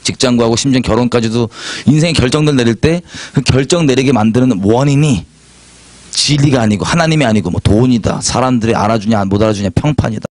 직장 구하고 심지어 결혼까지도 인생의 결정들 내릴 때 그 결정 내리게 만드는 원인이 진리가 아니고 하나님이 아니고 뭐 돈이다 사람들이 알아주냐 못 알아주냐 평판이다